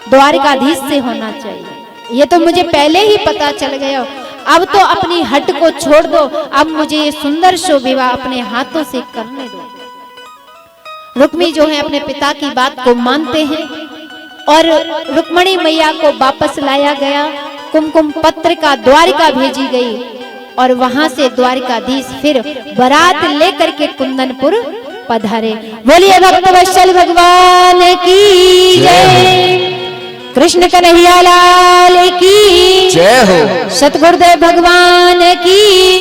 द्वारिकाधीश से होना चाहिए। ये तो मुझे पहले ही पता चल गया। अब तो अपनी हट को छोड़ दो, अब मुझे ये सुंदर शो विवाह अपने हाथों से करने दो। रुक्मी जो है अपने पिता की बात को मानते हैं और रुक्मणी मैया को वापस लाया गया। कुमकुम पत्र का द्वारिका भेजी गई और वहां से द्वारिकाधीश फिर बारात लेकर के कुंदनपुर पधारे। बोलिए भक्त वत्सल भगवान की जय, कृष्ण कन्हैया लाल की जय हो, सतगुरुदेव भगवान की।